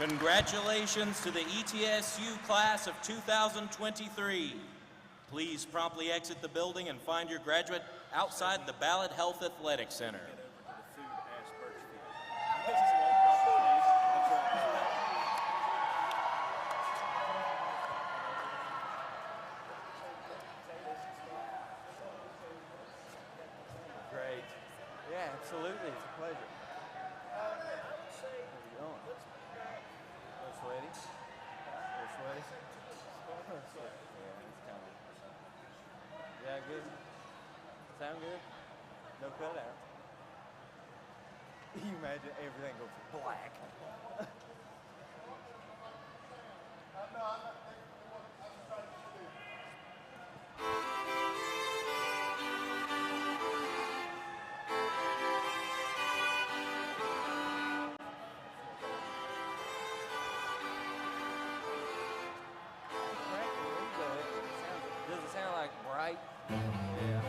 Congratulations to the ETSU class of 2023. Please promptly exit the building and find your graduate outside the Ballard Health Athletic Center. Great. Yeah, absolutely. It's a pleasure. Where are you going? Little sweaty? Little sweaty? Yeah, it's kind of. Yeah, good. Sound good? No cutout. You imagine everything goes black. Does it sound like bright? Yeah.